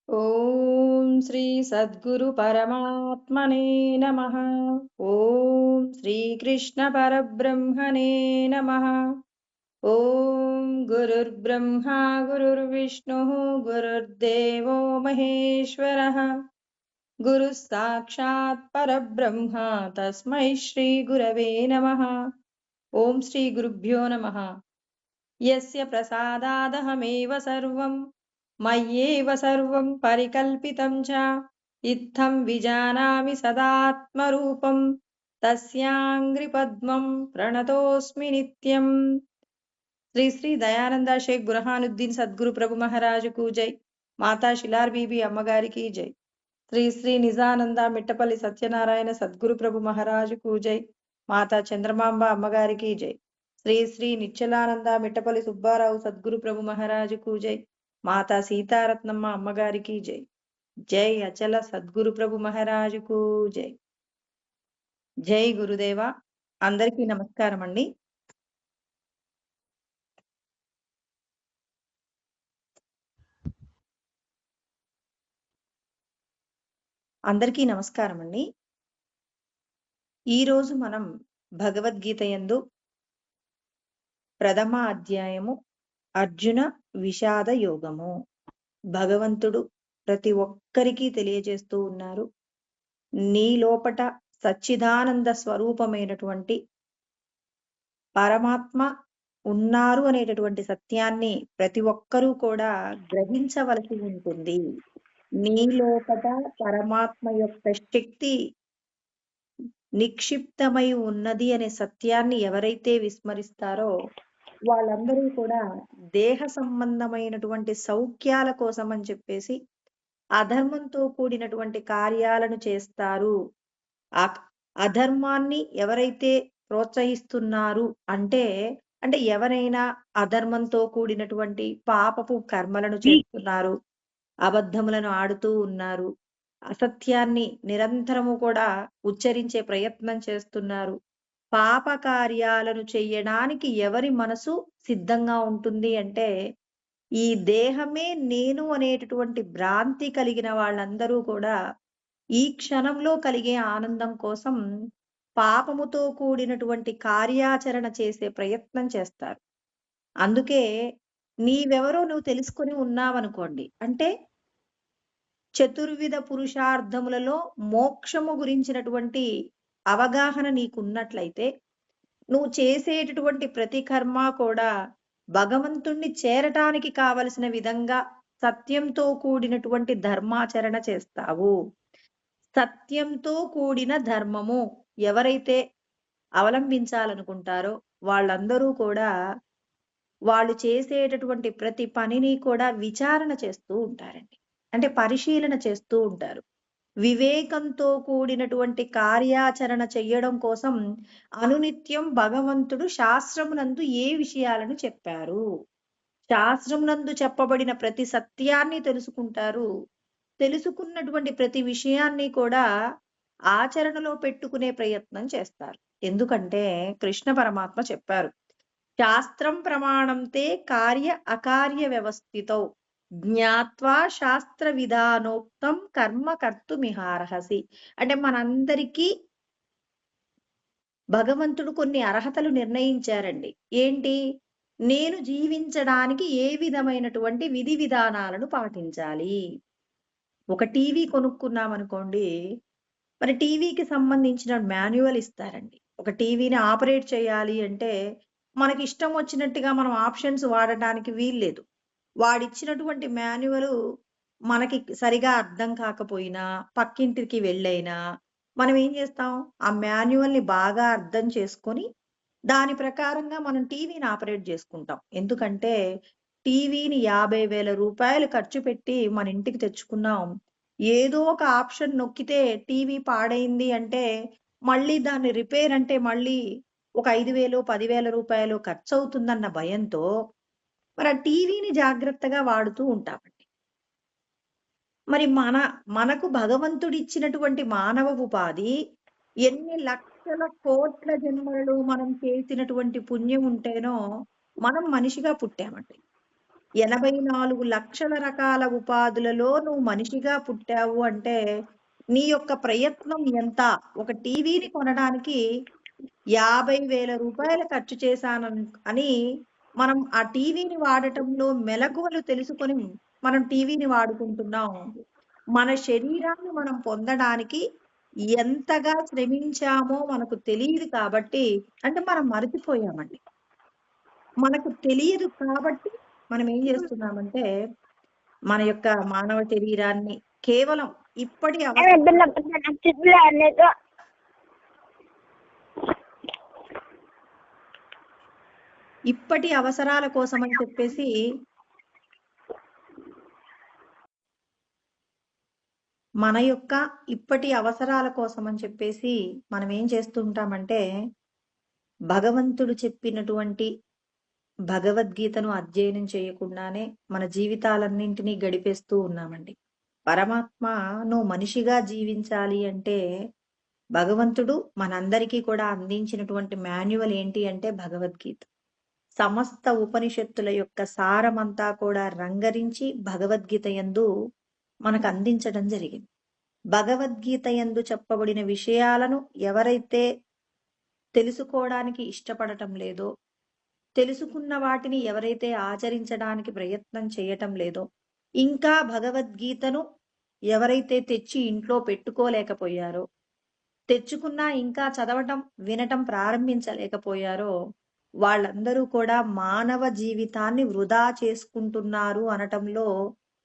ఓం శ్రీ సద్గురు పరమాత్మనే నమః. ఓం శ్రీకృష్ణ పరబ్రహ్మణే నమః. ఓం గురుర్బ్రహ్మా గురుర్విష్ణుః గురుర్దేవో మహేశ్వరః. గురుః సాక్షాత్ పరబ్రహ్మ తస్మై శ్రీ గురవే నమః. ఓం శ్రీ గురుభ్యో నమః. యస్య ప్రసాదాదహమేవ సర్వం మయ్యేవ సర్వం పరికల్పితం చ ఇత్థం విజానామి సదాత్మరూపం తస్యాంగ్రి పద్మం ప్రణతోస్మి నిత్యం. శ్రీ శ్రీ దయానంద షేక్ బురహానుద్దీన్ సద్గురు ప్రభు మహారాజుకు జై. మాతా శిలార్ బీబీ అమ్మగారికి జై. శ్రీ శ్రీ నిజానంద మిట్టపల్లి సత్యనారాయణ సద్గురు ప్రభు మహారాజుకు జై. మాతా చంద్రమాంబ అమ్మగారికి జై. శ్రీ శ్రీ నిశ్చలానంద మిట్టపల్లి సుబ్బారావు సద్గురు ప్రభు మహారాజుకు జై. మాతా సీతారత్నమ్మ అమ్మగారికి జై. జై అచల సద్గురు ప్రభు మహారాజుకు జై. జై గురుదేవ. అందరికీ నమస్కారం అండి. అందరికీ నమస్కారం అండి. ఈరోజు మనం భగవద్గీత యందు ప్రథమ అధ్యాయము అర్జున విషాద యోగము. భగవంతుడు ప్రతి ఒక్కరికి తెలియజేస్తూ ఉన్నారు, నీ లోపట సచ్చిదానంద స్వరూపమైనటువంటి పరమాత్మ ఉన్నారు అనేటటువంటి సత్యాన్ని ప్రతి ఒక్కరూ కూడా గ్రహించవలసి ఉంటుంది. నీ లోపట పరమాత్మ యొక్క శక్తి నిక్షిప్తమై ఉన్నది అనే సత్యాన్ని ఎవరైతే విస్మరిస్తారో వాళ్ళందరూ కూడా దేహ సంబంధమైనటువంటి సౌఖ్యాల కోసం అని చెప్పేసి అధర్మంతో కూడినటువంటి కార్యాలను చేస్తారు. ఆ అధర్మాన్ని ఎవరైతే ప్రోత్సహిస్తున్నారు అంటే అంటే ఎవరైనా అధర్మంతో కూడినటువంటి పాపపు కర్మలను చేస్తున్నారు, అబద్ధములను ఆడుతూ ఉన్నారు, అసత్యాన్ని నిరంతరము కూడా ఉచ్చరించే ప్రయత్నం చేస్తున్నారు, పాప కార్యాలను చెయ్యడానికి ఎవరి మనసు సిద్ధంగా ఉంటుంది అంటే ఈ దేహమే నేను అనేటటువంటి భ్రాంతి కలిగిన వాళ్ళందరూ కూడా ఈ క్షణంలో కలిగే ఆనందం కోసం పాపముతో కూడినటువంటి కార్యాచరణ చేసే ప్రయత్నం చేస్తారు. అందుకే నీవెవరో నువ్వు తెలుసుకొని ఉన్నావనుకోండి, అంటే చతుర్విధ పురుషార్థములలో మోక్షము గురించినటువంటి అవగాహన నీకున్నట్లయితే నువ్వు చేసేటటువంటి ప్రతి కర్మ కూడా భగవంతుణ్ణి చేరటానికి కావలసిన విధంగా సత్యంతో కూడినటువంటి ధర్మాచరణ చేస్తావు. సత్యంతో కూడిన ధర్మము ఎవరైతే అవలంబించాలనుకుంటారో వాళ్ళందరూ కూడా వాళ్ళు చేసేటటువంటి ప్రతి పనిని కూడా విచారణ చేస్తూ ఉంటారండి. అంటే పరిశీలన చేస్తూ ఉంటారు. వివేకంతో కూడినటువంటి కార్యాచరణ చెయ్యడం కోసం అనునిత్యం భగవంతుడు శాస్త్రమునందు ఏ విషయాలను చెప్పారు, శాస్త్రమునందు చెప్పబడిన ప్రతి సత్యాన్ని తెలుసుకుంటారు. తెలుసుకున్నటువంటి ప్రతి విషయాన్ని కూడా ఆచరణలో పెట్టుకునే ప్రయత్నం చేస్తారు. ఎందుకంటే కృష్ణ పరమాత్మ చెప్పారు, శాస్త్రం ప్రమాణం తే కార్య అకార్య వ్యవస్థితో జ్ఞాత్వా శాస్త్ర విధానోక్తం కర్మ కర్తుమిహార్హసి. అంటే మనందరికీ భగవంతుడు కొన్ని అర్హతలు నిర్ణయించారండి. ఏంటి? నేను జీవించడానికి ఏ విధమైనటువంటి విధి విధానాలను పాటించాలి. ఒక టీవీ కొనుక్కున్నామనుకోండి, మరి టీవీకి సంబంధించిన మాన్యువల్ ఇస్తారండి. ఒక టీవీని ఆపరేట్ చేయాలి అంటే మనకి ఇష్టం వచ్చినట్టుగా మనం ఆప్షన్స్ వాడటానికి వీల్లేదు. వాడిచ్చినటువంటి మాన్యువల్ మనకి సరిగా అర్థం కాకపోయినా, పక్కింటికి వెళ్ళైనా మనం ఏం చేస్తాం? ఆ మాన్యువల్‌ని బాగా అర్థం చేసుకొని దాని ప్రకారంగా మనం టీవీని ఆపరేట్ చేసుకుంటాం. ఎందుకంటే టీవీని 50,000 రూపాయలు ఖర్చు పెట్టి మన ఇంటికి తెచ్చుకున్నాం. ఏదో ఒక ఆప్షన్ నొక్కితే టీవీ పాడైంది అంటే మళ్ళీ దాన్ని రిపేర్ అంటే మళ్ళీ ఒక 5,000, 10,000 రూపాయలు ఖర్చవుతుందన్న భయంతో మరి ఆ టీవీని జాగ్రత్తగా వాడుతూ ఉంటామండి. మరి మనకు భగవంతుడిచ్చినటువంటి మానవ ఉపాధి ఎన్ని లక్షల కోట్ల జన్మలలో మనం చేసినటువంటి పుణ్యం ఉంటేనో మనం మనిషిగా పుట్టామండి. 84 లక్షల రకాల ఉపాధులలో నువ్వు మనిషిగా పుట్టావు అంటే నీ యొక్క ప్రయత్నం ఎంత? ఒక టీవీని కొనడానికి 50,000 రూపాయలు ఖర్చు చేశానని అని మనం ఆ టీవీని వాడటంలో మెలకువలు తెలుసుకొని మనం టీవీని వాడుకుంటున్నాం. మన శరీరాన్ని మనం పొందడానికి ఎంతగా శ్రమించామో మనకు తెలియదు కాబట్టి, అంటే మనం మరచిపోయామండి. మనకు తెలియదు కాబట్టి మనం ఏం చేస్తున్నామంటే మన యొక్క మానవ శరీరాన్ని కేవలం ఇప్పటి ఇప్పటి అవసరాల కోసం అని చెప్పేసి మన యొక్క ఇప్పటి అవసరాల కోసం అని చెప్పేసి మనం ఏం చేస్తుంటామంటే భగవంతుడు చెప్పినటువంటి భగవద్గీతను అధ్యయనం చేయకుండానే మన జీవితాలన్నింటినీ గడిపేస్తూ ఉన్నామండి. పరమాత్మ నువ్వు మనిషిగా జీవించాలి అంటే భగవంతుడు మనందరికీ కూడా అందించినటువంటి మాన్యువల్ ఏంటి అంటే భగవద్గీత. సమస్త ఉపనిషత్తుల యొక్క సారమంతా కూడా రంగరించి భగవద్గీత యందు మనకు అందించడం జరిగింది. భగవద్గీత యందు చెప్పబడిన విషయాలను ఎవరైతే తెలుసుకోవడానికి ఇష్టపడటం లేదో, తెలుసుకున్న వాటిని ఎవరైతే ఆచరించడానికి ప్రయత్నం చేయటం లేదో, ఇంకా భగవద్గీతను ఎవరైతే తెచ్చి ఇంట్లో పెట్టుకోలేకపోయారో, తెచ్చుకున్నా ఇంకా చదవటం వినటం ప్రారంభించలేకపోయారో వాళ్ళందరూ కూడా మానవ జీవితాన్ని వృధా చేసుకుంటున్నారు అనటంలో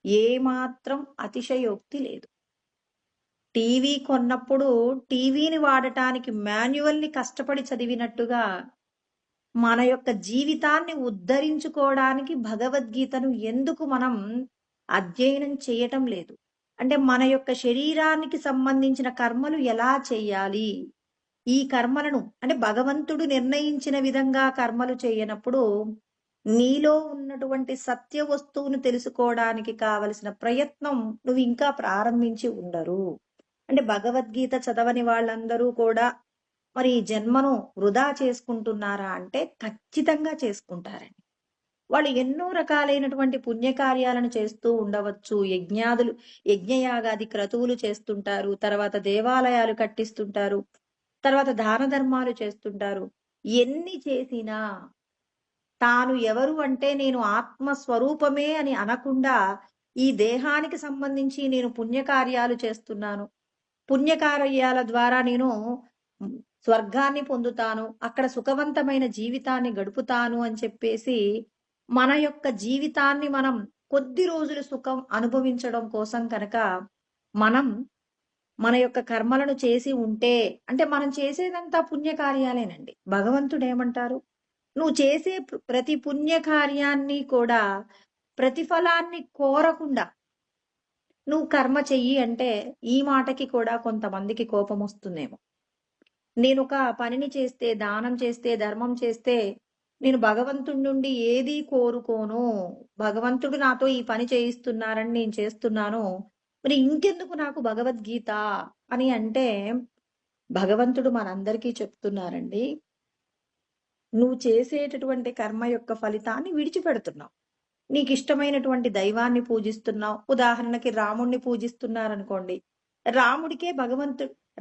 ఏమాత్రం అతిశయోక్తి లేదు. టీవీ కొన్నప్పుడు టీవీని వాడటానికి మాన్యువల్ని కష్టపడి చదివినట్టుగా మన యొక్క జీవితాన్ని ఉద్ధరించుకోవడానికి భగవద్గీతను ఎందుకు మనం అధ్యయనం చేయటం లేదు? అంటే మన యొక్క శరీరానికి సంబంధించిన కర్మలు ఎలా చేయాలి, ఈ కర్మలను అంటే భగవంతుడు నిర్ణయించిన విధంగా కర్మలు చేయనప్పుడు నీలో ఉన్నటువంటి సత్య వస్తువును తెలుసుకోవడానికి కావలసిన ప్రయత్నం నువ్వు ఇంకా ప్రారంభించి ఉండరు. అంటే భగవద్గీత చదవని వాళ్ళందరూ కూడా మరి ఈ జన్మను వృధా చేసుకుంటున్నారా అంటే ఖచ్చితంగా చేసుకుంటారండి. వాళ్ళు ఎన్నో రకాలైనటువంటి పుణ్యకార్యాలను చేస్తూ ఉండవచ్చు. యజ్ఞయాగాది క్రతువులు చేస్తుంటారు, తర్వాత దేవాలయాలు కట్టిస్తుంటారు, తర్వాత దాన ధర్మాలు చేస్తుంటారు. ఎన్ని చేసినా తాను ఎవరు అంటే నేను ఆత్మస్వరూపమే అని అనకుండా ఈ దేహానికి సంబంధించి నేను పుణ్యకార్యాలు చేస్తున్నాను, పుణ్యకార్యాల ద్వారా నేను స్వర్గాన్ని పొందుతాను, అక్కడ సుఖవంతమైన జీవితాన్ని గడుపుతాను అని చెప్పేసి మన యొక్క జీవితాన్ని మనం కొద్ది రోజులు సుఖం అనుభవించడం కోసం కనుక మనం మన యొక్క కర్మలను చేసి ఉంటే, అంటే మనం చేసేదంతా పుణ్యకార్యాలేనండి. భగవంతుడు ఏమంటారు, నువ్వు చేసే ప్రతి పుణ్యకార్యాన్ని కూడా ప్రతిఫలాన్ని కోరకుండా నువ్వు కర్మ చెయ్యి అంటే ఈ మాటకి కూడా కొంతమందికి కోపం వస్తుందేమో. నేను ఒక పనిని చేస్తే, దానం చేస్తే, ధర్మం చేస్తే నేను భగవంతుడి నుండి ఏదీ కోరుకోను, భగవంతుడు నాతో ఈ పని చేయిస్తున్నారని నేను చేస్తున్నాను, మరి ఇంకెందుకు నాకు భగవద్గీత అని అంటే భగవంతుడు మనందరికీ చెప్తున్నారండి, నువ్వు చేసేటటువంటి కర్మ యొక్క ఫలితాన్ని విడిచిపెడుతున్నావు. నీకు ఇష్టమైనటువంటి దైవాన్ని పూజిస్తున్నావు. ఉదాహరణకి రాముడిని పూజిస్తున్నారనుకోండి,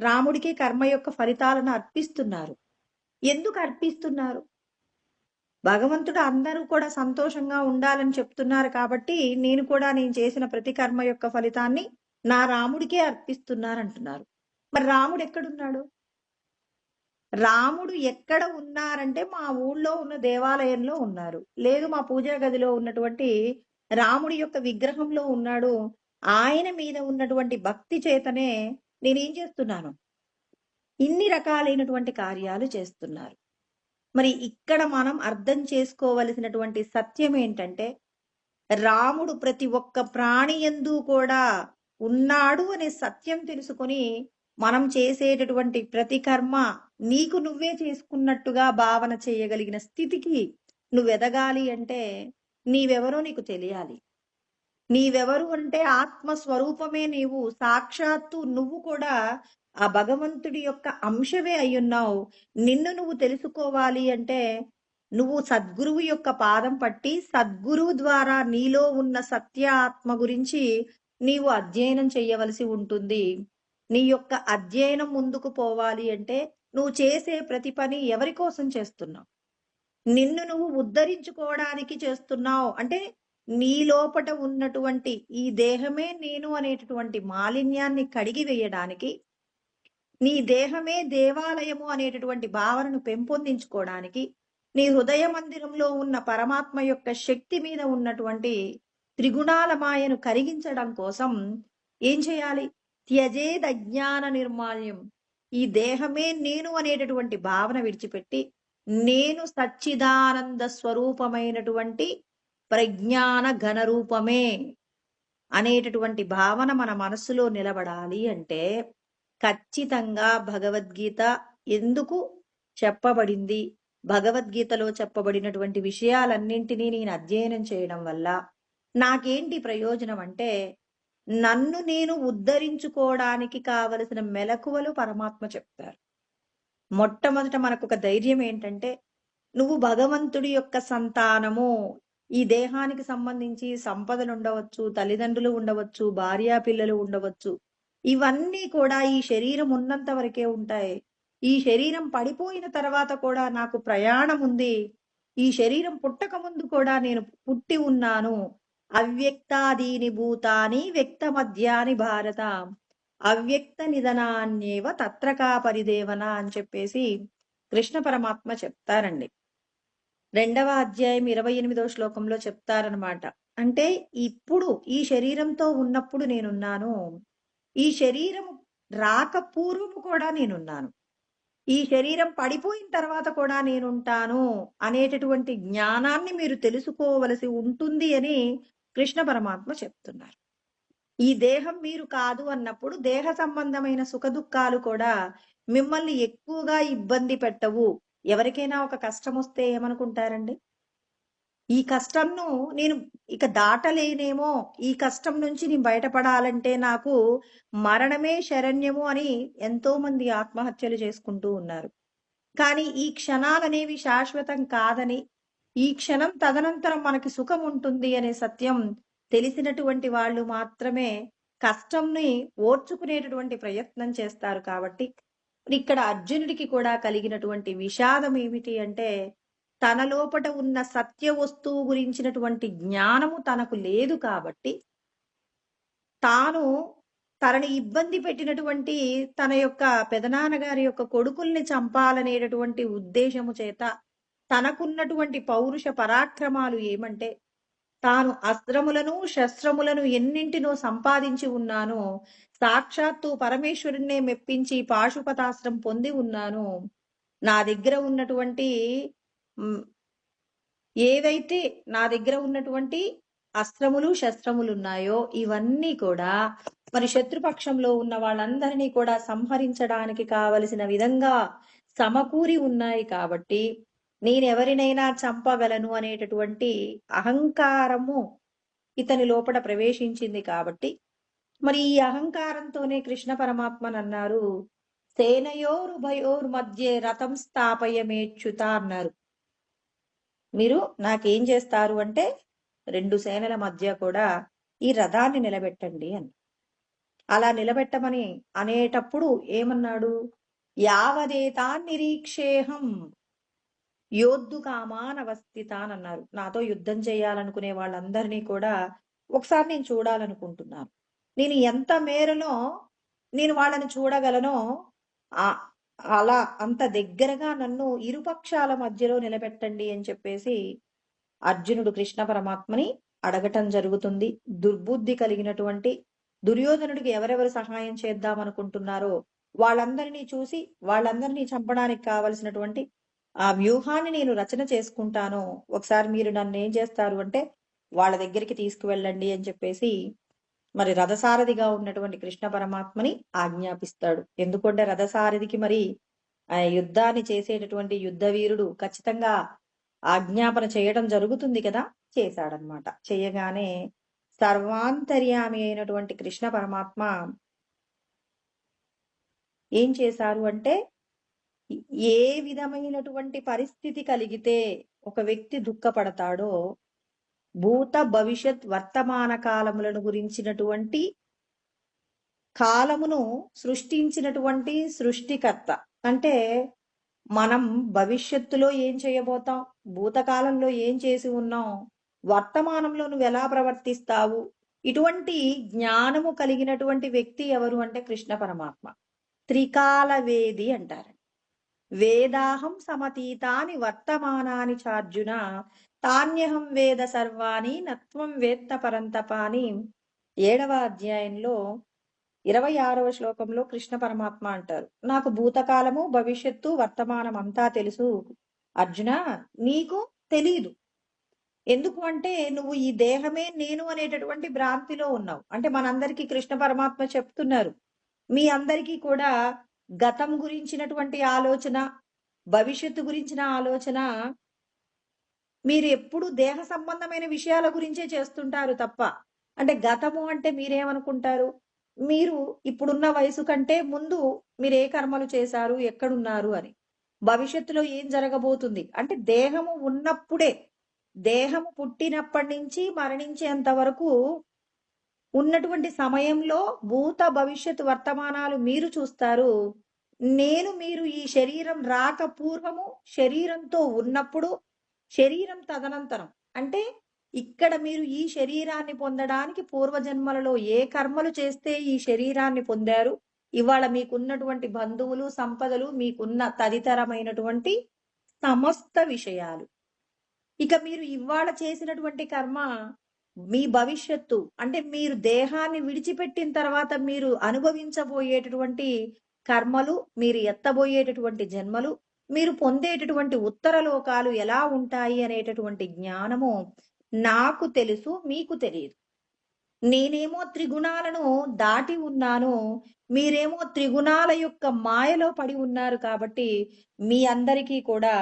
రాముడికే కర్మ యొక్క ఫలితాలను అర్పిస్తున్నారు. ఎందుకు అర్పిస్తున్నారు? భగవంతుడు అందరూ కూడా సంతోషంగా ఉండాలని చెప్తున్నారు కాబట్టి నేను చేసిన ప్రతి కర్మ యొక్క ఫలితాన్ని నా రాముడికే అర్పిస్తున్నారంటున్నారు. మరి రాముడు ఎక్కడున్నాడు? రాముడు ఎక్కడ ఉన్నారంటే మా ఊళ్ళో ఉన్న దేవాలయంలో ఉన్నారు, లేదు మా పూజా గదిలో ఉన్నటువంటి రాముడి యొక్క విగ్రహంలో ఉన్నాడు. ఆయన మీద ఉన్నటువంటి భక్తి చేతనే నేనేం చేస్తున్నాను, ఇన్ని రకాలైనటువంటి కార్యాలు చేస్తున్నారు. మరి ఇక్కడ మనం అర్థం చేసుకోవలసినటువంటి సత్యం ఏంటంటే రాముడు ప్రతి ఒక్క ప్రాణి యందు కూడా ఉన్నాడు అనే సత్యం తెలుసుకొని మనం చేసేటటువంటి ప్రతి కర్మ నీకు నువ్వే చేసుకున్నట్టుగా భావన చేయగలిగిన స్థితికి నువ్వు ఎదగాలి అంటే నీవెవరో నీకు తెలియాలి. నీవెవరు అంటే ఆత్మస్వరూపమే నీవు, సాక్షాత్తు నువ్వు కూడా ఆ భగవంతుడి యొక్క అంశమే అయ్యున్నావు. నిన్ను నువ్వు తెలుసుకోవాలి అంటే నువ్వు సద్గురువు యొక్క పాదం పట్టి సద్గురువు ద్వారా నీలో ఉన్న సత్య ఆత్మ గురించి నీవు అధ్యయనం చేయవలసి ఉంటుంది. నీ యొక్క అధ్యయనం ముందుకు పోవాలి అంటే నువ్వు చేసే ప్రతి పని ఎవరి కోసం చేస్తున్నావు? నిన్ను నువ్వు ఉద్ధరించుకోవడానికి చేస్తున్నావు. అంటే నీ లోపట ఉన్నటువంటి ఈ దేహమే నేను అనేటటువంటి మాలిన్యాన్ని కడిగి వేయడానికి, నీ దేహమే దేవాలయము అనేటటువంటి భావనను పెంపొందించుకోవడానికి, నీ హృదయ మందిరంలో ఉన్న పరమాత్మ యొక్క శక్తి మీద ఉన్నటువంటి త్రిగుణాల మాయను కరిగించడం కోసం ఏం చేయాలి? త్యజేద్ అజ్ఞాన నిర్మాల్యం. ఈ దేహమే నేను అనేటటువంటి భావన విడిచిపెట్టి నేను సచ్చిదానంద స్వరూపమైనటువంటి ప్రజ్ఞాన ఘనరూపమే అనేటటువంటి భావన మన మనస్సులో నిలబడాలి అంటే ఖచ్చితంగా భగవద్గీత ఎందుకు చెప్పబడింది, భగవద్గీతలో చెప్పబడినటువంటి విషయాలన్నింటినీ నేను అధ్యయనం చేయడం వల్ల నాకేంటి ప్రయోజనం అంటే నన్ను నేను ఉద్ధరించుకోవడానికి కావలసిన మెలకువలు పరమాత్మ చెప్తారు. మొట్టమొదట మనకు ఒక ధైర్యం ఏంటంటే నువ్వు భగవంతుడి యొక్క సంతానము. ఈ దేహానికి సంబంధించి సంపదలు ఉండవచ్చు, తల్లిదండ్రులు ఉండవచ్చు, భార్యా పిల్లలు ఉండవచ్చు. ఇవన్నీ కూడా ఈ శరీరం ఉన్నంత వరకే ఉంటాయి. ఈ శరీరం పడిపోయిన తర్వాత కూడా నాకు ప్రయాణం ఉంది. ఈ శరీరం పుట్టక ముందు కూడా నేను పుట్టి ఉన్నాను. అవ్యక్తాదీని భూతాని వ్యక్త మధ్యాని భారత అవ్యక్త నిధనాన్యేవ తత్రకా పరిదేవన అని చెప్పేసి కృష్ణ పరమాత్మ చెప్తారండి. 2వ అధ్యాయం 28వ శ్లోకంలో చెప్తారనమాట. అంటే ఇప్పుడు ఈ శరీరంతో ఉన్నప్పుడు నేనున్నాను, ఈ శరీరం రాక పూర్వము కూడా నేనున్నాను, ఈ శరీరం పడిపోయిన తర్వాత కూడా నేనుంటాను అనేటటువంటి జ్ఞానాన్ని మీరు తెలుసుకోవలసి ఉంటుంది అని కృష్ణ పరమాత్మ చెప్తున్నారు. ఈ దేహం మీరు కాదు అన్నప్పుడు దేహ సంబంధమైన సుఖ దుఃఖాలు కూడా మిమ్మల్ని ఎక్కువగా ఇబ్బంది పెట్టవు. ఎవరికైనా ఒక కష్టం వస్తే ఏమనుకుంటారండి? ఈ కష్టంను నేను ఇక దాటలేనేమో, ఈ కష్టం నుంచి నేను బయటపడాలంటే నాకు మరణమే శరణ్యము అని ఎంతో మంది ఆత్మహత్యలు చేసుకుంటూ ఉన్నారు. కానీ ఈ క్షణాలనేవి శాశ్వతం కాదని, ఈ క్షణం తదనంతరం మనకి సుఖం ఉంటుంది అనే సత్యం తెలిసినటువంటి వాళ్ళు మాత్రమే కష్టంని ఓర్చుకునేటటువంటి ప్రయత్నం చేస్తారు. కాబట్టి ఇక్కడ అర్జునుడికి కూడా కలిగినటువంటి విషాదం ఏమిటి అంటే తన లోపట ఉన్న సత్య వస్తువు గురించినటువంటి జ్ఞానము తనకు లేదు. కాబట్టి తాను తనని ఇబ్బంది పెట్టినటువంటి తన యొక్క పెదనాన్నగారి యొక్క కొడుకుల్ని చంపాలనేటటువంటి ఉద్దేశము చేత తనకున్నటువంటి పౌరుష పరాక్రమాలు ఏమంటే తాను అస్త్రములను శస్త్రములను ఎన్నింటినో సంపాదించి ఉన్నాను, సాక్షాత్తు పరమేశ్వరుణ్ణే మెప్పించి పాశుపతాస్త్రం పొంది ఉన్నాను, నా దగ్గర ఉన్నటువంటి ఏవైతే నా దగ్గర ఉన్నటువంటి అస్త్రములు శస్త్రములు ఉన్నాయో ఇవన్నీ కూడా మరి శత్రుపక్షంలో ఉన్న వాళ్ళందరినీ కూడా సంహరించడానికి కావలసిన విధంగా సమకూరి ఉన్నాయి. కాబట్టి నేనెవరినైనా చంపగలను అనేటటువంటి అహంకారము ఇతని లోపల ప్రవేశించింది. కాబట్టి మరి ఈ అహంకారంతోనే కృష్ణ పరమాత్మను అన్నారు, సేనయోరుభయోర్ మధ్య రథం స్థాపయమేచ్యుత అన్నారు. మీరు నాకేం చేస్తారు అంటే 2 సేనల మధ్య కూడా ఈ రథాన్ని నిలబెట్టండి అని. అలా నిలబెట్టమని అనేటప్పుడు ఏమన్నాడు? యావదేతాన్ నిరీక్షేహం యోద్ధు కామానవస్థితాన్ అన్నారు. నాతో యుద్ధం చేయాలనుకునే వాళ్ళందరినీ కూడా ఒకసారి నేను చూడాలనుకుంటున్నాను. నేను ఎంత మేరలో నేను వాళ్ళని చూడగలనో అలా అంత దగ్గరగా నన్ను ఇరుపక్షాల మధ్యలో నిలబెట్టండి అని చెప్పేసి అర్జునుడు కృష్ణ పరమాత్మని అడగటం జరుగుతుంది. దుర్బుద్ధి కలిగినటువంటి దుర్యోధనుడికి ఎవరెవరు సహాయం చేద్దామనుకుంటున్నారో వాళ్ళందరినీ చూసి వాళ్ళందరినీ చంపడానికి కావలసినటువంటి ఆ వ్యూహాన్ని నేను రచన చేసుకుంటాను, ఒకసారి మీరు నన్ను ఏం చేస్తారు అంటే వాళ్ళ దగ్గరికి తీసుకువెళ్ళండి అని చెప్పేసి మరి రథసారథిగా ఉన్నటువంటి కృష్ణ పరమాత్మని ఆజ్ఞాపిస్తాడు. ఎందుకంటే రథసారథికి మరి ఆ యుద్ధాన్ని చేసేటటువంటి యుద్ధ వీరుడు ఖచ్చితంగా ఆజ్ఞాపన చేయడం జరుగుతుంది కదా. చేశాడనమాట. చేయగానే సర్వాంతర్యామి అయినటువంటి కృష్ణ పరమాత్మ ఏం చేశారు అంటే ఏ విధమైనటువంటి పరిస్థితి కలిగితే ఒక వ్యక్తి దుఃఖపడతాడో భూత భవిష్యత్ వర్తమాన కాలములను గురించినటువంటి కాలమును సృష్టించినటువంటి సృష్టికర్త. అంటే మనం భవిష్యత్తులో ఏం చేయబోతాం, భూతకాలంలో ఏం చేసి ఉన్నాం, వర్తమానంలో నువ్వు ఎలా ప్రవర్తిస్తావు, ఇటువంటి జ్ఞానము కలిగినటువంటి వ్యక్తి ఎవరు అంటే కృష్ణ పరమాత్మ. త్రికాల వేది అంటారు. వేదాహం సమతీతాని వర్తమానాని చార్జున తాన్యహం వేద సర్వాణి నత్వం వేత్త పరంతపాని 7వ అధ్యాయంలో 26వ శ్లోకంలో కృష్ణ పరమాత్మ అంటారు, నాకు భూతకాలము భవిష్యత్తు వర్తమానం అంతా తెలుసు అర్జున, నీకు తెలీదు. ఎందుకు అంటే నువ్వు ఈ దేహమే నేను అనేటటువంటి భ్రాంతిలో ఉన్నావు. అంటే మనందరికీ కృష్ణ పరమాత్మ చెప్తున్నారు, మీ అందరికీ కూడా గతం గురించినటువంటి ఆలోచన, భవిష్యత్తు గురించిన ఆలోచన మీరు ఎప్పుడు దేహ సంబంధమైన విషయాల గురించే చేస్తుంటారు తప్ప. అంటే గతము అంటే మీరేమనుకుంటారు, మీరు ఇప్పుడున్న వయసు కంటే ముందు మీరు ఏ కర్మలు చేశారు, ఎక్కడున్నారు అని. భవిష్యత్తులో ఏం జరగబోతుంది అంటే దేహము ఉన్నప్పుడే, దేహము పుట్టినప్పటి నుంచి మరణించేంత వరకు ఉన్నటువంటి సమయంలో భూత భవిష్యత్ వర్తమానాలు మీరు చూస్తారు. మీరు ఈ శరీరం రాక పూర్వము, శరీరంతో ఉన్నప్పుడు, శరీరం తదనంతరం. అంటే ఇక్కడ మీరు ఈ శరీరాన్ని పొందడానికి పూర్వజన్మలలో ఏ కర్మలు చేస్తే ఈ శరీరాన్ని పొందారు, ఇవాళ మీకున్నటువంటి బంధువులు, సంపదలు, మీకున్న తదితరమైనటువంటి సమస్త విషయాలు. ఇక మీరు ఇవాళ చేసినటువంటి కర్మ మీ భవిష్యత్తు, అంటే మీరు దేహాన్ని విడిచిపెట్టిన తర్వాత మీరు అనుభవించబోయేటటువంటి కర్మలు, మీరు ఎత్తబోయేటటువంటి జన్మలు, మీరు పొందేటటువంటి ఉత్తర లోకాలు ఎలా ఉంటాయి అనేటటువంటి జ్ఞానము నాకు తెలుసు, మీకు తెలియదు. నేనేమో త్రిగుణాలను దాటి ఉన్నాను, మీరేమో త్రిగుణాల యొక్క మాయలో పడి ఉన్నారు. కాబట్టి మీ అందరికీ కూడా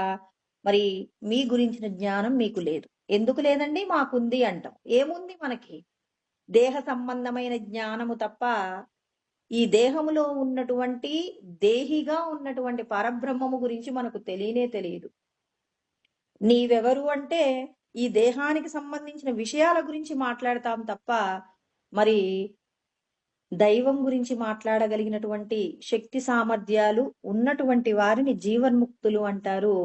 మరి మీ గురించిన జ్ఞానం మీకు లేదు. ఎందుకు లేదండి, మాకుంది అంటాం. ఏముంది మనకి? దేహ సంబంధమైన జ్ఞానము తప్ప ఈ దేహములో ఉన్నటువంటి దేహిగా ఉన్నటువంటి పరబ్రహ్మము గురించి మనకు తెలియనే తెలియదు. నీవెవరు అంటే ఈ దేహానికి సంబంధించిన విషయాల గురించి మాట్లాడతాం తప్ప మరి దైవం గురించి మాట్లాడగలిగినటువంటి శక్తి సామర్థ్యాలు ఉన్నటువంటి వారిని జీవన్ముక్తులు అంటారు.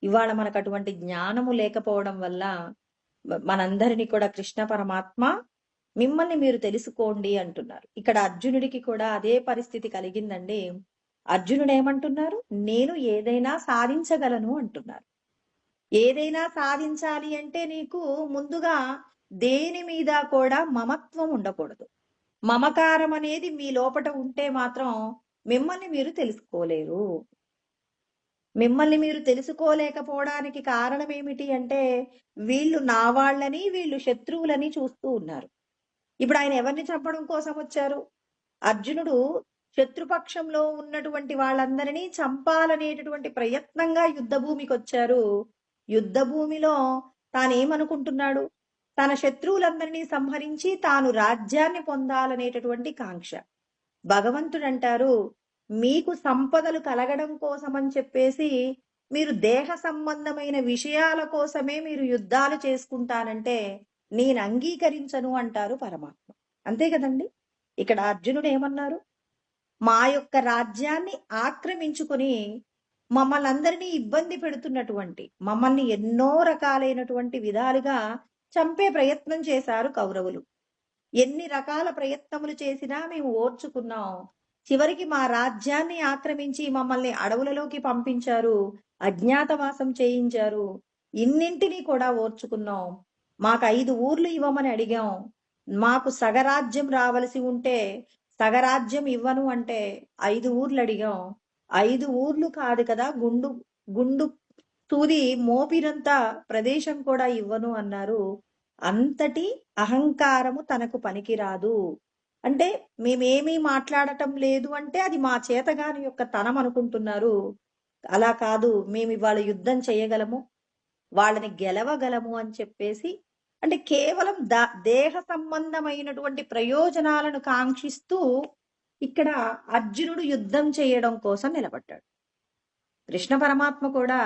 ఇవాళ మనకు అటువంటి జ్ఞానము లేకపోవడం వల్ల మనందరినీ కూడా కృష్ణ పరమాత్మ మిమ్మల్ని మీరు తెలుసుకోండి అంటున్నారు. ఇక్కడ అర్జునుడికి కూడా అదే పరిస్థితి కలిగిందండి. అర్జునుడు ఏమంటున్నారు, నేను ఏదైనా సాధించగలను అంటున్నారు. ఏదైనా సాధించాలి అంటే నీకు ముందుగా దేని మీద కూడా మమత్వం ఉండకూడదు. మమకారం అనేది మీ లోపట ఉంటే మాత్రం మిమ్మల్ని మీరు తెలుసుకోలేరు. మిమ్మల్ని మీరు తెలుసుకోలేకపోవడానికి కారణం ఏమిటి అంటే వీళ్ళు నా వాళ్ళని, వీళ్ళు శత్రువులని చూస్తూ ఉన్నారు. ఇప్పుడు ఆయన ఎవరిని చంపడం కోసం వచ్చారు? అర్జునుడు శత్రుపక్షంలో ఉన్నటువంటి వాళ్ళందరినీ చంపాలనేటటువంటి ప్రయత్నంగా యుద్ధ భూమికి వచ్చారు. యుద్ధ భూమిలో తానేమనుకుంటున్నాడు, తన శత్రువులందరినీ సంహరించి తాను రాజ్యాన్ని పొందాలనేటటువంటి కాంక్ష. భగవంతుడు అంటారు, మీకు సంపదలు కలగడం కోసమని చెప్పేసి మీరు దేహ సంబంధమైన విషయాల కోసమే మీరు యుద్ధాలు చేసుకుంటానంటే నేను అంగీకరించను అంటారు పరమాత్మ. అంతే కదండి. ఇక్కడ అర్జునుడు ఏమన్నారు, మా యొక్క రాజ్యాన్ని ఆక్రమించుకుని మమ్మల్ని అందరినీ ఇబ్బంది పెడుతున్నటువంటి, మమ్మల్ని ఎన్నో రకాలైనటువంటి విధాలుగా చంపే ప్రయత్నం చేశారు కౌరవులు. ఎన్ని రకాల ప్రయత్నములు చేసినా మేము ఓర్చుకున్నాం. చివరికి మా రాజ్యాన్ని ఆక్రమించి మమ్మల్ని అడవులలోకి పంపించారు, అజ్ఞాతవాసం చేయించారు. ఇన్నింటినీ కూడా ఓర్చుకున్నాం. మాకు 5 ఊర్లు ఇవ్వమని అడిగాం. మాకు సగరాజ్యం రావలసి ఉంటే సగరాజ్యం ఇవ్వను అంటే 5 ఊర్లు అడిగాం. 5 ఊర్లు కాదు కదా, గుండు గుండు సూది మోపినంత ప్రదేశం కూడా ఇవ్వను అన్నారు. అంతటి అహంకారము తనకు పనికిరాదు. అంటే మేమేమీ మాట్లాడటం లేదు అంటే అది మా చేతగాని యొక్క తనం అనుకుంటున్నారు. అలా కాదు, మేము ఇవాళ యుద్ధం చేయగలము, వాళ్ళని గెలవగలము అని చెప్పేసి, అంటే కేవలం దేహ సంబంధమైనటువంటి ప్రయోజనాలను కాంక్షిస్తూ ఇక్కడ అర్జునుడు యుద్ధం చేయడం కోసం నిలబడ్డాడు. కృష్ణ పరమాత్మ కూడా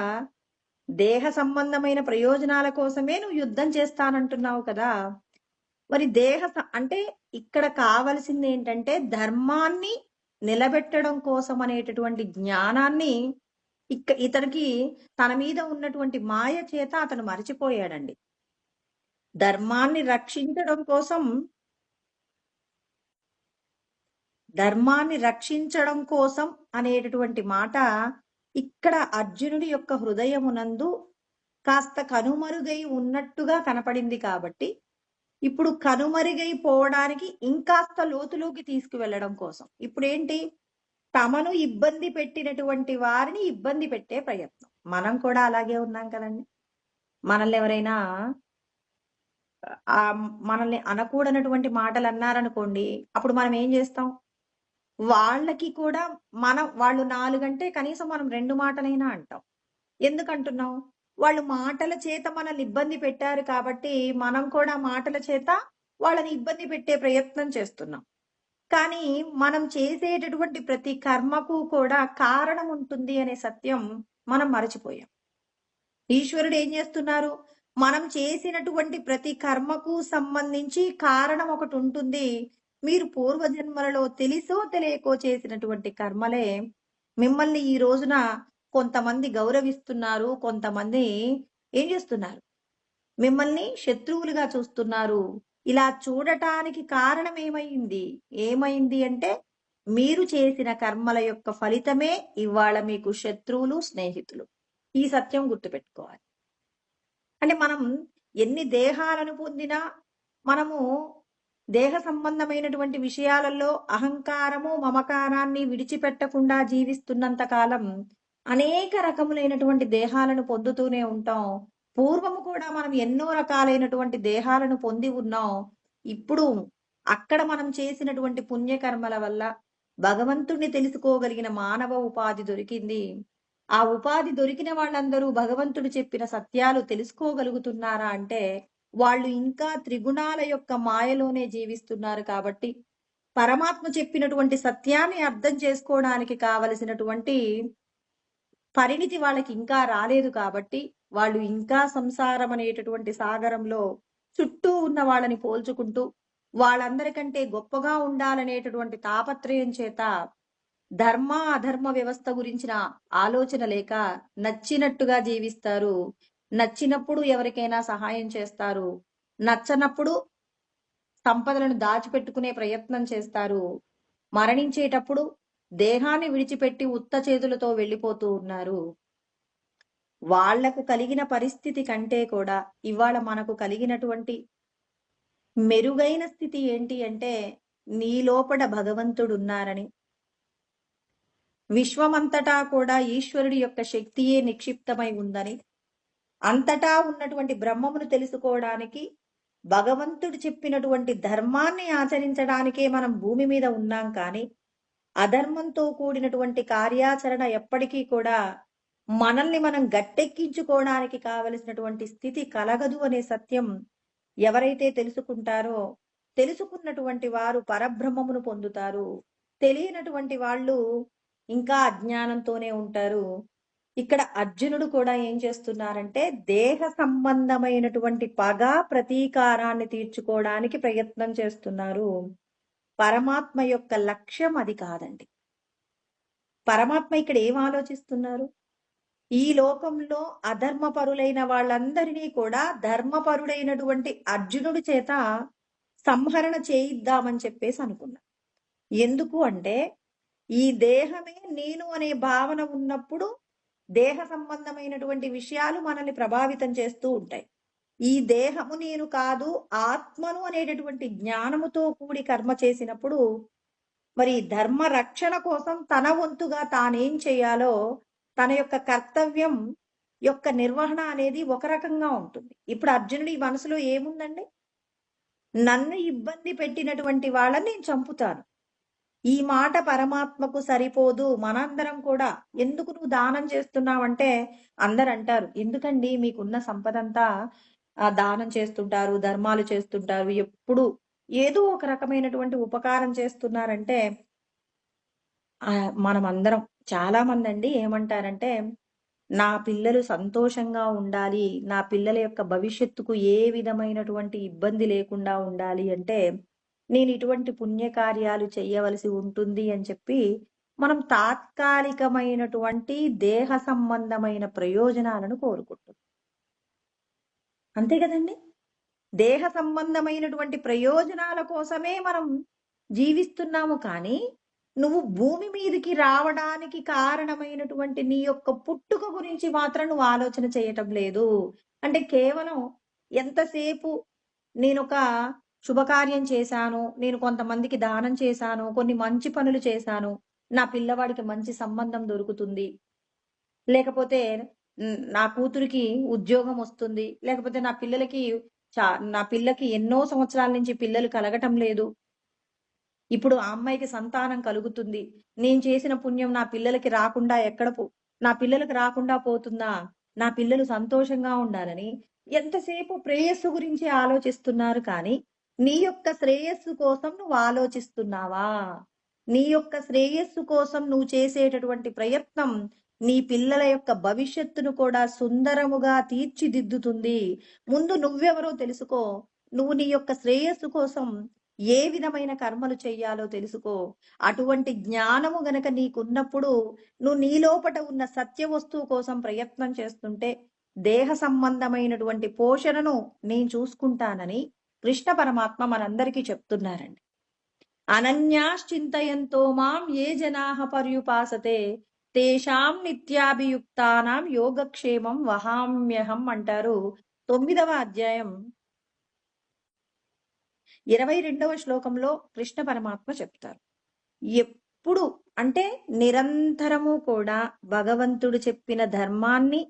దేహ సంబంధమైన ప్రయోజనాల కోసమే నువ్వు యుద్ధం చేస్తానంటున్నావు కదా. మరి అంటే ఇక్కడ కావలసింది ఏంటంటే ధర్మాన్ని నిలబెట్టడం కోసం అనేటటువంటి జ్ఞానాన్ని ఇతనికి తన మీద ఉన్నటువంటి మాయ చేత అతను మరిచిపోయాడండి. ధర్మాన్ని రక్షించడం కోసం అనేటటువంటి మాట ఇక్కడ అర్జునుడి యొక్క హృదయమునందు కాస్త కనుమరుగై ఉన్నట్టుగా కనపడింది కాబట్టి ఇప్పుడు కనుమరుగైపోవడానికి ఇంకాస్త లోతులోకి తీసుకువెళ్ళడం కోసం ఇప్పుడు ఏంటి, తమను ఇబ్బంది పెట్టినటువంటి వారిని ఇబ్బంది పెట్టే ప్రయత్నం. మనం కూడా అలాగే ఉన్నాం కదండి. మనల్ని ఎవరైనా మనల్ని అనకూడనటువంటి మాటలు అన్నారనుకోండి, అప్పుడు మనం ఏం చేస్తాం, వాళ్ళకి కూడా వాళ్ళు 4 అంటే కనీసం మనం 2 మాటలైనా అంటాం. ఎందుకంటున్నాం, వాళ్ళు మాటల చేత మనల్ని ఇబ్బంది పెట్టారు కాబట్టి మనం కూడా మాటల చేత వాళ్ళని ఇబ్బంది పెట్టే ప్రయత్నం చేస్తున్నాం. కానీ మనం చేసేటటువంటి ప్రతి కర్మకు కూడా కారణం ఉంటుంది అనే సత్యం మనం మరచిపోయాం. ఈశ్వరుడు ఏం చేస్తున్నారు, మనం చేసినటువంటి ప్రతి కర్మకు సంబంధించి కారణం ఒకటి ఉంటుంది. మీరు పూర్వజన్మలలో తెలిసో తెలియకో చేసినటువంటి కర్మలే మిమ్మల్ని ఈ రోజున కొంతమంది గౌరవిస్తున్నారు, కొంతమంది ఏం చేస్తున్నారు, మిమ్మల్ని శత్రువులుగా చూస్తున్నారు. ఇలా చూడటానికి కారణం ఏమైంది అంటే మీరు చేసిన కర్మల యొక్క ఫలితమే ఇవాళ మీకు శత్రువులు, స్నేహితులు. ఈ సత్యం గుర్తుపెట్టుకోవాలి. అంటే మనం ఎన్ని దేహాలను పొందినా మనము దేహ సంబంధమైనటువంటి విషయాలలో అహంకారము, మమకారాన్ని విడిచిపెట్టకుండా జీవిస్తున్నంత కాలం అనేక రకములైనటువంటి దేహాలను పొందుతూనే ఉంటాం. పూర్వము కూడా మనం ఎన్నో రకాలైనటువంటి దేహాలను పొంది ఉన్నాం. ఇప్పుడు అక్కడ మనం చేసినటువంటి పుణ్యకర్మల వల్ల భగవంతుణ్ణి తెలుసుకోగలిగిన మానవ ఉపాధి దొరికింది. ఆ ఉపాధి దొరికిన వాళ్ళందరూ భగవంతుడు చెప్పిన సత్యాలు తెలుసుకోగలుగుతున్నారా అంటే వాళ్ళు ఇంకా త్రిగుణాల యొక్క మాయలోనే జీవిస్తున్నారు. కాబట్టి పరమాత్మ చెప్పినటువంటి సత్యాన్ని అర్థం చేసుకోవడానికి కావలసినటువంటి పరిణితి వాళ్ళకి ఇంకా రాలేదు. కాబట్టి వాళ్ళు ఇంకా సంసారం అనేటటువంటి సాగరంలో చుట్టూ ఉన్న వాళ్ళని పోల్చుకుంటూ వాళ్ళందరికంటే గొప్పగా ఉండాలనేటటువంటి తాపత్రయం చేత ధర్మ అధర్మ వ్యవస్థ గురించిన ఆలోచన లేక నచ్చినట్టుగా జీవిస్తారు. నచ్చినప్పుడు ఎవరికైనా సహాయం చేస్తారు, నచ్చనప్పుడు సంపదలను దాచిపెట్టుకునే ప్రయత్నం చేస్తారు. మరణించేటప్పుడు దేహాన్ని విడిచిపెట్టి ఉత్త చేతులతో వెళ్ళిపోతూ ఉన్నారు. వాళ్లకు కలిగిన పరిస్థితి కంటే కూడా ఇవాళ మనకు కలిగినటువంటి మెరుగైన స్థితి ఏంటి అంటే నీ లోపల భగవంతుడున్నారని, విశ్వమంతటా కూడా ఈశ్వరుడి యొక్క శక్తియే నిక్షిప్తమై ఉందని, అంతటా ఉన్నటువంటి బ్రహ్మమును తెలుసుకోవడానికి భగవంతుడు చెప్పినటువంటి ధర్మాన్ని ఆచరించడానికే మనం భూమి మీద ఉన్నాం. కానీ అధర్మంతో కూడినటువంటి కార్యాచరణ ఎప్పటికీ కూడా మనల్ని మనం గట్టెక్కించుకోవడానికి కావలసినటువంటి స్థితి కలగదు అనే సత్యం ఎవరైతే తెలుసుకుంటారో, తెలుసుకున్నటువంటి వారు పరబ్రహ్మమును పొందుతారు. తెలియనటువంటి వాళ్ళు ఇంకా అజ్ఞానంతోనే ఉంటారు. ఇక్కడ అర్జునుడు కూడా ఏం చేస్తున్నారంటే దేహ సంబంధమైనటువంటి పగ ప్రతీకారాన్ని తీర్చుకోవడానికి ప్రయత్నం చేస్తున్నారు. పరమాత్మ యొక్క లక్ష్యం అది కాదండి. పరమాత్మ ఇక్కడ ఏం ఆలోచిస్తున్నారు, ఈ లోకంలో అధర్మపరులైన వాళ్ళందరినీ కూడా ధర్మపరుడైనటువంటి అర్జునుడి చేత సంహరణ చేయిద్దామని చెప్పేసి అనుకున్నా. ఎందుకు అంటే ఈ దేహమే నేను అనే భావన ఉన్నప్పుడు దేహ సంబంధమైనటువంటి విషయాలు మనల్ని ప్రభావితం చేస్తూ ఉంటాయి. ఈ దేహము నేను కాదు, ఆత్మను అనేటటువంటి జ్ఞానముతో కూడి కర్మ చేసినప్పుడు మరి ధర్మ రక్షణ కోసం తన వంతుగా తానేం చేయాలో తన యొక్క కర్తవ్యం యొక్క నిర్వహణ అనేది ఒక రకంగా ఉంటుంది. ఇప్పుడు అర్జునుడి మనసులో ఏముందండి, నన్ను ఇబ్బంది పెట్టినటువంటి వాళ్ళని నేను చంపుతాను. ఈ మాట పరమాత్మకు సరిపోదు. మనందరం కూడా ఎందుకు నువ్వు దానం చేస్తున్నావంటే అందరు అంటారు, ఎందుకండి మీకున్న సంపదంతా దానం చేస్తుంటారు, ధర్మాలు చేస్తుంటారు, ఎప్పుడు ఏదో ఒక రకమైనటువంటి ఉపకారం చేస్తున్నారంటే మనం అందరం చాలా మంది అండి ఏమంటారంటే నా పిల్లలు సంతోషంగా ఉండాలి, నా పిల్లల యొక్క భవిష్యత్తుకు ఏ విధమైనటువంటి ఇబ్బంది లేకుండా ఉండాలి అంటే, నేను ఇటువంటి పుణ్యకార్యాలు చెయ్యవలసి ఉంటుంది అని చెప్పి, మనం తాత్కాలికమైనటువంటి దేహ సంబంధమైన ప్రయోజనాలను కోరుకుంటాం. అంతే కదండీ! దేహ సంబంధమైనటువంటి ప్రయోజనాల కోసమే మనం జీవిస్తున్నాము కానీ, నువ్వు భూమి మీదకి రావడానికి కారణమైనటువంటి నీ యొక్క పుట్టుక గురించి మాత్రం నువ్వు ఆలోచన చేయటం లేదు. అంటే కేవలం ఎంతసేపు నేనొక శుభకార్యం చేశాను, నేను కొంతమందికి దానం చేశాను, కొన్ని మంచి పనులు చేశాను, నా పిల్లవాడికి మంచి సంబంధం దొరుకుతుంది. లేకపోతే నా కూతురికి ఉద్యోగం వస్తుంది. లేకపోతే నా పిల్లకి ఎన్నో సంవత్సరాల నుంచి పిల్లలు కలగటం లేదు. ఇప్పుడు ఆ అమ్మాయికి సంతానం కలుగుతుంది. నేను చేసిన పుణ్యం నా పిల్లలకి రాకుండా పోతుందా? నా పిల్లలు సంతోషంగా ఉండాలని ఎంతసేపు ప్రేయస్సు గురించి ఆలోచిస్తున్నారు కానీ, నీ యొక్క శ్రేయస్సు కోసం నువ్వు ఆలోచిస్తున్నావా? నీ యొక్క శ్రేయస్సు కోసం నువ్వు చేసేటటువంటి ప్రయత్నం నీ పిల్లల యొక్క భవిష్యత్తును కూడా సుందరముగా తీర్చిదిద్దుతుంది. ముందు నువ్వెవరో తెలుసుకో. నువ్వు నీ యొక్క శ్రేయస్సు కోసం ఏ విధమైన కర్మలు చెయ్యాలో తెలుసుకో. అటువంటి జ్ఞానము గనక నీకున్నప్పుడు నువ్వు నీ లోపట ఉన్న సత్య వస్తువు కోసం ప్రయత్నం చేస్తుంటే, దేహ సంబంధమైనటువంటి పోషణను నేను చూసుకుంటానని కృష్ణ పరమాత్మ మనందరికీ చెప్తున్నారండి. అనన్యాశ్చింతయంతో మాం ఏ జనాః పర్యుపాసతే తేషాం నిత్యాభియుక్తానాం యోగక్షేమం వహామ్యహం అంటారు 9వ అధ్యాయం 22వ శ్లోకంలో కృష్ణ పరమాత్మ చెప్తారు. ఎప్పుడు అంటే నిరంతరము కూడా భగవంతుడు చెప్పిన ధర్మాన్ని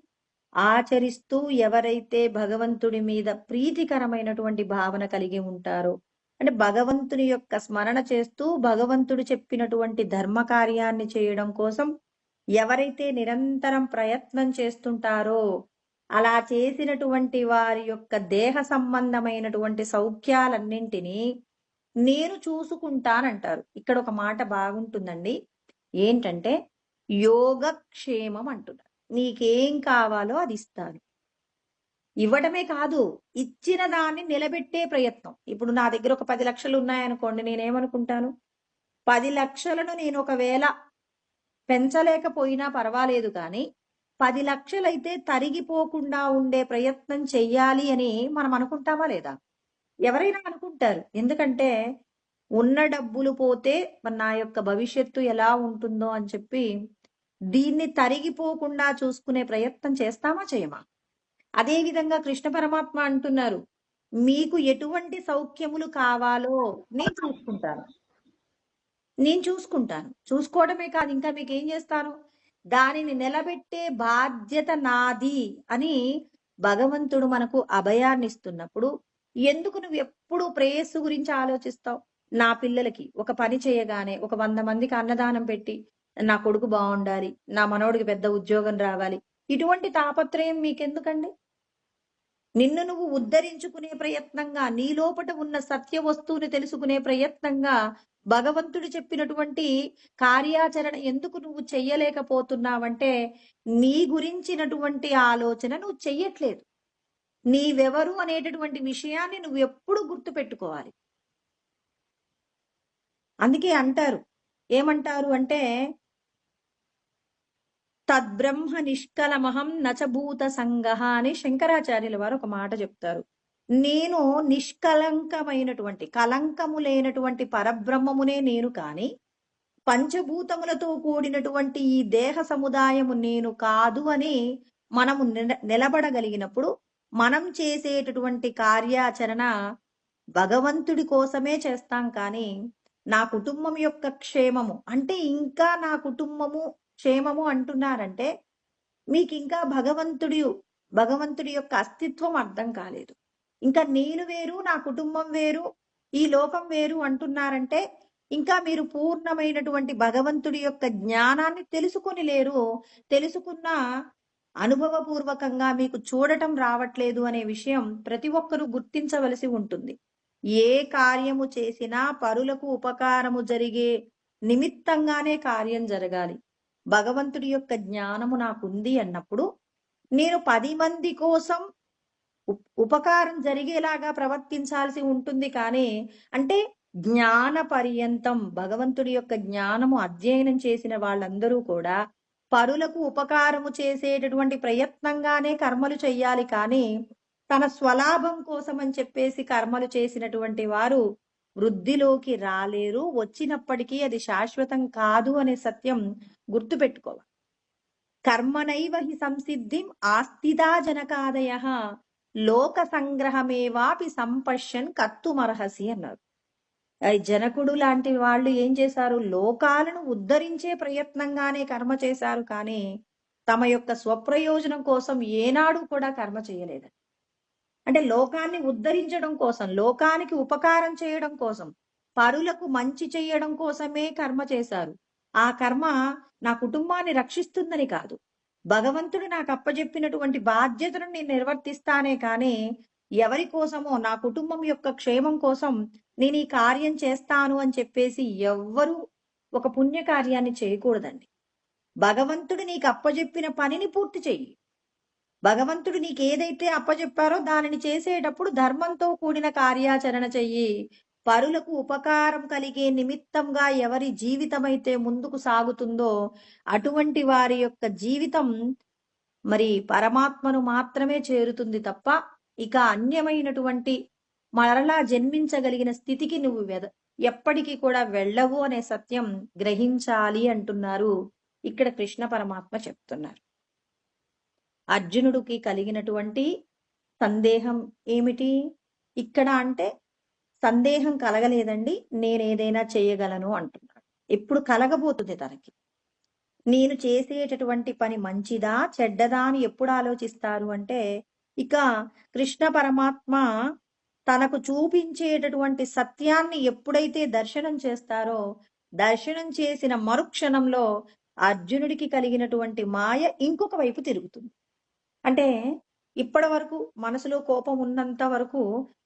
ఆచరిస్తూ ఎవరైతే భగవంతుడి మీద ప్రీతికరమైనటువంటి భావన కలిగి ఉంటారో, అంటే భగవంతుని యొక్క స్మరణ చేస్తూ భగవంతుడు చెప్పినటువంటి ధర్మ కార్యాన్ని చేయడం కోసం ఎవరైతే నిరంతరం ప్రయత్నం చేస్తుంటారో, అలా చేసినటువంటి వారి యొక్క దేహ సంబంధమైనటువంటి సౌఖ్యాలన్నింటినీ నేను చూసుకుంటానంటారు. ఇక్కడ ఒక మాట బాగుంటుందండి. ఏంటంటే యోగక్షేమం అంటున్నారు. నీకేం కావాలో అది ఇస్తాను. ఇవ్వడమే కాదు, ఇచ్చిన దాన్ని నిలబెట్టే ప్రయత్నం. ఇప్పుడు నా దగ్గర ఒక 10 లక్షలు ఉన్నాయనుకోండి, నేనేమనుకుంటాను, 10 లక్షలను నేను ఒకవేళ పెంచలేకపోయినా పర్వాలేదు కానీ 10 లక్షలైతే తరిగిపోకుండా ఉండే ప్రయత్నం చెయ్యాలి అని మనం అనుకుంటామా లేదా? ఎవరైనా అనుకుంటారు. ఎందుకంటే ఉన్న డబ్బులు పోతే నా యొక్క భవిష్యత్తు ఎలా ఉంటుందో అని చెప్పి దీన్ని తరిగిపోకుండా చూసుకునే ప్రయత్నం చేస్తామా చేయమా? అదే విధంగా కృష్ణ పరమాత్మ అంటున్నారు, మీకు ఎటువంటి సౌఖ్యములు కావాలో నేను చూసుకుంటాను. చూసుకోవడమే కాదు, ఇంకా మీకు ఏం చేస్తాను, దానిని నిలబెట్టే బాధ్యత నాది అని భగవంతుడు మనకు అభయాన్ని ఇస్తున్నప్పుడు ఎందుకు నువ్వు ఎప్పుడు ప్రేయస్సు గురించి ఆలోచిస్తావు? నా పిల్లలకి ఒక పని చేయగానే ఒక 100 మందికి అన్నదానం పెట్టి నా కొడుకు బాగుండాలి, నా మనవడికి పెద్ద ఉద్యోగం రావాలి, ఇటువంటి తాపత్రయం మీకెందుకండి? నిన్ను నువ్వు ఉద్ధరించుకునే ప్రయత్నంగా, నీ లోపట ఉన్న సత్య వస్తువుని తెలుసుకునే ప్రయత్నంగా భగవంతుడు చెప్పినటువంటి కార్యాచరణ ఎందుకు నువ్వు చెయ్యలేకపోతున్నావంటే, నీ గురించినటువంటి ఆలోచన నువ్వు చెయ్యట్లేదు. నీవెవరు అనేటటువంటి విషయాన్ని నువ్వు ఎప్పుడు గుర్తు పెట్టుకోవాలి. అందుకే అంటారు, ఏమంటారు అంటే, తద్బ్రహ్మ నిష్కలమహం నచభూత సంగహ అని శంకరాచార్యుల వారు ఒక మాట చెప్తారు. నేను నిష్కలంకమైనటువంటి, కలంకము లేనటువంటి పరబ్రహ్మమునే నేను కాని పంచభూతములతో కూడినటువంటి ఈ దేహ సముదాయము నేను కాదు అని మనము నిలబడగలిగినప్పుడు మనం చేసేటటువంటి కార్యాచరణ భగవంతుడి కోసమే చేస్తాం. కానీ నా కుటుంబం యొక్క క్షేమము అంటే, ఇంకా నా కుటుంబము క్షేమము అంటున్నారంటే మీకు ఇంకా భగవంతుడి యొక్క అస్తిత్వం అర్థం కాలేదు. ఇంకా నేను వేరు, నా కుటుంబం వేరు, ఈ లోకం వేరు అంటున్నారంటే ఇంకా మీరు పూర్ణమైనటువంటి భగవంతుడి యొక్క జ్ఞానాన్ని తెలుసుకొని లేరు. తెలుసుకున్న అనుభవపూర్వకంగా మీకు చూడటం రావట్లేదు అనే విషయం ప్రతి ఒక్కరూ గుర్తించవలసి ఉంటుంది. ఏ కార్యము చేసినా పరులకు ఉపకారము జరిగే నిమిత్తంగానే కార్యం జరగాలి. భగవంతుడి యొక్క జ్ఞానము నాకుంది అన్నప్పుడు నేను 10 మంది కోసం ఉపకారం జరిగేలాగా ప్రవర్తించాల్సి ఉంటుంది. కానీ అంటే జ్ఞాన పర్యంతం భగవంతుడి యొక్క జ్ఞానము అధ్యయనం చేసిన వాళ్ళందరూ కూడా పరులకు ఉపకారము చేసేటటువంటి ప్రయత్నంగానే కర్మలు చెయ్యాలి. కానీ తన స్వలాభం కోసం అని చెప్పేసి కర్మలు చేసినటువంటి వారు వృద్ధిలోకి రాలేరు. వచ్చినప్పటికీ అది శాశ్వతం కాదు అనే సత్యం గుర్తుపెట్టుకోవాలి. కర్మనైవ హి సంసిద్ధిం ఆస్థితా జనకాదయః లోక సంగ్రహమేవాపి సంపశ్యన్ కర్తుమర్హసి అన్నారు. జనకుడు లాంటి వాళ్ళు ఏం చేశారు? లోకాలను ఉద్ధరించే ప్రయత్నంగానే కర్మ చేశారు. కానీ తమ యొక్క స్వప్రయోజనం కోసం ఏనాడు కూడా కర్మ చేయలేదు. అంటే లోకాన్ని ఉద్ధరించడం కోసం, లోకానికి ఉపకారం చేయడం కోసం, పరులకు మంచి చేయడం కోసమే కర్మ చేశారు. ఆ కర్మ నా కుటుంబాన్ని రక్షిస్తుందని కాదు, భగవంతుడు నాకు అప్పజెప్పినటువంటి బాధ్యతను నేను నిర్వర్తిస్తానే కానీ ఎవరి కోసమో నా కుటుంబం యొక్క క్షేమం కోసం నేను ఈ కార్యం చేస్తాను అని చెప్పేసి ఎవ్వరూ ఒక పుణ్య కార్యాన్ని చేయకూడదండి. భగవంతుడు నీకు అప్పజెప్పిన పనిని పూర్తి చెయ్యి. భగవంతుడు నీకు ఏదైతే అప్పజెప్పారో దానిని చేసేటప్పుడు ధర్మంతో కూడిన కార్యాచరణ చెయ్యి. పరులకు ఉపకారం కలిగే నిమిత్తంగా ఎవరి జీవితం అయితే ముందుకు సాగుతుందో అటువంటి వారి యొక్క జీవితం మరి పరమాత్మను మాత్రమే చేరుతుంది తప్ప ఇక అన్యమైనటువంటి మరలా జన్మించగలిగిన స్థితికి నువ్వు ఎప్పటికీ కూడా వెళ్ళవు అనే సత్యం గ్రహించాలి అంటున్నారు ఇక్కడ కృష్ణ పరమాత్మ చెప్తున్నారు. అర్జునుడికి కలిగినటువంటి సందేహం ఏమిటి ఇక్కడ అంటే సందేహం కలగలేదండి, నేనేదైనా చేయగలను అంటున్నాడు. ఎప్పుడు కలగబోతుంది తనకి? నేను చేసేటటువంటి పని మంచిదా చెడ్డదా అని ఎప్పుడు ఆలోచిస్తారు అంటే ఇక కృష్ణ పరమాత్మ తనకు చూపించేటటువంటి సత్యాన్ని ఎప్పుడైతే దర్శనం చేస్తారో దర్శనం చేసిన మరుక్షణంలో అర్జునుడికి కలిగినటువంటి మాయ ఇంకొక వైపు తిరుగుతుంది. అంటే ఇప్పటి వరకు మనసులో కోపం ఉన్నంత వరకు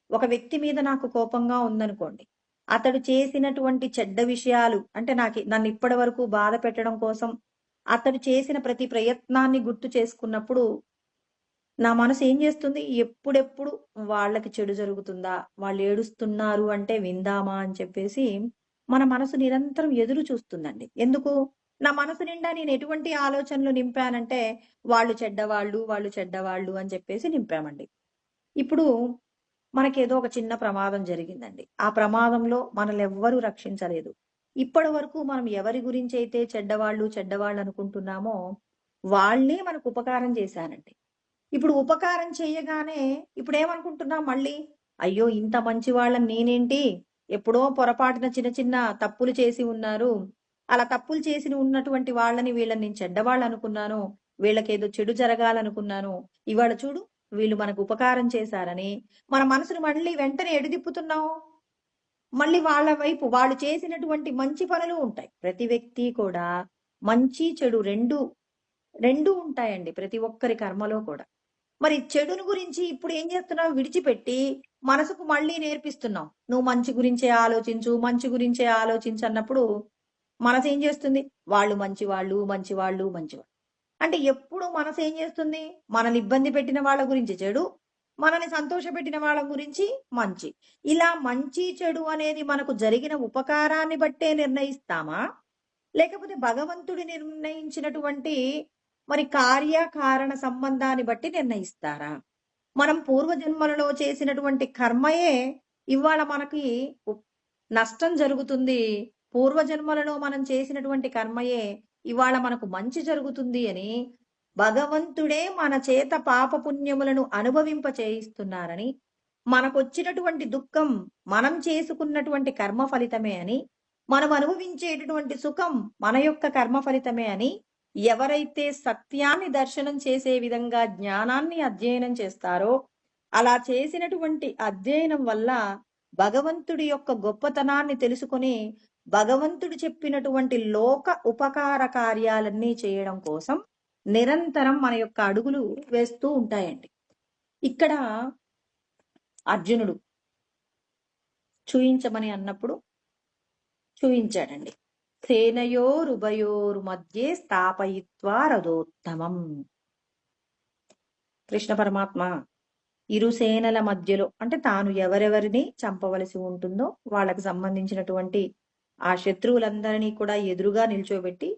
ఒక వ్యక్తి మీద నాకు కోపంగా ఉందనుకోండి, అతడు చేసినటువంటి చెడ్డ విషయాలు అంటే నన్ను ఇప్పటి వరకు బాధ పెట్టడం కోసం అతడు చేసిన ప్రతి ప్రయత్నాన్ని గుర్తు చేసుకున్నప్పుడు నా మనసు ఏం చేస్తుంది? ఎప్పుడెప్పుడు వాళ్ళకి చెడు జరుగుతుందా, వాళ్ళు ఏడుస్తున్నారు అంటే విందామా అని చెప్పేసి మన మనసు నిరంతరం ఎదురు చూస్తుందండి. ఎందుకు? నా మనసు నిండా నేను ఎటువంటి ఆలోచనలు నింపానంటే వాళ్ళు చెడ్డవాళ్ళు అని చెప్పేసి నింపామండి. ఇప్పుడు మనకేదో ఒక చిన్న ప్రమాదం జరిగిందండి. ఆ ప్రమాదంలో మనల్ని ఎవ్వరూ రక్షించలేదు. ఇప్పటి వరకు మనం ఎవరి గురించి అయితే చెడ్డవాళ్ళు అనుకుంటున్నామో వాళ్ళే మనకు ఉపకారం చేశారండి. ఇప్పుడు ఉపకారం చేయగానే ఇప్పుడు ఏమనుకుంటున్నాం మళ్ళీ? అయ్యో ఇంత మంచి వాళ్ళని నేనేంటి, ఎప్పుడో పొరపాటున చిన్న చిన్న తప్పులు చేసి ఉన్నారు, అలా తప్పులు చేసి ఉన్నటువంటి వీళ్ళని నేను చెడ్డవాళ్ళు అనుకున్నాను, వీళ్ళకేదో చెడు జరగాలనుకున్నాను, ఇవాళ చూడు వీళ్ళు మనకు ఉపకారం చేశారని మన మనసును మళ్ళీ వెంటనే ఎడుదిప్పుతున్నాం. మళ్ళీ వాళ్ళ వైపు వాళ్ళు చేసినటువంటి మంచి పనులు ఉంటాయి. ప్రతి వ్యక్తి కూడా మంచి చెడు రెండు ఉంటాయండి ప్రతి ఒక్కరి కర్మలో కూడా. మరి చెడును గురించి ఇప్పుడు ఏం చేస్తున్నావు? విడిచిపెట్టి మనసుకు మళ్ళీ నేర్పిస్తున్నాం, నువ్వు మంచి గురించే ఆలోచించు అన్నప్పుడు మనసు ఏం చేస్తుంది? వాళ్ళు మంచివాళ్ళు. అంటే ఎప్పుడు మనసు ఏం చేస్తుంది? మనల్ని ఇబ్బంది పెట్టిన వాళ్ళ గురించి చెడు, మనల్ని సంతోషపెట్టిన వాళ్ళ గురించి మంచి. ఇలా మంచి చెడు అనేది మనకు జరిగిన ఉపకారాన్ని బట్టే నిర్ణయిస్తామా, లేకపోతే భగవంతుడి నిర్ణయించినటువంటి మరి కార్యకారణ సంబంధాన్ని బట్టి నిర్ణయిస్తారా? మనం పూర్వజన్మలలో చేసినటువంటి కర్మయే ఇవాళ మనకి నష్టం జరుగుతుంది, పూర్వజన్మలలో మనం చేసినటువంటి కర్మయే ఇవాళ మనకు మంచి జరుగుతుంది అని భగవంతుడే మన చేత పాపపుణ్యములను అనుభవింప చేయిస్తున్నారని, మనకొచ్చినటువంటి దుఃఖం మనం చేసుకున్నటువంటి కర్మ ఫలితమే అని, మనం అనుభవించేటటువంటి సుఖం మన యొక్క కర్మ ఫలితమే అని ఎవరైతే సత్యాన్ని దర్శనం చేసే విధంగా జ్ఞానాన్ని అధ్యయనం చేస్తారో అలా చేసినటువంటి అధ్యయనం వల్ల భగవంతుడి యొక్క గొప్పతనాన్ని తెలుసుకొని భగవంతుడు చెప్పినటువంటి లోక ఉపకార కార్యాలన్నీ చేయడం కోసం నిరంతరం మన యొక్క అడుగులు వేస్తూ ఉంటాయండి. ఇక్కడ అర్జునుడు చూయించమని అన్నప్పుడు చూయించాడండి. సేనయోరుభయోర్మధ్యే స్థాపయిత్వా రథోత్తమం. కృష్ణ పరమాత్మ ఇరు సేనల మధ్యలో అంటే తాను ఎవరెవరిని చంపవలసి ఉంటుందో వాళ్ళకి సంబంధించినటువంటి ఆ శత్రువులందరినీ కూడా ఎదురుగా నిల్చోబెట్టి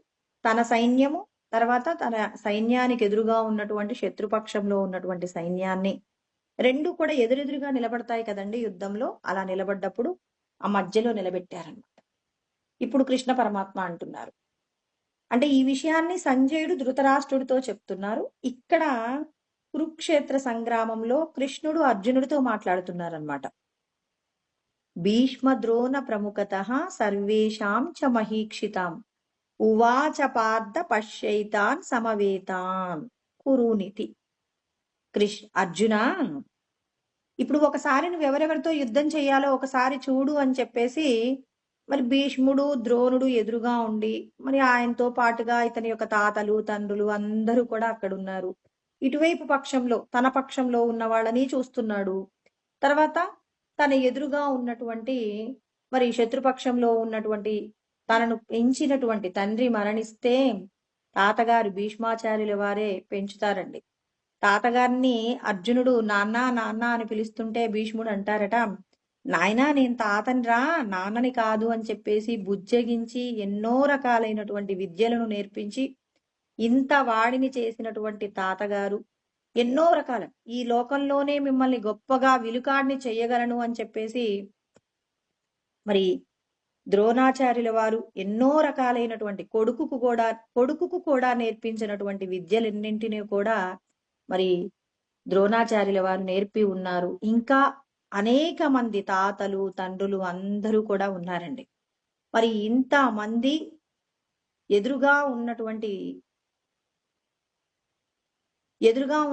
తన సైన్యము తర్వాత తన సైన్యానికి ఎదురుగా ఉన్నటువంటి శత్రుపక్షంలో ఉన్నటువంటి సైన్యాన్ని రెండు కూడా ఎదురెదురుగా నిలబడతాయి కదండి యుద్ధంలో. అలా నిలబడ్డప్పుడు ఆ మధ్యలో నిలబెట్టారనమాట. ఇప్పుడు కృష్ణ పరమాత్మ అంటున్నారు. అంటే ఈ విషయాన్ని సంజయుడు ధృతరాష్ట్రుడితో చెప్తున్నారు. ఇక్కడ కురుక్షేత్ర సంగ్రామంలో కృష్ణుడు అర్జునుడితో మాట్లాడుతున్నారనమాట. భీష్మ ద్రోణ ప్రముఖతః సర్వేషాం చ మహీక్షితాం ఉవాచ పార్థ పశ్యైతాన్ సమవేతాన్ కురునితి. అర్జున, ఇప్పుడు ఒకసారి నువ్వు ఎవరెవరితో యుద్ధం చేయాలో ఒకసారి చూడు అని చెప్పేసి మరి భీష్ముడు ద్రోణుడు ఎదురుగా ఉండి మరి ఆయనతో పాటుగా ఇతని యొక్క తాతలు తండ్రులు అందరూ కూడా అక్కడ ఉన్నారు. ఇటువైపు పక్షంలో తన పక్షంలో ఉన్న వాళ్ళని చూస్తున్నాడు. తర్వాత తన ఎదురుగా ఉన్నటువంటి మరి శత్రుపక్షంలో ఉన్నటువంటి తనను పెంచినటువంటి తండ్రి మరణిస్తే తాతగారు భీష్మాచార్యుల వారే పెంచుతారండి. తాతగారిని అర్జునుడు నాన్న నాన్న అని పిలుస్తుంటే భీష్ముడు అంటారట, నాయనా నేను తాతనిరా నాన్నని కాదు అని చెప్పేసి బుజ్జగించి ఎన్నో రకాలైనటువంటి విద్యలను నేర్పించి ఇంత వాడిని చేసినటువంటి తాతగారు ఎన్నో రకాల ఈ లోకంలోనే మిమ్మల్ని గొప్పగా విలుకాడిని చెయ్యగలను అని చెప్పేసి మరి ద్రోణాచార్యుల వారు ఎన్నో రకాలైనటువంటి కొడుకుకు కూడా నేర్పించినటువంటి విద్యలన్నింటినీ కూడా మరి ద్రోణాచార్యుల వారు నేర్పి ఉన్నారు. ఇంకా అనేక మంది తాతలు తండ్రులు అందరూ కూడా ఉన్నారండి. మరి ఇంత మంది ఎదురుగా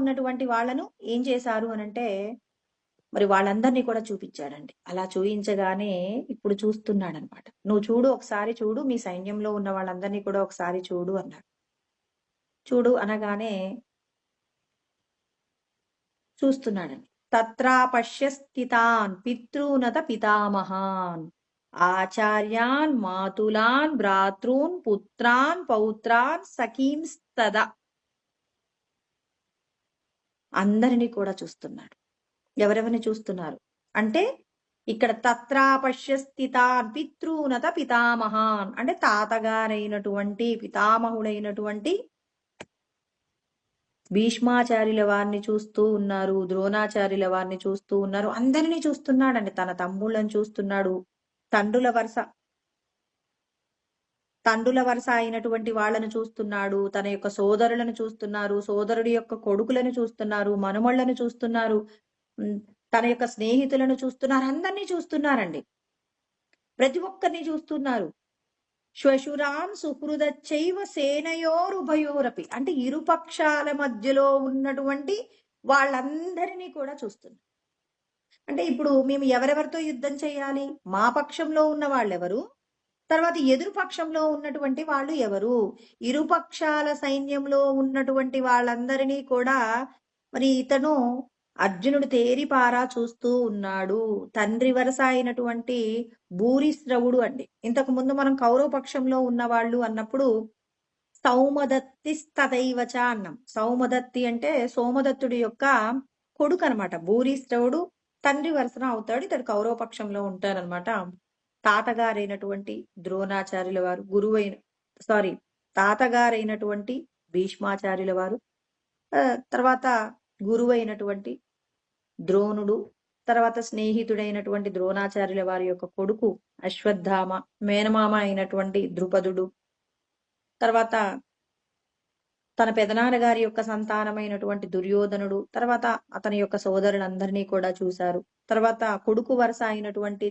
ఉన్నటువంటి వాళ్ళను ఏం చేశారు అనంటే మరి వాళ్ళందరినీ కూడా చూపించాడండి. అలా చూపించగానే ఇప్పుడు చూస్తున్నాడు అనమాట. నువ్వు చూడు, ఒకసారి చూడు, మీ సైన్యంలో ఉన్న వాళ్ళందరినీ కూడా ఒకసారి చూడు అన్నాడు. చూడు అనగానే చూస్తున్నాడండి. తత్రా పశ్య స్థితాన్ పితృనత పితామహాన్ ఆచార్యాన్ మాతులాన్ భ్రాతృన్ పుత్రాన్ పౌత్రాన్ సఖీంస్తదా అందరినీ కూడా చూస్తున్నాడు. ఎవరెవరిని చూస్తున్నారు అంటే ఇక్కడ తత్రా పశ్య స్థితాన్ పితృనత పితామహాన్ అంటే తాతగారైనటువంటి పితామహుడైనటువంటి భీష్మాచార్యుల వారిని చూస్తూ ఉన్నారు, ద్రోణాచార్యుల వారిని చూస్తూ ఉన్నారు, అందరినీ చూస్తున్నాడండి. తన తమ్ముళ్ళని చూస్తున్నాడు, తండ్రుల వరుస అయినటువంటి వాళ్ళను చూస్తున్నాడు, తన యొక్క సోదరులను చూస్తున్నారు, సోదరుడి యొక్క కొడుకులను చూస్తున్నారు, మనుమళ్లను చూస్తున్నారు, తన యొక్క స్నేహితులను చూస్తున్నారు, అందరినీ చూస్తున్నారండి. ప్రతి ఒక్కరిని చూస్తున్నారు. శ్వశురాన్ సుహృదచ్చైవ సేనయోరుభయోరపి అంటే ఇరుపక్షాల మధ్యలో ఉన్నటువంటి వాళ్ళందరినీ కూడా చూస్తున్నారు. అంటే ఇప్పుడు మేము ఎవరెవరితో యుద్ధం చేయాలి, మా పక్షంలో ఉన్న వాళ్ళెవరు, తర్వాత ఎదురు పక్షంలో ఉన్నటువంటి వాళ్ళు ఎవరు, ఇరుపక్షాల సైన్యంలో ఉన్నటువంటి వాళ్ళందరినీ కూడా మరి ఇతను అర్జునుడు తేరిపారా చూస్తూ ఉన్నాడు. తండ్రి వరస అయినటువంటి భూరిశ్రవుడు అండి. ఇంతకు ముందు మనం కౌరవ పక్షంలో ఉన్నవాళ్ళు అన్నప్పుడు సౌమదత్తి స్తదైవచ అన్నాం. సౌమదత్తి అంటే సోమదత్తుడి యొక్క కొడుకు అనమాట. భూరిశ్రవుడు తండ్రి వరసన అవుతాడు, ఇతడు కౌరవ పక్షంలో ఉంటారనమాట. తాతగారైనటువంటి ద్రోణాచార్యుల వారు తాతగారైనటువంటి భీష్మాచార్యుల వారు, తర్వాత గురువైనటువంటి ద్రోణుడు, తర్వాత స్నేహితుడైనటువంటి ద్రోణాచార్యుల వారి యొక్క కొడుకు అశ్వత్థామ, మేనమామ అయినటువంటి ద్రుపదుడు, తర్వాత తన పెదనాన్నగారి యొక్క సంతానమైనటువంటి దుర్యోధనుడు, తర్వాత అతని యొక్క సోదరులందరినీ కూడా చూశారు. తర్వాత కొడుకు వరుస అయినటువంటి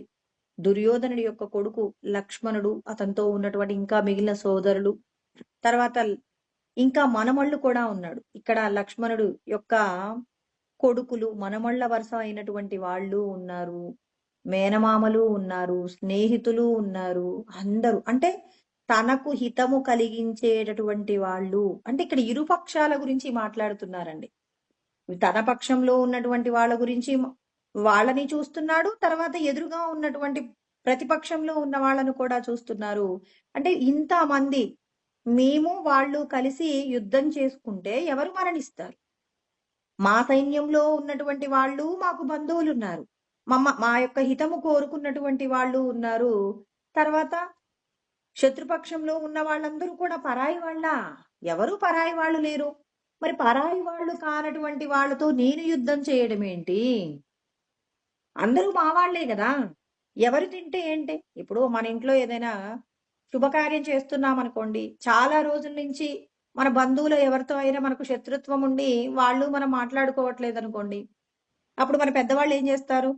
దుర్యోధనుడి యొక్క కొడుకు లక్ష్మణుడు, అతనితో ఉన్నటువంటి ఇంకా మిగిలిన సోదరులు, తర్వాత ఇంకా మనమళ్ళు కూడా ఉన్నాడు. ఇక్కడ లక్ష్మణుడు యొక్క కొడుకులు మనమళ్ళ వరుస అయినటువంటి వాళ్ళు ఉన్నారు, మేనమామలు ఉన్నారు, స్నేహితులు ఉన్నారు. అందరూ అంటే తనకు హితము కలిగించేటటువంటి వాళ్ళు. అంటే ఇక్కడ ఇరుపక్షాల గురించి మాట్లాడుతున్నారండి. తన పక్షంలో ఉన్నటువంటి వాళ్ళ గురించి వాళ్ళని చూస్తున్నాడు, తర్వాత ఎదురుగా ఉన్నటువంటి ప్రతిపక్షంలో ఉన్న వాళ్ళను కూడా చూస్తున్నారు. అంటే ఇంతమంది మేము వాళ్ళు కలిసి యుద్ధం చేసుకుంటే ఎవరు మరణిస్తారు? మా సైన్యంలో ఉన్నటువంటి వాళ్ళు మాకు బంధువులున్నారు. మా యొక్క హితము కోరుకున్నటువంటి వాళ్ళు ఉన్నారు. తర్వాత శత్రుపక్షంలో ఉన్న వాళ్ళందరూ కూడా పరాయి వాళ్ళా? ఎవరు పరాయి వాళ్ళు లేరు. మరి పరాయి వాళ్ళు కానటువంటి వాళ్ళతో నేను యుద్ధం చేయడమేంటి? అందరూ మా వాళ్ళే గదా! ఎవరు తింటే ఏంటి? ఇప్పుడు మన ఇంట్లో ఏదైనా శుభకార్యం చేస్తున్నామనుకోండి, చాలా రోజుల నుంచి మన బంధువులు ఎవరితో అయినా మనకు శత్రుత్వం ఉండి, వాళ్ళు మనం మాట్లాడుకోవట్లేదనుకోండి. అప్పుడు మన పెద్దవాళ్ళు ఏం జేస్తారు?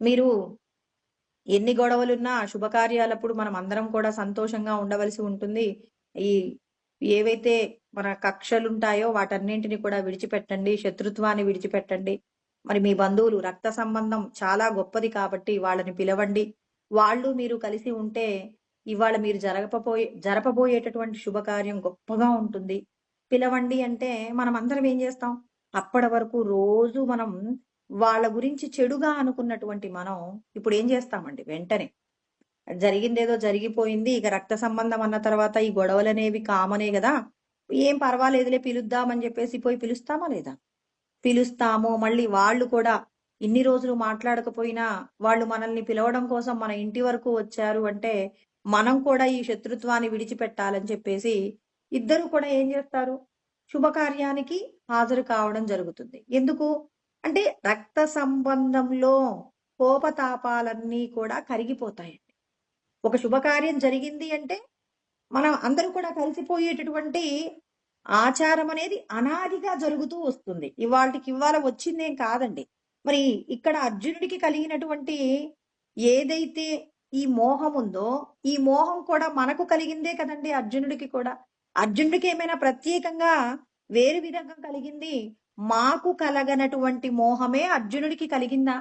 మీరు ఎన్ని గొడవలున్నా శుభకార్యాలప్పుడు మనం అందరం కూడా సంతోషంగా ఉండవలసి ఉంటుంది. ఈ ఏవైతే మన కక్షలుంటాయో వాటన్నింటిని కూడా విడిచిపెట్టండి. శత్రుత్వాన్ని విడిచిపెట్టండి. మరి మీ బంధువులు రక్త సంబంధం చాలా గొప్పది కాబట్టి వాళ్ళని పిలవండి. వాళ్ళు మీరు కలిసి ఉంటే ఇవాళ మీరు జరపబోయేటటువంటి శుభకార్యం గొప్పగా ఉంటుంది. పిలవండి అంటే మనమందరం ఏం చేస్తాం? అప్పటి వరకు రోజు మనం వాళ్ళ గురించి చెడుగా అనుకున్నటువంటి మనం ఇప్పుడేం చేస్తామండి వెంటనే జరిగిందేదో జరిగిపోయింది. ఇక రక్త సంబంధం అన్న తర్వాత ఈ గొడవలనేవి కామనే గదా! ఏం పర్వాలేదులే పిలుద్దామని జెప్పేసి పోయి పిలుస్తామా లేదా? పిలుస్తాము. మళ్ళీ వాళ్ళు కూడా ఇన్ని రోజులు మాట్లాడకపోయినా వాళ్ళు మనల్ని పిలవడం కోసం మన ఇంటి వరకు వచ్చారు అంటే, మనం కూడా ఈ శత్రుత్వాన్ని విడిచిపెట్టాలని చెప్పేసి ఇద్దరు కూడా ఏం జేస్తారు? శుభకార్యానికి హాజరు కావడం జరుగుతుంది. ఎందుకు? అంటే రక్త సంబంధంలో కోపతాపాలన్నీ కూడా కరిగిపోతాయండి. ఒక శుభకార్యం జరిగింది అంటే మనం అందరూ కూడా కలిసిపోయేటటువంటి ఆచారం అనేది అనాదిగా జరుగుతూ వస్తుంది. ఇవాల్టికి ఇవాళ వచ్చిందేం కాదండి. మరి ఇక్కడ అర్జునుడికి కలిగినటువంటి ఏదైతే ఈ మోహం ఉందో, ఈ మోహం కూడా మనకు కలిగిందే కదండీ అర్జునుడికి కూడా. అర్జునుడికి ఏమైనా ప్రత్యేకంగా వేరు విధంగా కలిగింది. మాకు కలగనటువంటి మోహమే అర్జునుడికి కలిగిందా?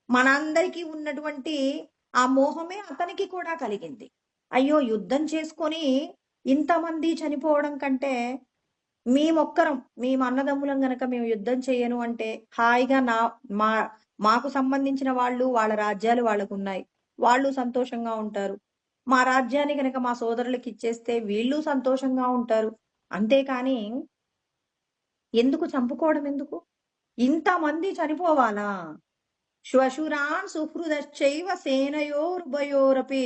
మనందరికీ ఉన్నటువంటి ఆ మోహమే అతనికి కూడా కలిగింది. అయ్యో! యుద్ధం చేసుకొని ఇంతమంది చనిపోవడం కంటే మేము అన్నదమ్ములం గనక మేము యుద్ధం చేయను అంటే హాయిగా మా మాకు సంబంధించిన వాళ్ళు వాళ్ళ రాజ్యాలు వాళ్ళకున్నాయి. వాళ్ళు సంతోషంగా ఉంటారు. మా రాజ్యాన్ని గనక మా సోదరులకి ఇచ్చేస్తే వీళ్ళు సంతోషంగా ఉంటారు. అంతేకాని ఎందుకు చంపుకోవడం ఎందుకు? ఇంతమంది చనిపోవాలా? శ్వశురాన్ సుహృదశ్చైవ సేనయోరుభయోరపి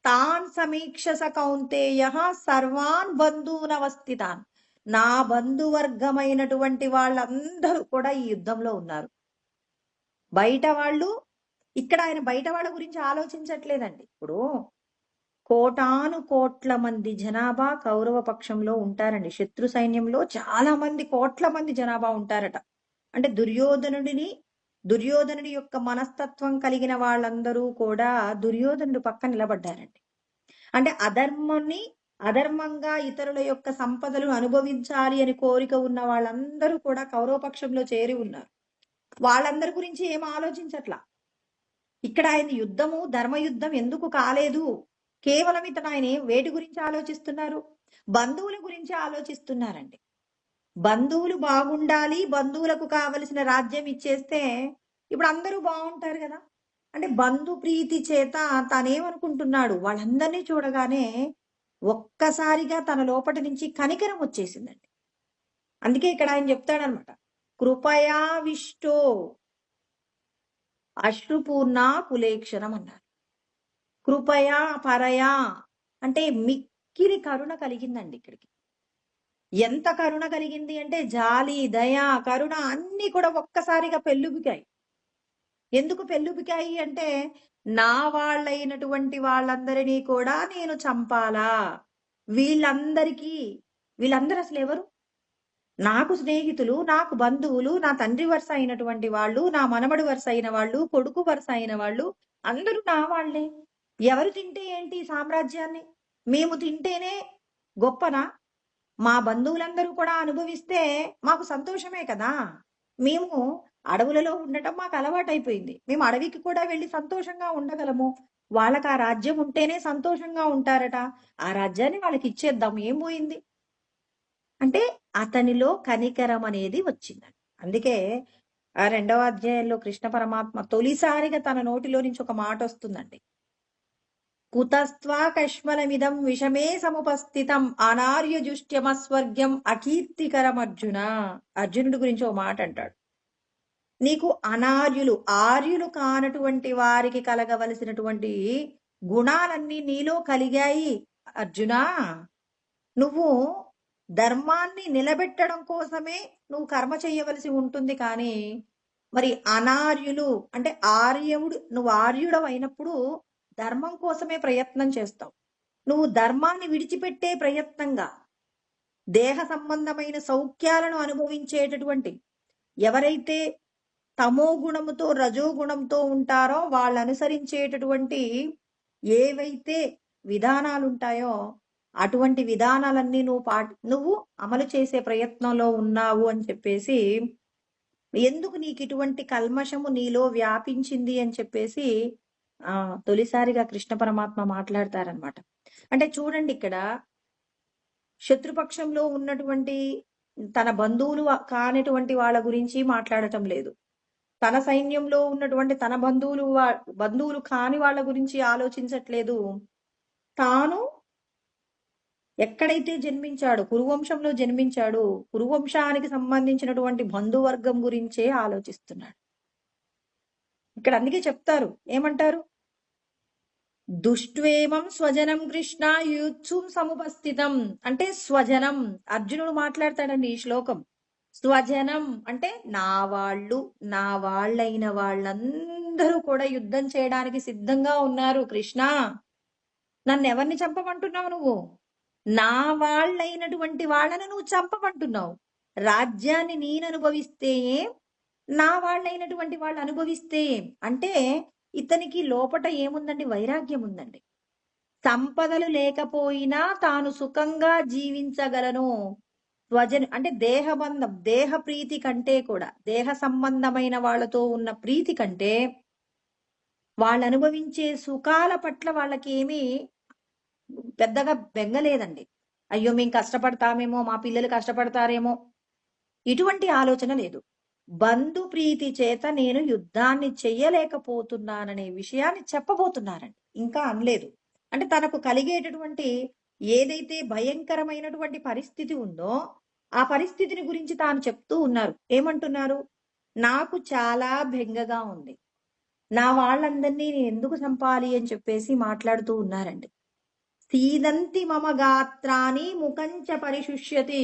తాన్ సమీక్షస కౌంతేయః సర్వాన్ బంధూనవస్థితాన్. నా బంధువర్గమైనటువంటి వాళ్ళందరూ కూడా ఈ యుద్ధంలో ఉన్నారు. బయట వాళ్ళు ఇక్కడ ఆయన బయట వాళ్ళ గురించి ఆలోచించట్లేదండి. ఇప్పుడు కోటాను కోట్ల మంది జనాభా కౌరవ పక్షంలో ఉంటారండి. శత్రు సైన్యంలో చాలా మంది కోట్ల మంది జనాభా ఉంటారట. అంటే దుర్యోధనుడి యొక్క మనస్తత్వం కలిగిన వాళ్ళందరూ కూడా దుర్యోధనుడు పక్క నిలబడ్డారండి. అంటే అధర్మంగా ఇతరుల యొక్క సంపదలు అనుభవించాలి అని కోరిక ఉన్న వాళ్ళందరూ కూడా కౌరవ పక్షంలో చేరి ఉన్నారు. వాళ్ళందరి గురించి ఏం ఆలోచించట్లా. ఇక్కడ ఆయన ధర్మయుద్ధం ఎందుకు కాలేదు? కేవలం ఇతను ఆయన వేటి గురించి ఆలోచిస్తున్నారు? బంధువుల గురించి ఆలోచిస్తున్నారండి. బంధువులు బాగుండాలి, బంధువులకు కావలసిన రాజ్యం ఇచ్చేస్తే ఇప్పుడు అందరూ బాగుంటారు కదా! అంటే బంధు ప్రీతి చేత తనేమనుకుంటున్నాడు, వాళ్ళందరినీ చూడగానే ఒక్కసారిగా తన లోపటి నుంచి కనికరం వచ్చేసిందండి. అందుకే ఇక్కడ ఆయన చెప్తాడనమాట. కృపయావిష్టో అశ్రుపూర్ణ కులేక్షణం అన్నారు. కృపయా పరయా అంటే మిక్కిలి కరుణ కలిగిందండి ఇక్కడికి. ఎంత కరుణ కలిగింది అంటే జాలి, దయ, కరుణ అన్ని కూడా ఒక్కసారిగా పెల్లుబికాయి. ఎందుకు పెల్లుబికాయి అంటే నా వాళ్ళైనటువంటి వాళ్ళందరినీ కూడా నేను చంపాలా? వీళ్ళందరూ అసలు ఎవరు? నాకు స్నేహితులు, నాకు బంధువులు, నా తండ్రి వరుస అయినటువంటి వాళ్ళు, నా మనమడి వరుస అయిన వాళ్ళు, కొడుకు వరుస అయిన వాళ్ళు అందరూ నా వాళ్ళే. ఎవరు తింటే ఏంటి ఈ సామ్రాజ్యాన్ని? మేము తింటేనే గొప్పనా? మా బంధువులందరూ కూడా అనుభవిస్తే మాకు సంతోషమే కదా! మేము అడవులలో ఉండటం మాకు అలవాటైపోయింది. మేము అడవికి కూడా వెళ్లి సంతోషంగా ఉండగలము. వాళ్ళకి ఆ రాజ్యం ఉంటేనే సంతోషంగా ఉంటారట. ఆ రాజ్యాన్ని వాళ్ళకి ఇచ్చేద్దాం. ఏం పోయింది? అంటే అతనిలో కనికరం అనేది వచ్చిందండి. అందుకే ఆ 2వ అధ్యాయంలో కృష్ణ పరమాత్మ తొలిసారిగా తన నోటిలో నుంచి ఒక మాట వస్తుందండి. కుతస్త్వా కష్మలమిదం విషమే సముపస్థితం అనార్యజుష్ట్యమస్వర్గ్యం అకీర్తికరం అర్జున. అర్జునుడి గురించి ఓ మాట అంటాడు. నీకు అనార్యులు ఆర్యులు కానటువంటి వారికి కలగవలసినటువంటి గుణాలన్నీ నీలో కలిగాయి అర్జునా. నువ్వు ధర్మాన్ని నిలబెట్టడం కోసమే నువ్వు కర్మ చేయవలసి ఉంటుంది. కానీ మరి అనార్యులు అంటే నువ్వు ఆర్యుడు అయినప్పుడు ధర్మం కోసమే ప్రయత్నం చేస్తావు. నువ్వు ధర్మాన్ని విడిచిపెట్టే ప్రయత్నంగా దేహ సంబంధమైన సౌఖ్యాలను అనుభవించేటటువంటి ఎవరైతే తమో గుణముతో రజో గుణంతో ఉంటారో వాళ్ళు అనుసరించేటటువంటి ఏవైతే విధానాలు ఉంటాయో అటువంటి విధానాలన్నీ నువ్వు అమలు చేసే ప్రయత్నంలో ఉన్నావు అని చెప్పేసి, ఎందుకు నీకు ఇటువంటి కల్మషము నీలో వ్యాపించింది అని చెప్పేసి తొలిసారిగా కృష్ణ పరమాత్మ మాట్లాడతారనమాట. అంటే చూడండి, ఇక్కడ శత్రుపక్షంలో ఉన్నటువంటి తన బంధువులు కానిటువంటి వాళ్ళ గురించి మాట్లాడటం లేదు. తన సైన్యంలో ఉన్నటువంటి తన బంధువులు కాని వాళ్ళ గురించి ఆలోచించట్లేదు. తాను ఎక్కడైతే జన్మించాడు, కురువంశంలో జన్మించాడు, కురువంశానికి సంబంధించినటువంటి బంధువర్గం గురించే ఆలోచిస్తున్నాడు. ఇక్కడ అందుకే చెప్తారు, ఏమంటారు? దుష్ట్వేమం స్వజనం కృష్ణ యూత్సుం సముపస్థితం. అంటే స్వజనం, అర్జునుడు మాట్లాడతాడండి ఈ శ్లోకం. స్వజనం అంటే నా వాళ్ళైన వాళ్ళందరూ కూడా యుద్ధం చేయడానికి సిద్ధంగా ఉన్నారు. కృష్ణ, నన్ను ఎవరిని చంపమంటున్నావు? నువ్వు నా వాళ్ళైనటువంటి వాళ్ళను నువ్వు చంపమంటున్నావు. రాజ్యాన్ని నేను అనుభవిస్తే నా వాళ్ళైనటువంటి వాళ్ళు అనుభవిస్తే అంటే ఇతనికి లోపట ఏముందండి? వైరాగ్యం ఉందండి. సంపదలు లేకపోయినా తాను సుఖంగా జీవించగలను. అంటే దేహబంధం, దేహ ప్రీతి కంటే కూడా, దేహ సంబంధమైన వాళ్ళతో ఉన్న ప్రీతి కంటే వాళ్ళు అనుభవించే సుఖాల పట్ల వాళ్ళకి ఏమీ పెద్దగా బెంగలేదండి. అయ్యో మేము కష్టపడతామేమో, మా పిల్లలు కష్టపడతారేమో, ఇటువంటి ఆలోచన లేదు. బంధు ప్రీతి చేత నేను యుద్ధాన్ని చెయ్యలేకపోతున్నాననే విషయాన్ని చెప్పబోతున్నారండి. ఇంకా అనలేదు. అంటే తనకు కలిగేటటువంటి ఏదైతే భయంకరమైనటువంటి పరిస్థితి ఉందో ఆ పరిస్థితిని గురించి తాను చెప్తూ ఉన్నారు. ఏమంటున్నారు? నాకు చాలా బెంగగా ఉంది, నా వాళ్ళందరినీ నేను ఎందుకు చంపాలి అని చెప్పేసి మాట్లాడుతూ ఉన్నారండి. సీదంతి మమ గాత్రాని ముఖంచ పరిశుష్యతి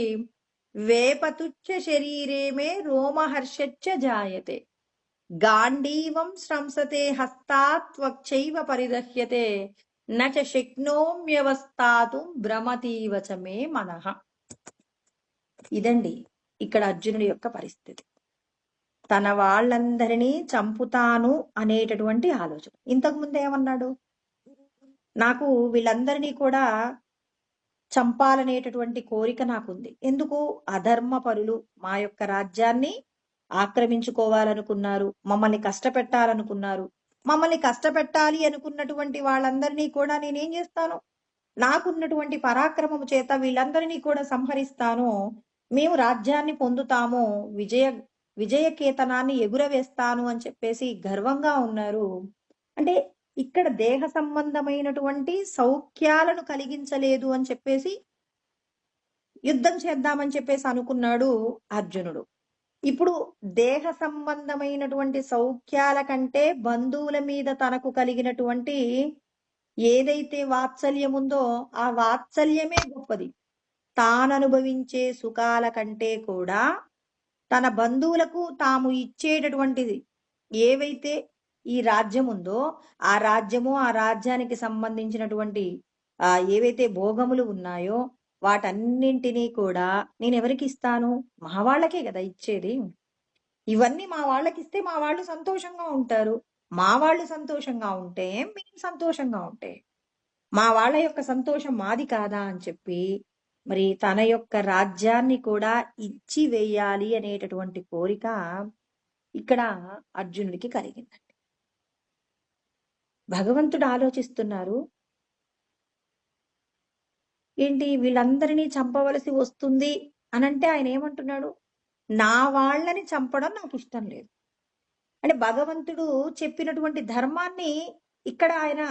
వేపతుచ్చ శరీరే మే రోమహర్షచ్చ జాయతే గాంధీవం శ్రంసతే హస్తాత్వక్షైవ పరిదహ్యతే నచ శక్నోమ్యవస్థాతు భ్రమతీవచ మే మనః. ఇదండి ఇక్కడ అర్జునుడి యొక్క పరిస్థితి. తన వాళ్ళందరినీ చంపుతాను అనేటటువంటి ఆలోచన. ఇంతకు ముందు ఏమన్నాడు? నాకు వీళ్ళందరినీ కూడా చంపాలనేటటువంటి కోరిక నాకుంది. ఎందుకు? అధర్మ పరులు మా యొక్క రాజ్యాన్ని ఆక్రమించుకోవాలనుకున్నారు, మమ్మల్ని కష్టపెట్టాలనుకున్నారు. మమ్మల్ని కష్టపెట్టాలి అనుకున్నటువంటి వాళ్ళందరినీ కూడా నేనేం చేస్తాను? నాకున్నటువంటి పరాక్రమము చేత వీళ్ళందరినీ కూడా సంహరిస్తాను, మేము రాజ్యాన్ని పొందుతాము, విజయకేతనాన్ని ఎగురవేస్తాను అని చెప్పేసి గర్వంగా ఉన్నారు. అంటే ఇక్కడ దేహ సంబంధమైనటువంటి సౌఖ్యాలను కలిగించలేదు అని చెప్పేసి యుద్ధం చేద్దామని చెప్పేసి అనుకున్నాడు అర్జునుడు. ఇప్పుడు దేహ సంబంధమైనటువంటి సౌఖ్యాల కంటే బంధువుల మీద తనకు కలిగినటువంటి ఏదైతే వాత్సల్యం ఉందో ఆ వాత్సల్యమే గొప్పది. తాననుభవించే సుఖాల కంటే కూడా తన బంధువులకు తాము ఇచ్చేటటువంటిది ఏవైతే ఈ రాజ్యం ఉందో ఆ రాజ్యము, ఆ రాజ్యానికి సంబంధించినటువంటి ఏవైతే భోగములు ఉన్నాయో వాటన్నింటినీ కూడా నేను ఎవరికి ఇస్తాను? మా వాళ్ళకే కదా ఇచ్చేది. ఇవన్నీ మా వాళ్ళకిస్తే మా వాళ్ళు సంతోషంగా ఉంటారు. మా వాళ్ళు సంతోషంగా ఉంటే మేము సంతోషంగా ఉంటే మా వాళ్ళ యొక్క సంతోషం మాది కాదా అని చెప్పి మరి తన యొక్క రాజ్యాన్ని కూడా ఇచ్చి వేయాలి అనేటటువంటి కోరిక ఇక్కడ అర్జునుడికి కలిగిందండి. భగవంతుడు ఆలోచిస్తున్నారు, ఏంటి వీళ్ళందరినీ చంపవలసి వస్తుంది అనంటే ఆయన ఏమంటున్నాడు? నా వాళ్ళని చంపడం నాకు ఇష్టం లేదు. అంటే భగవంతుడు చెప్పినటువంటి ధర్మాన్ని ఇక్కడ ఆయన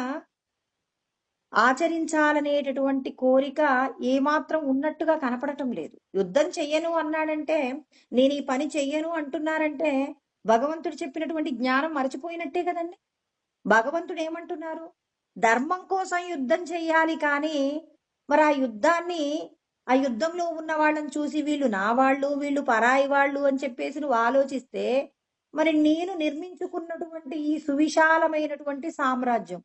ఆచరించాలనేటటువంటి కోరిక ఏమాత్రం ఉన్నట్టుగా కనపడటం లేదు. యుద్ధం చెయ్యను అన్నాడంటే, నేను ఈ పని చెయ్యను అంటున్నారంటే, భగవంతుడు చెప్పినటువంటి జ్ఞానం మరచిపోయినట్టే కదండి. భగవంతుడు ఏమంటున్నారు? ధర్మం కోసం యుద్ధం చెయ్యాలి కానీ, మరి ఆ యుద్ధంలో ఉన్న వాళ్ళని చూసి వీళ్ళు నా వాళ్ళు, వీళ్ళు పరాయి వాళ్ళు అని చెప్పేసి నువ్వు ఆలోచిస్తే, మరి నేను నిర్మించుకున్నటువంటి ఈ సువిశాలమైనటువంటి సామ్రాజ్యం,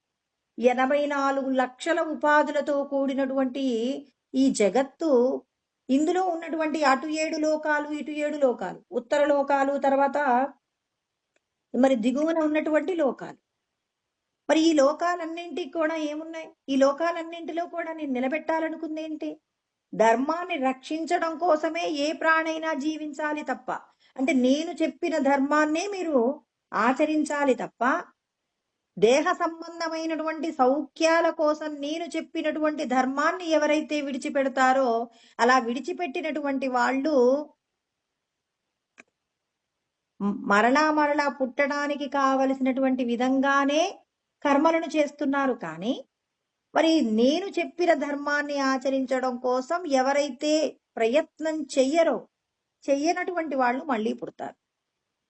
84 లక్షల ఉపాధులతో కూడినటువంటి ఈ జగత్తు, ఇందులో ఉన్నటువంటి అటు 7 లోకాలు, ఇటు 7 లోకాలు, ఉత్తర లోకాలు, తర్వాత మరి దిగువన ఉన్నటువంటి లోకాలు. మరి ఈ లోకాలన్నింటికి కూడా ఏమున్నాయి? ఈ లోకాలన్నింటిలో కూడా నేను నిలబెట్టాలనుకుంది ఏంటి? ధర్మాన్ని రక్షించడం కోసమే ఏ ప్రాణైనా జీవించాలి తప్ప, అంటే నేను చెప్పిన ధర్మాన్నే మీరు ఆచరించాలి తప్ప, దేహ సంబంధమైనటువంటి సౌఖ్యాల కోసం నేను చెప్పినటువంటి ధర్మాన్ని ఎవరైతే విడిచిపెడతారో, అలా విడిచిపెట్టినటువంటి వాళ్ళు మరలా పుట్టడానికి కావలసినటువంటి విధంగానే కర్మలను చేస్తున్నారు. కానీ మరి నేను చెప్పిన ధర్మాన్ని ఆచరించడం కోసం ఎవరైతే ప్రయత్నం చెయ్యనటువంటి వాళ్ళు మళ్ళీ పుడతారు.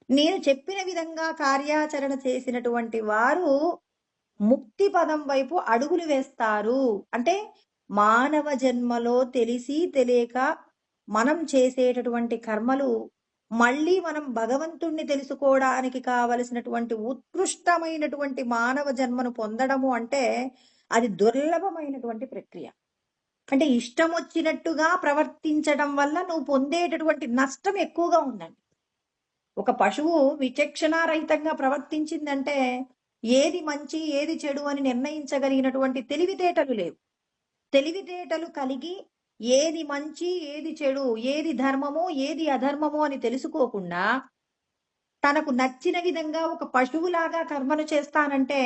నేను చెప్పిన విధంగా కార్యాచరణ చేసినటువంటి వారు ముక్తి పదం వైపు అడుగులు వేస్తారు. అంటే మానవ జన్మలో తెలిసి తెలియక మనం చేసేటటువంటి కర్మలు మళ్ళీ మనం భగవంతుణ్ణి తెలుసుకోవడానికి కావలసినటువంటి ఉత్కృష్టమైనటువంటి మానవ జన్మను పొందడము అంటే అది దుర్లభమైనటువంటి ప్రక్రియ. అంటే ఇష్టం వచ్చినట్టుగా ప్రవర్తించడం వల్ల నువ్వు పొందేటటువంటి నష్టం ఎక్కువగా ఉందండి. ఒక పశువు విచక్షణారహితంగా ప్రవర్తించిందంటే ఏది మంచి ఏది చెడు అని నిర్ణయించగలిగినటువంటి తెలివితేటలు లేవు. తెలివితేటలు కలిగి ఏది మంచి ఏది చెడు, ఏది ధర్మమో ఏది అధర్మమో అని తెలుసుకోకుండా తనకు నచ్చిన విధంగా ఒక పశువులాగా కర్మను చేస్తానంటే,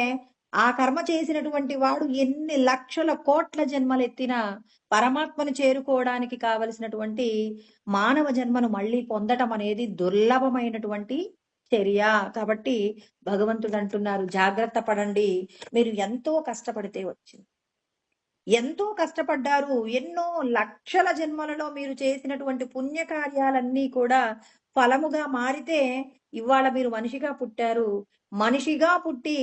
ఆ కర్మ చేసినటువంటి వాడు ఎన్ని లక్షల కోట్ల జన్మలెత్తినా పరమాత్మను చేరుకోవడానికి కావలసినటువంటి మానవ జన్మను మళ్ళీ పొందటం అనేది దుర్లభమైనటువంటి చర్య. కాబట్టి భగవంతుడు అంటున్నారు, జాగ్రత్త పడండి, మీరు ఎంతో కష్టపడితే వచ్చింది. ఎంతో కష్టపడ్డారు. ఎన్నో లక్షల జన్మలలో మీరు చేసినటువంటి పుణ్యకార్యాలన్నీ కూడా ఫలముగా మారితే ఇవాళ మీరు మనిషిగా పుట్టారు. మనిషిగా పుట్టి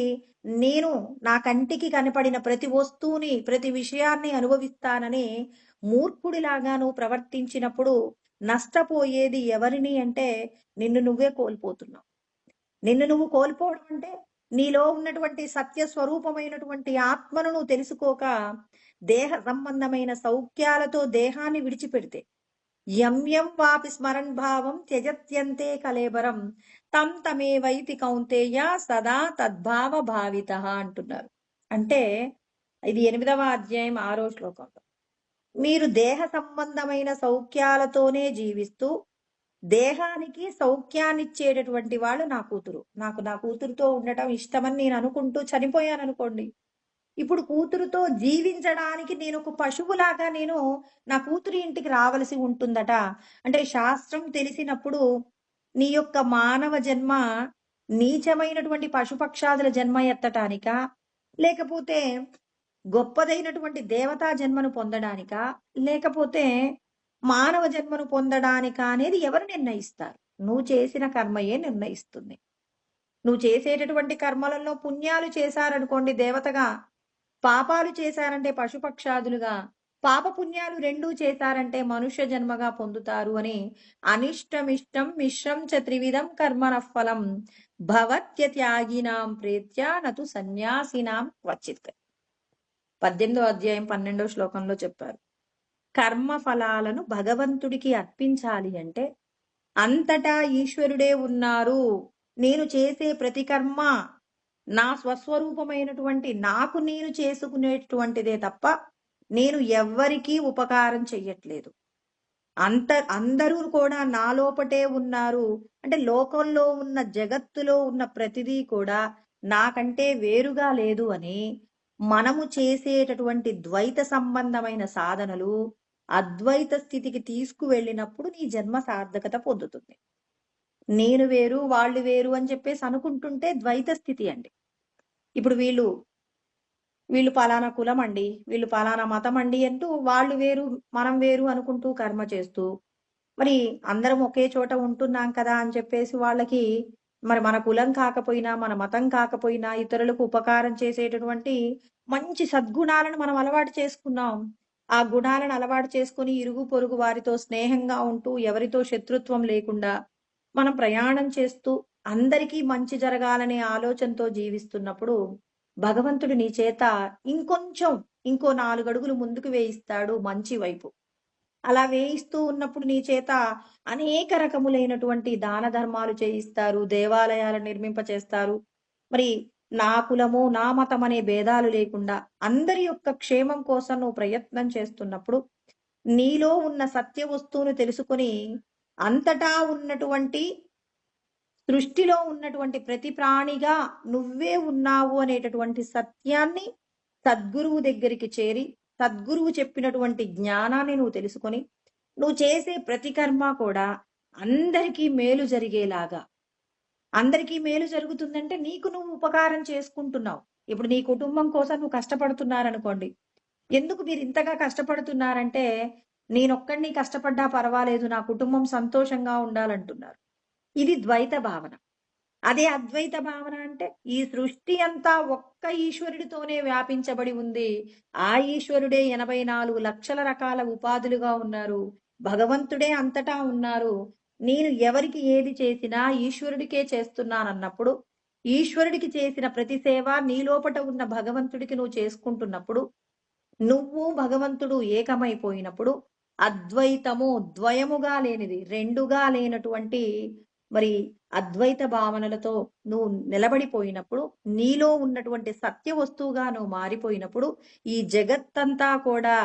నేను నా కంటికి కనపడిన ప్రతి వస్తువుని, ప్రతి విషయాన్ని అనుభవిస్తానని మూర్ఖుడిలాగా నువ్వు ప్రవర్తించినప్పుడు నష్టపోయేది ఎవరిని అంటే నిన్ను నువ్వే కోల్పోతున్నావు. నిన్ను నువ్వు కోల్పోవడం అంటే నీలో ఉన్నటువంటి సత్య స్వరూపమైనటువంటి ఆత్మను నువ్వు తెలుసుకోక దేహ సంబంధమైన సౌఖ్యాలతో దేహాన్ని విడిచిపెడితే, యం వాపి స్మరణ్ భావం త్యజత్యంతే కలేబరం తం తమేవైతి కౌంతేయ సదా తద్భావ భావిత అంటున్నారు. అంటే ఇది 8వ అధ్యాయం 6వ శ్లోకంలో, మీరు దేహ సంబంధమైన సౌఖ్యాలతోనే జీవిస్తూ దేహానికి సౌఖ్యాన్నిచ్చేటటువంటి వాళ్ళు నా కూతురు, నాకు నా కూతురుతో ఉండటం ఇష్టమని నేను అనుకుంటూ చనిపోయాను అనుకోండి, ఇప్పుడు కూతురుతో జీవించడానికి నేను ఒక పశువులాగా నేను నా కూతురి ఇంటికి రావలసి ఉంటుందట. అంటే శాస్త్రం తెలిసినప్పుడు నీ యొక్క మానవ జన్మ నీచమైనటువంటి పశుపక్షాదుల జన్మ ఎత్తటానికా, లేకపోతే గొప్పదైనటువంటి దేవతా జన్మను పొందడానికా, లేకపోతే మానవ జన్మను పొందడానికా అనేది ఎవరు నిర్ణయిస్తారు? నువ్వు చేసిన కర్మయే నిర్ణయిస్తుంది. నువ్వు చేసేటటువంటి కర్మలలో పుణ్యాలు చేశారనుకోండి దేవతగా, పాపాలు చేశారంటే పశుపక్షాదులుగా, పాప పుణ్యాలు రెండూ చేశారంటే మనుష్య జన్మగా పొందుతారు అని అనిష్టమిష్టం మిశ్రం చ త్రివిధం కర్మనఃఫలం భవత్యత్యాగినాం ప్రేత్య నతు సన్యాసినాం క్వచిత్. 18వ అధ్యాయం 12వ శ్లోకంలో చెప్పారు. కర్మ ఫలాలను భగవంతుడికి అర్పించాలి అంటే అంతటా ఈశ్వరుడే ఉన్నారు. నేను చేసే ప్రతి కర్మ నా స్వస్వరూపమైనటువంటి నాకు నేను చేసుకునేటువంటిదే తప్ప నేను ఎవ్వరికీ ఉపకారం చెయ్యట్లేదు. అందరూ కూడా నా లోపటే ఉన్నారు. అంటే లోకంలో ఉన్న జగత్తులో ఉన్న ప్రతిదీ కూడా నాకంటే వేరుగా లేదు అని మనము చేసేటటువంటి ద్వైత సంబంధమైన సాధనలు అద్వైత స్థితికి తీసుకువెళ్ళినప్పుడు నీ జన్మ సార్థకత పొందుతుంది. నేను వేరు వాళ్ళు వేరు అని చెప్పేసి అనుకుంటుంటే ద్వైత స్థితి అండి. ఇప్పుడు వీళ్ళు వీళ్ళు పలానా కులం అండి, వీళ్ళు పలానా మతం అండి అంటూ వాళ్ళు వేరు, మనం వేరు అనుకుంటూ కర్మ చేస్తూ, మరి అందరం ఒకే చోట ఉంటున్నాం కదా అని చెప్పేసి వాళ్ళకి మరి మన కులం కాకపోయినా, మన మతం కాకపోయినా ఇతరులకు ఉపకారం చేసేటటువంటి మంచి సద్గుణాలను మనం అలవాటు చేసుకున్నాం. ఆ గుణాలను అలవాటు చేసుకొని ఇరుగు పొరుగు వారితో స్నేహంగా ఉంటూ, ఎవరితో శత్రుత్వం లేకుండా మనం ప్రయాణం చేస్తూ అందరికీ మంచి జరగాలనే ఆలోచనతో జీవిస్తున్నప్పుడు భగవంతుడు నీ చేత ఇంకొంచెం ఇంకో 4 అడుగులు ముందుకు వేయిస్తాడు మంచి వైపు. అలా వేయిస్తూ ఉన్నప్పుడు నీ చేత అనేక రకములైనటువంటి దాన ధర్మాలు చేయిస్తారు, దేవాలయాలు నిర్మింపచేస్తారు. మరి నా కులము, నా మతం అనే భేదాలు లేకుండా అందరి యొక్క క్షేమం కోసం నువ్వు ప్రయత్నం చేస్తున్నప్పుడు, నీలో ఉన్న సత్య వస్తువును తెలుసుకొని అంతటా ఉన్నటువంటి సృష్టిలో ఉన్నటువంటి ప్రతి ప్రాణిగా నువ్వే ఉన్నావు అనేటటువంటి సత్యాన్ని సద్గురువు దగ్గరికి చేరి, సద్గురువు చెప్పినటువంటి జ్ఞానాన్ని నువ్వు తెలుసుకొని, నువ్వు చేసే ప్రతి కర్మ కూడా అందరికీ మేలు జరిగేలాగా, అందరికీ మేలు జరుగుతుందంటే నీకు నువ్వు ఉపకారం చేసుకుంటున్నావు. ఇప్పుడు నీ కుటుంబం కోసం నువ్వు కష్టపడుతున్నారనుకోండి. ఎందుకు మీరు ఇంతగా కష్టపడుతున్నారంటే, నేనొక్కడిని కష్టపడ్డా పర్వాలేదు, నా కుటుంబం సంతోషంగా ఉండాలంటున్నారు. ఇది ద్వైత భావన. అదే అద్వైత భావన అంటే ఈ సృష్టి అంతా ఒక్క ఈశ్వరుడితోనే వ్యాపించబడి ఉంది. ఆ ఈశ్వరుడే 84 లక్షల రకాల ఉపాధులుగా ఉన్నారు. భగవంతుడే అంతటా ఉన్నారు. నేను ఎవరికి ఏది చేసినా ఈశ్వరుడికే చేస్తున్నానన్నప్పుడు, ఈశ్వరుడికి చేసిన ప్రతి సేవ నీ లోపట ఉన్న భగవంతుడికి నువ్వు చేసుకుంటున్నప్పుడు, నువ్వు భగవంతుడు ఏకమైపోయినప్పుడు అద్వైతము ద్వయముగా లేనిది, రెండుగా లేనటువంటి మరి అద్వైత భావనలతో నువ్వు నిలబడిపోయినప్పుడు, నీలో ఉన్నటువంటి సత్య వస్తువుగా నువ్వు మారిపోయినప్పుడు, ఈ జగత్తంతా కూడా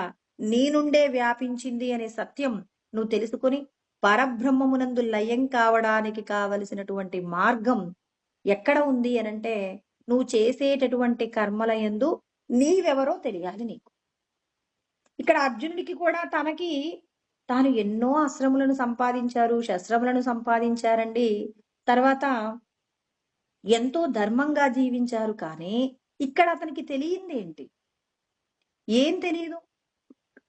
నీ నుండే వ్యాపించింది అనే సత్యం నువ్వు తెలుసుకొని పరబ్రహ్మమునందు లయం కావడానికి కావలసినటువంటి మార్గం ఎక్కడ ఉంది అనంటే, నువ్వు చేసేటటువంటి కర్మల యందు నీవెవరో తెలియాలి నీకు. ఇక్కడ అర్జునుడికి కూడా తాను ఎన్నో అస్త్రములను సంపాదించారు, శస్త్రములను సంపాదించారండి. తర్వాత ఎంతో ధర్మంగా జీవించారు. కానీ ఇక్కడ అతనికి తెలియందేంటి? ఏం తెలీదు.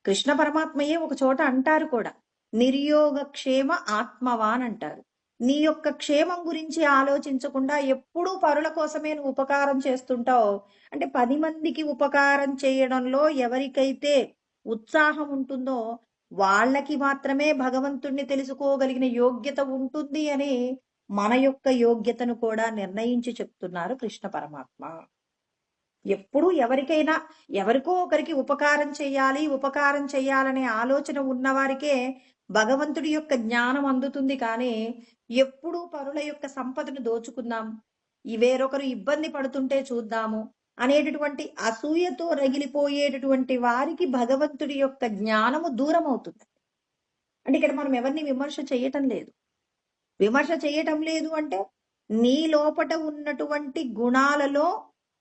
కృష్ణ పరమాత్మయే ఒక చోట అంటారు కూడా. నిర్యోగ క్షేమ ఆత్మవాన్ అంటారు. నీ యొక్క క్షేమం గురించి ఆలోచించకుండా ఎప్పుడూ పరుల కోసమే నువ్వు ఉపకారం చేస్తుంటావు. అంటే 10 మందికి ఉపకారం చేయడంలో ఎవరికైతే ఉత్సాహం ఉంటుందో వాళ్ళకి మాత్రమే భగవంతుణ్ణి తెలుసుకోగలిగిన యోగ్యత ఉంటుంది అని మన యొక్క యోగ్యతను కూడా నిర్ణయించి చెప్తున్నారు కృష్ణ పరమాత్మ. ఎప్పుడు ఎవరికైనా ఎవరికో ఒకరికి ఉపకారం చేయాలనే ఆలోచన ఉన్నవారికే భగవంతుడి యొక్క జ్ఞానం అందుతుంది. కానీ ఎప్పుడూ పరుల యొక్క సంపదను దోచుకుందాం, ఈ వేరొకరు ఇబ్బంది పడుతుంటే చూద్దాము అనేటటువంటి అసూయతో రగిలిపోయేటటువంటి వారికి భగవంతుడి యొక్క జ్ఞానము దూరం అవుతుంది. అంటే ఇక్కడ మనం ఎవరిని విమర్శ చేయటం లేదు. విమర్శ చేయటం లేదు అంటే నీ లోపట ఉన్నటువంటి గుణాలలో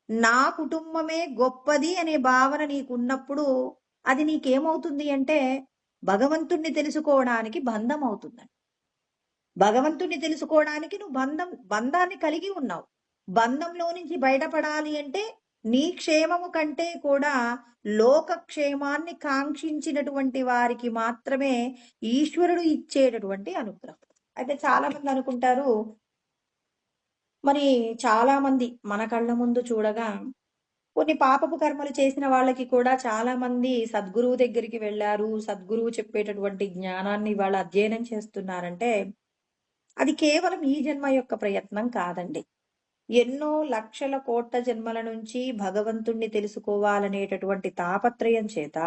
నా కుటుంబమే గొప్పది అనే భావన నీకున్నప్పుడు అది నీకేమవుతుంది అంటే భగవంతుణ్ణి తెలుసుకోవడానికి బంధం అవుతుందండి. భగవంతుణ్ణి తెలుసుకోవడానికి నువ్వు బంధాన్ని కలిగి ఉన్నావు. బంధంలో నుంచి బయటపడాలి అంటే నీ క్షేమము కంటే కూడా లోక క్షేమాన్ని కాంక్షించినటువంటి వారికి మాత్రమే ఈశ్వరుడు ఇచ్చేటటువంటి అనుగ్రహం. అయితే చాలా మంది అనుకుంటారు, మరి చాలా మంది మన కళ్ళ ముందు చూడగా కొన్ని పాపపు కర్మలు చేసిన వాళ్ళకి కూడా చాలా మంది సద్గురువు దగ్గరికి వెళ్ళారు, సద్గురువు చెప్పేటటువంటి జ్ఞానాన్ని వాళ్ళు అధ్యయనం చేస్తున్నారంటే అది కేవలం ఈ జన్మ యొక్క ప్రయత్నం కాదండి. ఎన్నో లక్షల కోట్ల జన్మల నుంచి భగవంతుణ్ణి తెలుసుకోవాలనేటటువంటి తాపత్రయం చేత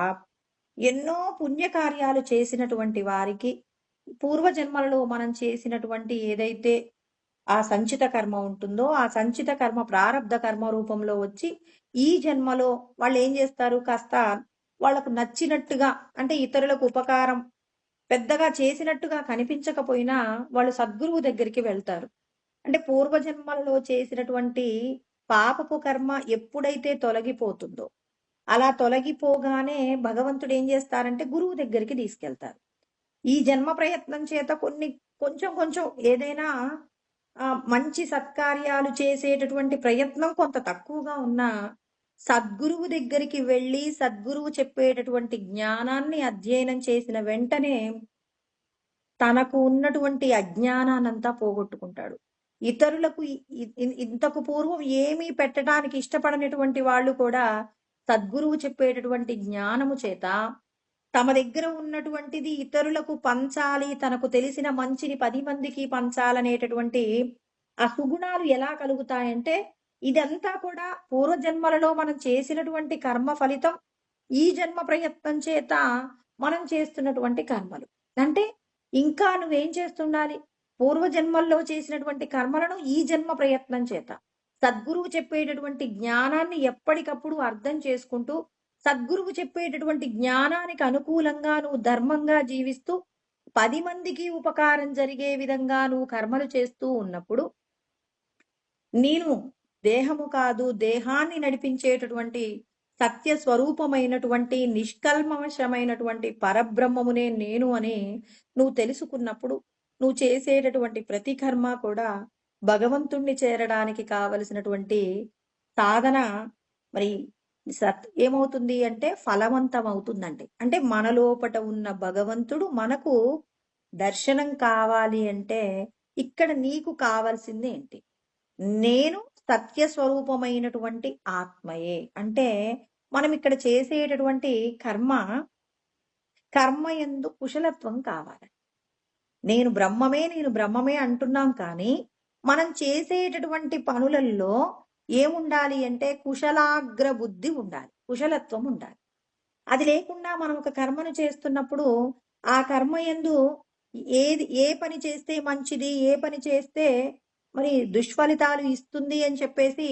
ఎన్నో పుణ్యకార్యాలు చేసినటువంటి వారికి పూర్వజన్మలలో మనం చేసినటువంటి ఏదైతే ఆ సంచిత కర్మ ఉంటుందో ఆ సంచిత కర్మ ప్రారబ్ధ కర్మ రూపంలో వచ్చి ఈ జన్మలో వాళ్ళు ఏం చేస్తారు, కాస్త వాళ్ళకు నచ్చినట్టుగా అంటే ఇతరులకు ఉపకారం పెద్దగా చేసినట్టుగా కనిపించకపోయినా వాళ్ళు సద్గురువు దగ్గరికి వెళ్తారు. అంటే పూర్వజన్మలలో చేసినటువంటి పాపపు కర్మ ఎప్పుడైతే తొలగిపోతుందో అలా తొలగిపోగానే భగవంతుడు ఏం చేస్తారంటే గురువు దగ్గరికి తీసుకెళ్తారు. ఈ జన్మ ప్రయత్నం చేత కొంచెం కొంచెం ఏదైనా మంచి సత్కార్యాలు చేసేటటువంటి ప్రయత్నం కొంత తక్కువగా ఉన్నా సద్గురువు దగ్గరికి వెళ్ళి సద్గురువు చెప్పేటటువంటి జ్ఞానాన్ని అధ్యయనం చేసిన వెంటనే తనకు ఉన్నటువంటి అజ్ఞానాన్నంతా పోగొట్టుకుంటాడు. ఇతరులకు ఇంతకు పూర్వం ఏమీ పెట్టడానికి ఇష్టపడనటువంటి వాళ్ళు కూడా సద్గురువు చెప్పేటటువంటి జ్ఞానము చేత తమ దగ్గర ఉన్నటువంటిది ఇతరులకు పంచాలి, తనకు తెలిసిన మంచిని 10 మందికి పంచాలనేటటువంటి ఆ సుగుణాలు ఎలా కలుగుతాయంటే, ఇదంతా కూడా పూర్వజన్మలలో మనం చేసినటువంటి కర్మ ఫలితం, ఈ జన్మ ప్రయత్నం చేత మనం చేస్తున్నటువంటి కర్మలు. అంటే ఇంకా నువ్వేం చేస్తుండాలి? పూర్వజన్మల్లో చేసినటువంటి కర్మలను ఈ జన్మ ప్రయత్నం చేత సద్గురువు చెప్పేటటువంటి జ్ఞానాన్ని ఎప్పటికప్పుడు అర్థం చేసుకుంటూ, సద్గురువు చెప్పేటటువంటి జ్ఞానానికి అనుకూలంగా నువ్వు ధర్మంగా జీవిస్తూ 10 మందికి ఉపకారం జరిగే విధంగా నువ్వు కర్మలు చేస్తూ ఉన్నప్పుడు, నేను దేహము కాదు, దేహాన్ని నడిపించేటటువంటి సత్య స్వరూపమైనటువంటి నిష్కల్మషమైనటువంటి పరబ్రహ్మమునే నేను అని నువ్వు తెలుసుకున్నప్పుడు, నువ్వు చేసేటటువంటి ప్రతి కర్మ కూడా భగవంతుణ్ణి చేరడానికి కావలసినటువంటి సాధన మరి ఏమవుతుంది అంటే ఫలవంతం అవుతుందండి. అంటే మన లోపట ఉన్న భగవంతుడు మనకు దర్శనం కావాలి అంటే ఇక్కడ నీకు కావాల్సింది ఏంటి? నేను సత్య స్వరూపమైనటువంటి ఆత్మయే. అంటే మనం ఇక్కడ చేసేటటువంటి కర్మ యందు కుశలత్వం కావాలి. నేను బ్రహ్మమే అంటున్నాం కానీ మనం చేసేటటువంటి పనులలో ఏముండాలి అంటే కుశలాగ్ర బుద్ధి ఉండాలి, కుశలత్వం ఉండాలి. అది లేకుండా మనం ఒక కర్మను చేస్తున్నప్పుడు ఆ కర్మ యందు ఏ పని చేస్తే మంచిది, ఏ పని చేస్తే మరి దుష్ఫలితాలు ఇస్తుంది అని చెప్పేసి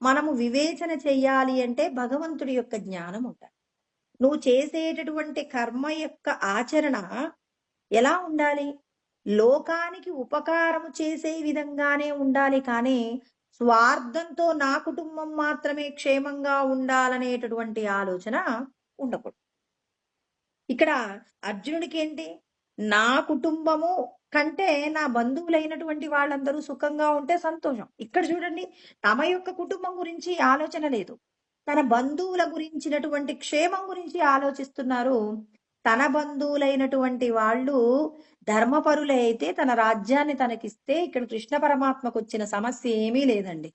మనము వివేచన చెయ్యాలి అంటే భగవంతుడి యొక్క జ్ఞానం ఉండాలి. నువ్వు చేసేటటువంటి కర్మ యొక్క ఆచరణ ఎలా ఉండాలి? లోకానికి ఉపకారము చేసే విధంగానే ఉండాలి కానీ స్వార్థంతో నా కుటుంబం మాత్రమే క్షేమంగా ఉండాలనేటటువంటి ఆలోచన ఉండకూడదు. ఇక్కడ అర్జునుడికి ఏంటి? నా కుటుంబము కంటే నా బంధువులైనటువంటి వాళ్ళందరూ సుఖంగా ఉంటే సంతోషం. ఇక్కడ చూడండి, తమ యొక్క కుటుంబం గురించి ఆలోచన లేదు, తన బంధువుల గురించినటువంటి క్షేమం గురించి ఆలోచిస్తున్నారు. తన బంధువులైనటువంటి వాళ్ళు ధర్మపరులే అయితే తన రాజ్యాన్ని తనకిస్తే ఇక్కడ కృష్ణ పరమాత్మకు వచ్చిన సమస్య ఏమీ లేదండి.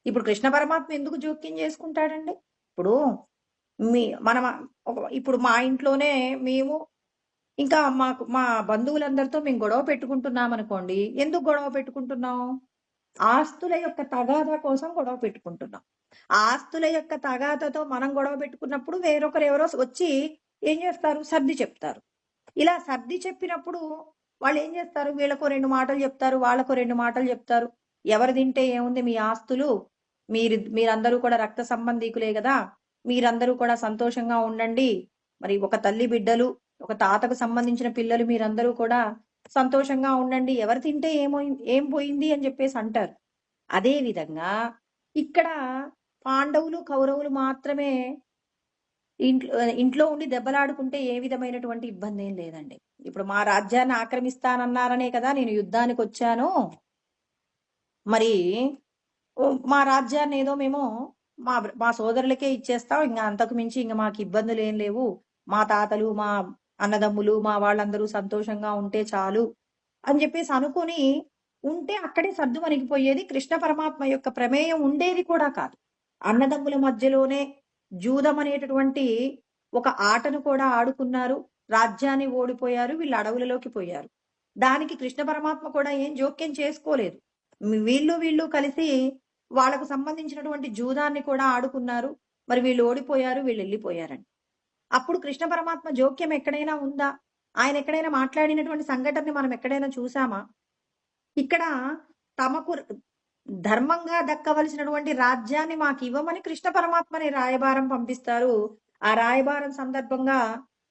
ఇప్పుడు కృష్ణ పరమాత్మ ఎందుకు జోక్యం చేసుకుంటాడండి? ఇప్పుడు ఇప్పుడు మా ఇంట్లోనే మేము ఇంకా మా బంధువులందరితో మేము గొడవ పెట్టుకుంటున్నాం అనుకోండి. ఎందుకు గొడవ పెట్టుకుంటున్నాం? ఆస్తుల యొక్క తగాదా కోసం గొడవ పెట్టుకుంటున్నాం. ఆస్తుల యొక్క తగాదాతో మనం గొడవ పెట్టుకున్నప్పుడు వేరొకరు ఎవరో వచ్చి ఏం చేస్తారు? సర్ది చెప్తారు. ఇలా సర్ది చెప్పినప్పుడు వాళ్ళు ఏం చేస్తారు? వీళ్ళకో 2 మాటలు చెప్తారు, వాళ్ళకో 2 మాటలు చెప్తారు. ఎవరు తింటే ఏముంది, మీ ఆస్తులు మీరందరూ కూడా రక్త సంబంధీకులే కదా, మీరందరూ కూడా సంతోషంగా ఉండండి. మరి ఒక తల్లి బిడ్డలు, ఒక తాతకు సంబంధించిన పిల్లలు మీరందరూ కూడా సంతోషంగా ఉండండి. ఎవరు తింటే ఏం పోయింది అని చెప్పేసి అంటారు. అదే విధంగా ఇక్కడ పాండవులు కౌరవులు మాత్రమే ఇంట్లో ఉండి దెబ్బలాడుకుంటే ఏ విధమైనటువంటి ఇబ్బంది ఏం లేదండి. ఇప్పుడు మా రాజ్యాన్ని ఆక్రమిస్తానన్నారనే కదా నేను యుద్ధానికి వచ్చాను. మరి మా రాజ్యాన్ని ఏదో మేము మా సోదరులకే ఇచ్చేస్తాం, ఇంకా అంతకు మించి ఇంకా మాకు ఇబ్బందులు ఏం లేవు, మా తాతలు మా అన్నదమ్ములు మా వాళ్ళందరూ సంతోషంగా ఉంటే చాలు అని చెప్పేసి అనుకుని ఉంటే అక్కడే సర్దు వణికిపోయేది. కృష్ణ పరమాత్మ యొక్క ప్రమేయం ఉండేది కూడా కాదు. అన్నదమ్ముల మధ్యలోనే జూదం అనేటటువంటి ఒక ఆటను కూడా ఆడుకున్నారు, రాజ్యాన్ని ఓడిపోయారు, వీళ్ళు అడవులలోకి పోయారు. దానికి కృష్ణ పరమాత్మ కూడా ఏం జోక్యం చేసుకోలేదు. వీళ్ళు కలిసి వాళ్ళకు సంబంధించినటువంటి జూదాన్ని కూడా ఆడుకున్నారు. మరి వీళ్ళు ఓడిపోయారు, వీళ్ళు వెళ్ళిపోయారండి. అప్పుడు కృష్ణ పరమాత్మ జోక్యం ఎక్కడైనా ఉందా? ఆయన ఎక్కడైనా మాట్లాడినటువంటి సంఘటనని మనం ఎక్కడైనా చూసామా? ఇక్కడ తమకు ధర్మంగా దక్కవలసినటువంటి రాజ్యాన్ని మాకు ఇవ్వమని కృష్ణ పరమాత్మని రాయబారం పంపిస్తారు. ఆ రాయబారం సందర్భంగా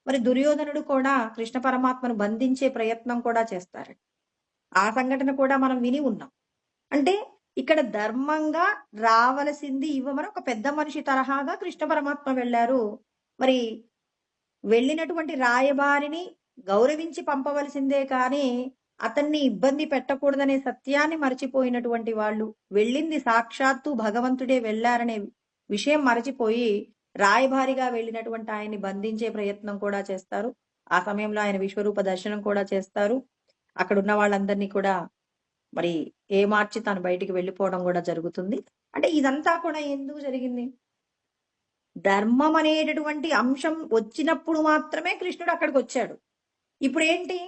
మరి దుర్యోధనుడు కూడా కృష్ణ పరమాత్మను బంధించే ప్రయత్నం కూడా చేస్తారు. ఆ సంఘటన కూడా మనం విని ఉన్నాం. అంటే ఇక్కడ ధర్మంగా రావలసింది ఇవ్వమని ఒక పెద్ద మనిషి తరహాగా కృష్ణ పరమాత్మ వెళ్ళారు. మరి వెళ్ళినటువంటి రాయబారిని గౌరవించి పంపవలసిందే కానీ అతన్ని ఇబ్బంది పెట్టకూడదనే సత్యాన్ని మర్చిపోయినటువంటి వాళ్ళు, వెళ్ళింది సాక్షాత్తు భగవంతుడే వెళ్ళారనే విషయం మరచిపోయి రాయబారిగా వెళ్ళినటువంటి ఆయన్ని బంధించే ప్రయత్నం కూడా చేస్తారు. ఆ సమయంలో ఆయన విశ్వరూప దర్శనం కూడా చేస్తారు. అక్కడ ఉన్న వాళ్ళందరినీ కూడా మరి ఏమార్చి తను బయటికి వెళ్ళిపోవడం కూడా జరుగుతుంది. అంటే ఇదంతా కూడా ఎందుకు జరిగింది? ధర్మం అనేటటువంటి అంశం వచ్చినప్పుడు మాత్రమే కృష్ణుడు అక్కడికి వచ్చాడు. ఇప్పుడు ఏంటి?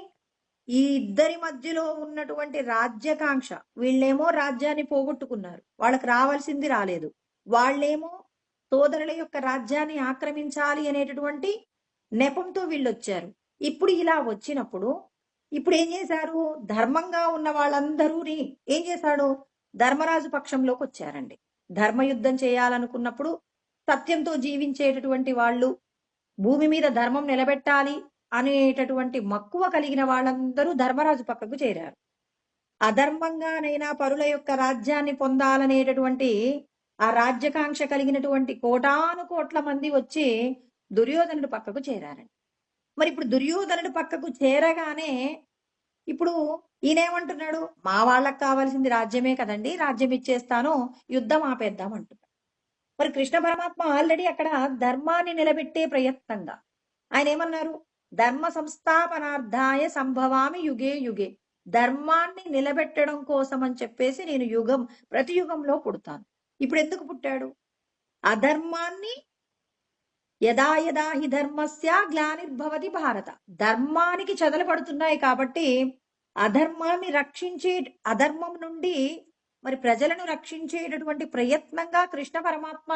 ఈ ఇద్దరి మధ్యలో ఉన్నటువంటి రాజ్యకాంక్ష, వీళ్ళేమో రాజ్యాన్ని పోగొట్టుకున్నారు, వాళ్ళకి రావాల్సింది రాలేదు. వాళ్ళేమో సోదరుల యొక్క రాజ్యాన్ని ఆక్రమించాలి అనేటటువంటి నెపంతో వీళ్ళొచ్చారు. ఇప్పుడు ఇలా వచ్చినప్పుడు ఇప్పుడు ఏం చేశారు? ధర్మంగా ఉన్న వాళ్ళందరూని ఏం చేశాడు? ధర్మరాజు పక్షంలోకి వచ్చారండి. ధర్మయుద్ధం చేయాలనుకున్నప్పుడు సత్యంతో జీవించేటటువంటి వాళ్ళు, భూమి మీద ధర్మం నిలబెట్టాలి అనేటటువంటి మక్కువ కలిగిన వాళ్ళందరూ ధర్మరాజు పక్కకు చేరారు. అధర్మంగానైనా పరుల యొక్క రాజ్యాన్ని పొందాలనేటటువంటి ఆ రాజ్యకాంక్ష కలిగినటువంటి కోటాను కోట్ల మంది వచ్చి దుర్యోధనుడి పక్కకు చేరారండి. మరి ఇప్పుడు దుర్యోధనుడి పక్కకు చేరగానే ఇప్పుడు ఈయనేమంటున్నాడు? మా వాళ్ళకి కావాల్సింది రాజ్యమే కదండి, రాజ్యం ఇచ్చేస్తాను, యుద్ధం ఆపేద్దాం అంటున్నాడు. మరి కృష్ణ పరమాత్మ ఆల్రెడీ అక్కడ ధర్మాన్ని నిలబెట్టే ప్రయత్నంగా ఆయన ఏమన్నారు? ధర్మ సంస్థాపనార్థాయ సంభవామి యుగే యుగే. ధర్మాన్ని నిలబెట్టడం కోసం అని చెప్పేసి నేను ప్రతి యుగంలో పుడతాను. ఇప్పుడు ఎందుకు పుట్టాడు? అధర్మాన్ని యదా యదా హి ధర్మస్య గ్లానిర్భవతి భారత. ధర్మానికి చెదలు పడుతున్నాయి కాబట్టి అధర్మాన్ని అధర్మం నుండి మరి ప్రజలను రక్షించేటటువంటి ప్రయత్నంగా కృష్ణ పరమాత్మ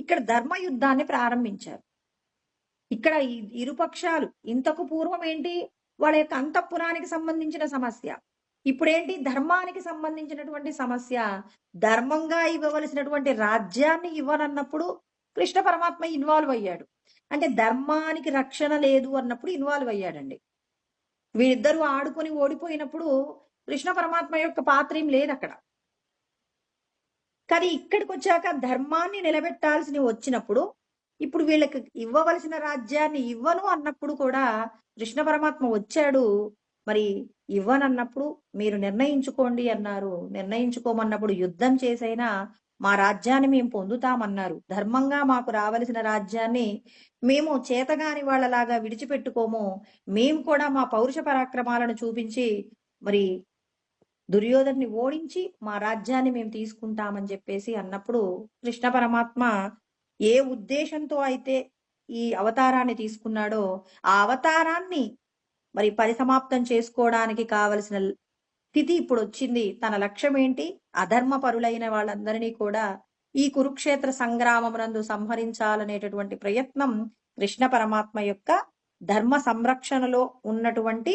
ఇక్కడ ధర్మ యుద్ధాన్ని ప్రారంభించారు. ఇక్కడ ఇరుపక్షాలు ఇంతకు పూర్వం ఏంటి? వాళ్ళ యొక్క అంతఃపురానికి సంబంధించిన సమస్య. ఇప్పుడేంటి? ధర్మానికి సంబంధించినటువంటి సమస్య. ధర్మంగా ఇవ్వవలసినటువంటి రాజ్యాన్ని ఇవ్వనన్నప్పుడు కృష్ణ పరమాత్మ ఇన్వాల్వ్ అయ్యాడు. అంటే ధర్మానికి రక్షణ లేదు అన్నప్పుడు ఇన్వాల్వ్ అయ్యాడండి. వీరిద్దరూ ఆడుకొని ఓడిపోయినప్పుడు కృష్ణ పరమాత్మ యొక్క పాత్ర ఏం లేదు అక్కడ. కానీ ఇక్కడికి వచ్చాక ధర్మాన్ని నిలబెట్టాల్సి వచ్చినప్పుడు ఇప్పుడు వీళ్ళకి ఇవ్వవలసిన రాజ్యాన్ని ఇవ్వను అన్నప్పుడు కూడా కృష్ణ పరమాత్మ వచ్చాడు. మరి ఇవ్వనన్నప్పుడు మీరు నిర్ణయించుకోండి అన్నారు. నిర్ణయించుకోమన్నప్పుడు యుద్ధం చేసైనా మా రాజ్యాన్ని మేము పొందుతామన్నారు. ధర్మంగా మాకు రావలసిన రాజ్యాన్ని మేము చేతగాని వాళ్ళలాగా విడిచిపెట్టుకోము, మేము కూడా మా పౌరుష పరాక్రమాలను చూపించి మరి దుర్యోధన్ని ఓడించి మా రాజ్యాన్ని మేము తీసుకుంటామని చెప్పేసి అన్నప్పుడు కృష్ణ పరమాత్మ ఏ ఉద్దేశంతో అయితే ఈ అవతారాన్ని తీసుకున్నాడో ఆ అవతారాన్ని మరి పరిసమాప్తం చేసుకోవడానికి కావలసిన స్థితి ఇప్పుడు వచ్చింది. తన లక్ష్యం ఏంటి? అధర్మ పరులైన వాళ్ళందరినీ కూడా ఈ కురుక్షేత్ర సంగ్రామమునందు సంహరించాలనేటటువంటి ప్రయత్నం కృష్ణ పరమాత్మ యొక్క ధర్మ సంరక్షణలో ఉన్నటువంటి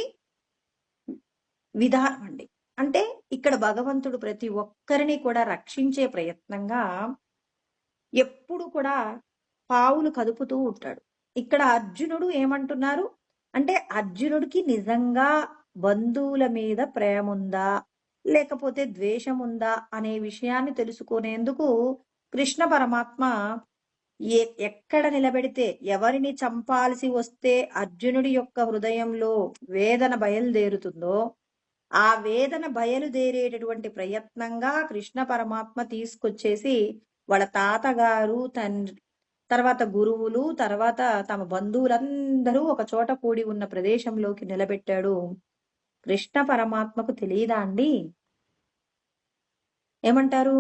విధానం అండి. అంటే ఇక్కడ భగవంతుడు ప్రతి ఒక్కరిని కూడా రక్షించే ప్రయత్నంగా ఎప్పుడు కూడా పావులు కదుపుతూ ఉంటాడు. ఇక్కడ అర్జునుడు ఏమంటున్నారు అంటే అర్జునుడికి నిజంగా బంధువుల మీద ప్రేమ ఉందా లేకపోతే ద్వేషం ఉందా అనే విషయాన్ని తెలుసుకునేందుకు కృష్ణ పరమాత్మ ఎక్కడ నిలబెడితే ఎవరిని చంపాల్సి వస్తే అర్జునుడి యొక్క హృదయంలో వేదన బయలుదేరుతుందో ఆ వేదన బయలుదేరేటటువంటి ప్రయత్నంగా కృష్ణ పరమాత్మ తీసుకొచ్చేసి వాళ్ళ తాతగారు, తండ్రి, తర్వాత గురువులు, తర్వాత తమ బంధువులందరూ ఒక చోట కూడి ఉన్న ప్రదేశంలోకి నిలబెట్టాడు. కృష్ణ పరమాత్మకు తెలియదా అండి? ఏమంటారు?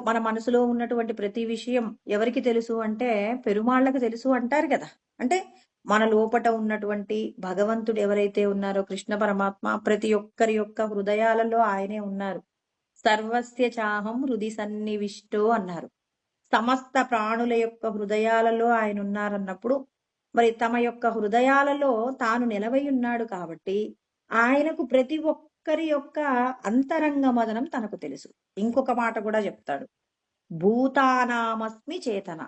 మన మనసులో ఉన్నటువంటి ప్రతి విషయం ఎవరికి తెలుసు అంటే పెరుమాళ్ళకి తెలుసు అంటారు కదా. అంటే మన లోపట ఉన్నటువంటి భగవంతుడు ఎవరైతే ఉన్నారో కృష్ణ పరమాత్మ ప్రతి ఒక్కరి యొక్క హృదయాలలో ఆయనే ఉన్నారు. సర్వస్య చాహం హృది సన్నివిష్టో అన్నారు. సమస్త ప్రాణుల యొక్క హృదయాలలో ఆయన ఉన్నారన్నప్పుడు మరి తమ యొక్క హృదయాలలో తాను నిలవై ఉన్నాడు కాబట్టి ఆయనకు ప్రతి ఒక్కరి యొక్క అంతరంగ మదనం తనకు తెలుసు. ఇంకొక మాట కూడా చెప్తాడు, భూతానామస్మి చేతన,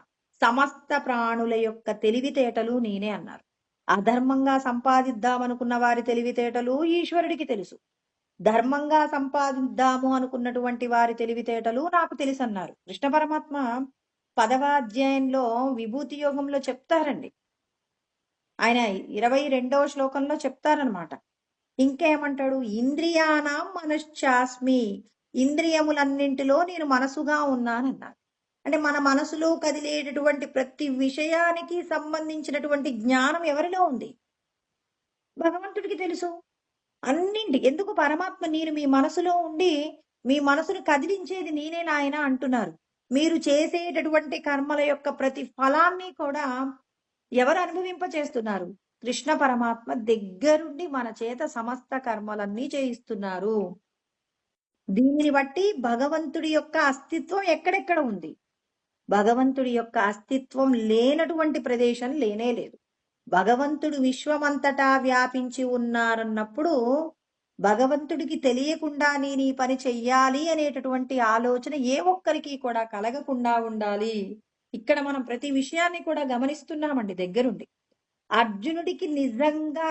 సమస్త ప్రాణుల యొక్క తెలివితేటలు నేనే అన్నారు. అధర్మంగా సంపాదిద్దామనుకున్న వారి తెలివితేటలు ఈశ్వరుడికి తెలుసు, ధర్మంగా సంపాదిద్దాము అనుకున్నటువంటి వారి తెలివితేటలు నాకు తెలుసు అన్నారు. కృష్ణ పరమాత్మ 10వ అధ్యాయంలో విభూతి యోగంలో చెప్తారండి. ఆయన 22వ శ్లోకంలో చెప్తారనమాట. ఇంకేమంటాడు? ఇంద్రియానాం మనశ్చాస్మి, ఇంద్రియములన్నింటిలో నేను మనసుగా ఉన్నానన్నారు. అంటే మన మనసులో కదిలేటటువంటి ప్రతి విషయానికి సంబంధించినటువంటి జ్ఞానం ఎవరిలో ఉంది? భగవంతుడికి తెలుసు. ఎందుకు పరమాత్మ నేను మీ మనసులో ఉండి, మీ మనసును కదిలించేది నేనే నాయన అంటున్నారు. మీరు చేసేటటువంటి కర్మల యొక్క ప్రతి ఫలాన్ని కూడా ఎవరు అనుభవింపచేస్తున్నారు? కృష్ణ పరమాత్మ దగ్గరుండి మన చేత సమస్త కర్మలన్నీ చేయిస్తున్నారు. దీనిని బట్టి భగవంతుడి యొక్క అస్తిత్వం ఎక్కడెక్కడ ఉంది? భగవంతుడి యొక్క అస్తిత్వం లేనటువంటి ప్రదేశం లేనే లేదు. భగవంతుడు విశ్వమంతటా వ్యాపించి ఉన్నారన్నప్పుడు భగవంతుడికి తెలియకుండా నేను ఈ పని చెయ్యాలి అనేటటువంటి ఆలోచన ఏ ఒక్కరికి కూడా కలగకుండా ఉండాలి. ఇక్కడ మనం ప్రతి విషయాన్ని కూడా గమనిస్తున్నామండి దగ్గరుండి. అర్జునుడికి నిజంగా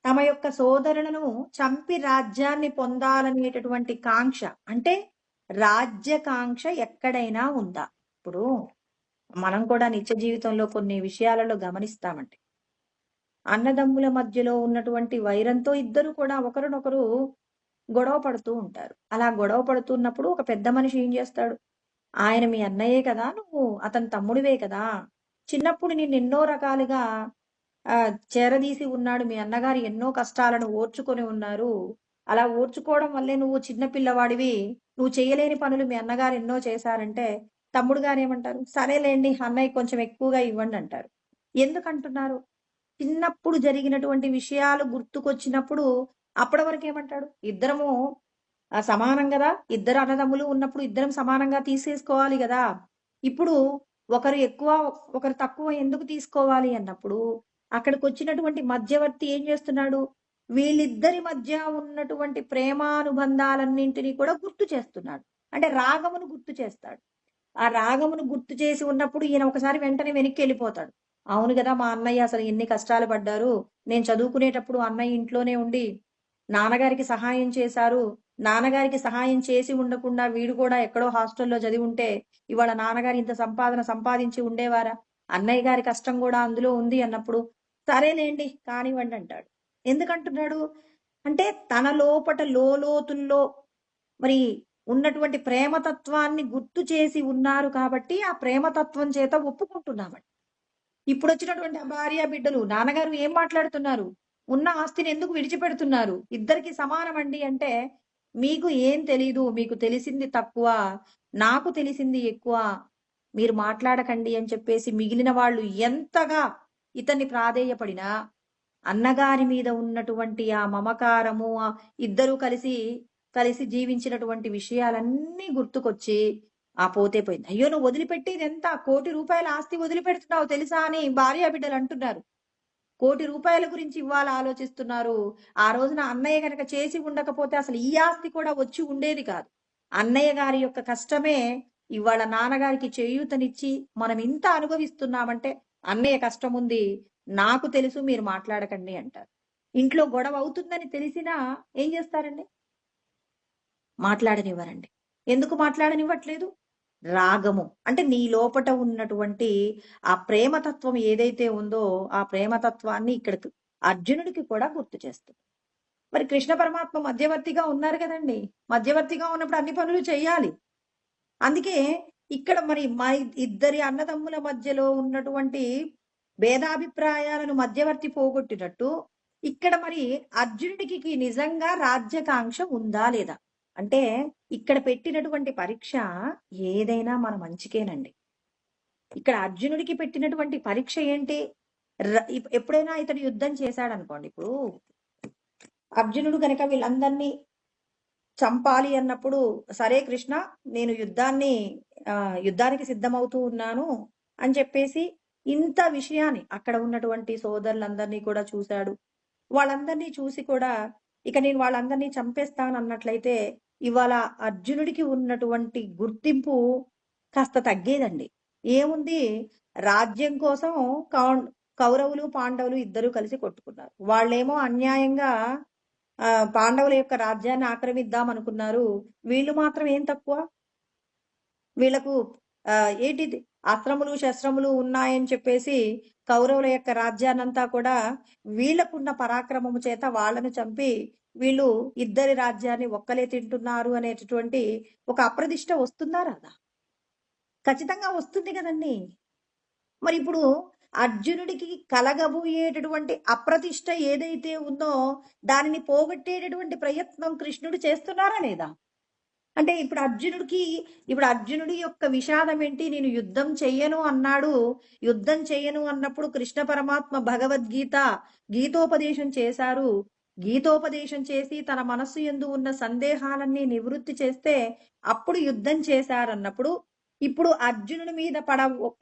తమ యొక్క సోదరులను చంపి రాజ్యాన్ని పొందాలనేటటువంటి కాంక్ష, అంటే రాజ్యకాంక్ష ఎక్కడైనా ఉందా? ఇప్పుడు మనం కూడా నిత్య జీవితంలో కొన్ని విషయాలలో గమనిస్తామండి. అన్నదమ్ముల మధ్యలో ఉన్నటువంటి వైరంతో ఇద్దరు కూడా ఒకరినొకరు గొడవ పడుతూ ఉంటారు. అలా గొడవ పడుతున్నప్పుడు ఒక పెద్ద మనిషి ఏం చేస్తాడు? ఆయన మీ అన్నయ్యే కదా, నువ్వు అతని తమ్ముడివే కదా, చిన్నప్పుడు నిన్ను ఎన్నో రకాలుగా చేరదీసి ఉన్నాడు, మీ అన్నగారు ఎన్నో కష్టాలను ఓర్చుకొని ఉన్నారు, అలా ఓర్చుకోవడం వల్లే నువ్వు చిన్న పిల్లవాడివి, నువ్వు చేయలేని పనులు మీ అన్నగారు ఎన్నో చేశారంటే తమ్ముడు గారు ఏమంటారు? సరేలేండి అన్నయ్య కొంచెం ఎక్కువగా ఇవ్వండి అంటారు. ఎందుకంటున్నారు? చిన్నప్పుడు జరిగినటువంటి విషయాలు గుర్తుకొచ్చినప్పుడు అప్పటి వరకు ఏమంటాడు? ఇద్దరము సమానం కదా, ఇద్దరు అన్నదమ్ములు ఉన్నప్పుడు ఇద్దరం సమానంగా తీసేసుకోవాలి కదా, ఇప్పుడు ఒకరు ఎక్కువ ఒకరు తక్కువ ఎందుకు తీసుకోవాలి అన్నప్పుడు అక్కడికి వచ్చినటువంటి మధ్యవర్తి ఏం చేస్తున్నాడు? వీళ్ళిద్దరి మధ్య ఉన్నటువంటి ప్రేమానుబంధాలన్నింటినీ కూడా గుర్తు చేస్తున్నాడు. అంటే రాగమును గుర్తు చేస్తాడు. ఆ రాగమును గుర్తు చేసి ఉన్నప్పుడు ఈయన ఒకసారి వెంటనే వెనక్కి వెళ్ళిపోతాడు. అవును కదా, మా అన్నయ్య అసలు ఎన్ని కష్టాలు పడ్డారు, నేను చదువుకునేటప్పుడు అన్నయ్య ఇంట్లోనే ఉండి నాన్నగారికి సహాయం చేశారు, నాన్నగారికి సహాయం చేసి ఉండకుండా వీడు కూడా ఎక్కడో హాస్టల్లో చదివి ఉంటే ఇవాళ నాన్నగారు ఇంత సంపాదన సంపాదించి ఉండేవారా? అన్నయ్య గారి కష్టం కూడా అందులో ఉంది అన్నప్పుడు సరేలేండి కానివ్వండి అంటాడు. ఎందుకంటున్నాడు? అంటే తన లోపట లోతుల్లో మరి ఉన్నటువంటి ప్రేమతత్వాన్ని గుర్తు చేసి ఉన్నారు కాబట్టి ఆ ప్రేమతత్వం చేత ఒప్పుకుంటున్నామండి. ఇప్పుడు వచ్చినటువంటి భార్య బిడ్డలు నాన్నగారు ఏం మాట్లాడుతున్నారు? ఉన్న ఆస్తిని ఎందుకు విడిచిపెడుతున్నారు? ఇద్దరికి సమానం అండి అంటే మీకు ఏం తెలీదు, మీకు తెలిసింది తక్కువ, నాకు తెలిసింది ఎక్కువ, మీరు మాట్లాడకండి అని చెప్పేసి మిగిలిన వాళ్ళు ఎంతగా ఇతన్ని ప్రాధేయపడినా అన్నగారి మీద ఉన్నటువంటి ఆ మమకారము, ఇద్దరూ కలిసి కలిసి జీవించినటువంటి విషయాలన్నీ గుర్తుకొచ్చి ఆ పోతే పోయింది. అయ్యో నువ్వు వదిలిపెట్టేది ఎంత, ₹1,00,00,000 ఆస్తి వదిలిపెడుతున్నావు తెలుసా అని భార్య బిడ్డలు అంటున్నారు. ₹1,00,00,000 గురించి ఇవ్వాల ఆలోచిస్తున్నారు. ఆ రోజున అన్నయ్య కనుక చేసి ఉండకపోతే అసలు ఈ ఆస్తి కూడా వచ్చి ఉండేది కాదు. అన్నయ్య గారి యొక్క కష్టమే ఇవాళ నాన్నగారికి చేయూతనిచ్చి మనం ఇంత అనుభవిస్తున్నామంటే అన్నయ్య కష్టం ఉంది, నాకు తెలుసు, మీరు మాట్లాడకండి అంటారు. ఇంట్లో గొడవ అవుతుందని తెలిసినా ఏం చేస్తారండి? మాట్లాడనివ్వరండి. ఎందుకు మాట్లాడనివ్వట్లేదు? రాగము. అంటే నీ లోపట ఉన్నటువంటి ఆ ప్రేమతత్వం ఏదైతే ఉందో ఆ ప్రేమతత్వాన్ని ఇక్కడ అర్జునుడికి కూడా గుర్తు చేస్తుంది. మరి కృష్ణ పరమాత్మ మధ్యవర్తిగా ఉన్నారు కదండి. మధ్యవర్తిగా ఉన్నప్పుడు అన్ని పనులు చేయాలి. అందుకే ఇక్కడ మరి మా ఇద్దరి అన్నదమ్ముల మధ్యలో ఉన్నటువంటి భేదాభిప్రాయాలను మధ్యవర్తి పోగొట్టినట్టు ఇక్కడ మరి అర్జునుడికి నిజంగా రాజ్యకాంక్ష ఉందా లేదా? అంటే ఇక్కడ పెట్టినటువంటి పరీక్ష ఏదైనా మన మంచికేనండి. ఇక్కడ అర్జునుడికి పెట్టినటువంటి పరీక్ష ఏంటి? ఎప్పుడైనా ఇతడు యుద్ధం చేశాడు అనుకోండి, ఇప్పుడు అర్జునుడు కనుక వీళ్ళందరినీ చంపాలి అన్నప్పుడు సరే కృష్ణ నేను యుద్ధానికి సిద్ధమవుతూ ఉన్నాను అని చెప్పేసి ఇంత విషయాన్ని అక్కడ ఉన్నటువంటి సోదరులందరినీ కూడా చూశాడు. వాళ్ళందరినీ చూసి కూడా ఇక నేను వాళ్ళందరినీ చంపేస్తాను అన్నట్లయితే ఇవాళ అర్జునుడికి ఉన్నటువంటి గుర్తింపు కాస్త తగ్గేదండి. ఏముంది, రాజ్యం కోసం కౌరవులు పాండవులు ఇద్దరు కలిసి కొట్టుకున్నారు. వాళ్ళేమో అన్యాయంగా పాండవుల యొక్క రాజ్యాన్ని ఆక్రమిద్దాం అనుకున్నారు. వీళ్ళు మాత్రం ఏం తక్కువ, వీళ్లకు ఏంటిది అస్త్రములు శస్త్రములు ఉన్నాయని చెప్పేసి కౌరవుల యొక్క రాజ్యాన్నంతా కూడా వీళ్ళకున్న పరాక్రమము చేత వాళ్ళను చంపి వీళ్ళు ఇద్దరి రాజ్యాన్ని ఒక్కలే తింటున్నారు అనేటటువంటి ఒక అప్రదిష్ట వస్తుందా రాదా? ఖచ్చితంగా వస్తుంది కదండి. మరి ఇప్పుడు అర్జునుడికి కలగబోయేటటువంటి అప్రతిష్ట ఏదైతే ఉందో దానిని పోగొట్టేటటువంటి ప్రయత్నం కృష్ణుడు చేస్తున్నారా లేదా? అంటే ఇప్పుడు అర్జునుడి యొక్క విషాదం ఏంటి? నేను యుద్ధం చెయ్యను అన్నాడు. యుద్ధం చెయ్యను అన్నప్పుడు కృష్ణ పరమాత్మ భగవద్గీత గీతోపదేశం చేశారు. గీతోపదేశం చేసి తన మనస్సు యందు ఉన్న సందేహాలన్నీ నివృత్తి చేస్తే అప్పుడు యుద్ధం చేశారన్నప్పుడు ఇప్పుడు అర్జునుడి మీద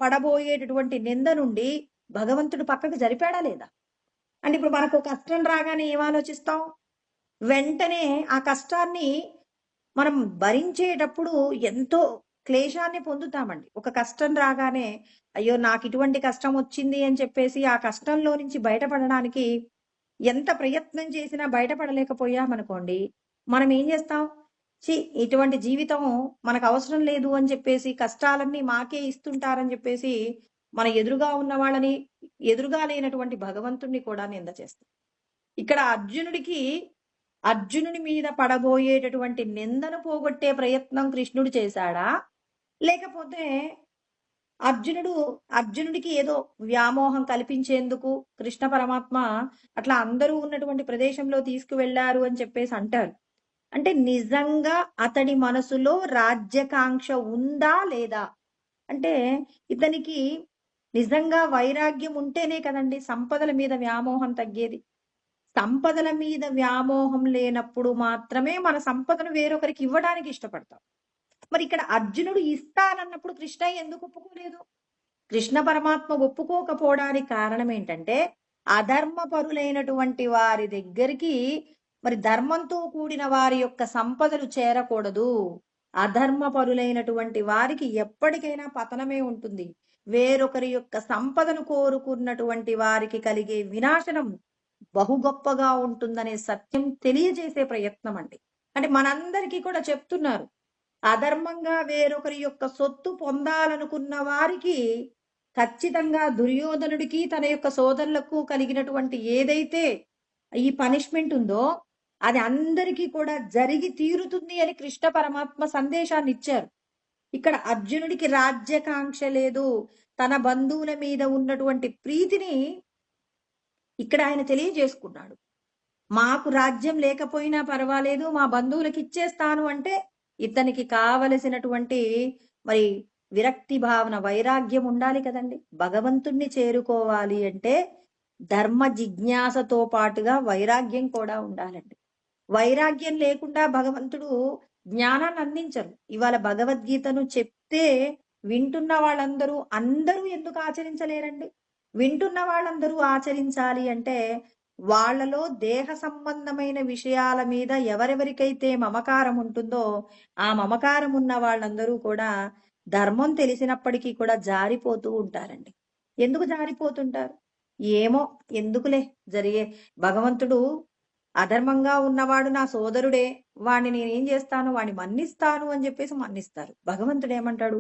పడబోయేటటువంటి నింద నుండి భగవంతుడు పక్కకు జరిపాడా లేదా? అంటే ఇప్పుడు మనకు కష్టం రాగానే ఏం ఆలోచిస్తాం? వెంటనే ఆ కష్టాన్ని మనం భరించేటప్పుడు ఎంతో క్లేశాన్ని పొందుతామండి. ఒక కష్టం రాగానే అయ్యో నాకు ఇటువంటి కష్టం వచ్చింది అని చెప్పేసి ఆ కష్టంలో నుంచి బయటపడడానికి ఎంత ప్రయత్నం చేసినా బయటపడలేకపోయామనుకోండి, మనం ఏం చేస్తాం? ఇటువంటి జీవితం మనకు అవసరం లేదు అని చెప్పేసి కష్టాలన్నీ మాకే ఇస్తుంటారని చెప్పేసి మన ఎదురుగా ఉన్న వాళ్ళని, ఎదురుగా లేనటువంటి భగవంతుణ్ణి కూడా నింద చేస్తాం. ఇక్కడ అర్జునుడి మీద పడబోయేటటువంటి నిందను పోగొట్టే ప్రయత్నం కృష్ణుడు చేశాడా? లేకపోతే అర్జునుడికి ఏదో వ్యామోహం కల్పించేందుకు కృష్ణ పరమాత్మ అట్లా అందరూ ఉన్నటువంటి ప్రదేశంలో తీసుకువెళ్లారు అని చెప్పేసి అంటారు. అంటే నిజంగా అతడి మనసులో రాజ్యకాంక్ష ఉందా లేదా? అంటే ఇతనికి నిజంగా వైరాగ్యం ఉంటేనే కదండి సంపదల మీద వ్యామోహం తగ్గేది. సంపదల మీద వ్యామోహం లేనప్పుడు మాత్రమే మన సంపదను వేరొకరికి ఇవ్వడానికి ఇష్టపడతాం. మరి ఇక్కడ అర్జునుడు ఇస్తానన్నప్పుడు కృష్ణ ఎందుకు ఒప్పుకోలేదు? కృష్ణ పరమాత్మ ఒప్పుకోకపోవడానికి కారణం ఏంటంటే అధర్మపరులైనటువంటి వారి దగ్గరికి మరి ధర్మంతో కూడిన వారి యొక్క సంపదలు చేరకూడదు. అధర్మపరులైనటువంటి వారికి ఎప్పటికైనా పతనమే ఉంటుంది. వేరొకరి యొక్క సంపదను కోరుకున్నటువంటి వారికి కలిగే వినాశనం బహు గొప్పగా ఉంటుందనే సత్యం తెలియజేసే ప్రయత్నం అండి. అంటే మనందరికీ కూడా చెప్తున్నారు, అధర్మంగా వేరొకరి యొక్క సొత్తు పొందాలనుకున్న వారికి ఖచ్చితంగా దుర్యోధనుడికి తన యొక్క సోదరులకు కలిగినటువంటి ఏదైతే ఈ పనిష్మెంట్ ఉందో అది అందరికీ కూడా జరిగి తీరుతుంది అని కృష్ణ పరమాత్మ సందేశాన్ని ఇచ్చారు. ఇక్కడ అర్జునుడికి రాజ్యకాంక్ష లేదు, తన బంధువుల మీద ఉన్నటువంటి ప్రీతిని ఇక్కడ ఆయన తెలియజేసుకున్నాడు. మాకు రాజ్యం లేకపోయినా పర్వాలేదు, మా బంధువులకు ఇచ్చేస్తాను అంటే ఇతనికి కావలసినటువంటి మరి విరక్తి భావన, వైరాగ్యం ఉండాలి కదండి. భగవంతుణ్ణి చేరుకోవాలి అంటే ధర్మ జిజ్ఞాసతో పాటుగా వైరాగ్యం కూడా ఉండాలండి. వైరాగ్యం లేకుండా భగవంతుడు జ్ఞానాన్ని అందించరు. ఇవాళ భగవద్గీతను చెప్తే వింటున్న అందరూ ఎందుకు ఆచరించలేరండి? వింటున్న వాళ్ళందరూ ఆచరించాలి అంటే వాళ్ళలో దేహ సంబంధమైన విషయాల మీద ఎవరెవరికైతే మమకారం ఉంటుందో ఆ మమకారం ఉన్న వాళ్ళందరూ కూడా ధర్మం తెలిసినప్పటికీ కూడా జారిపోతూ ఉంటారండి. ఎందుకు జారిపోతుంటారు? ఏమో, ఎందుకులే జరిగే, భగవంతుడు అధర్మంగా ఉన్నవాడు నా సోదరుడే, వాడిని నేనేం చేస్తాను, వాడిని మన్నిస్తాను అని చెప్పేసి మన్నిస్తారు. భగవంతుడు ఏమంటాడు?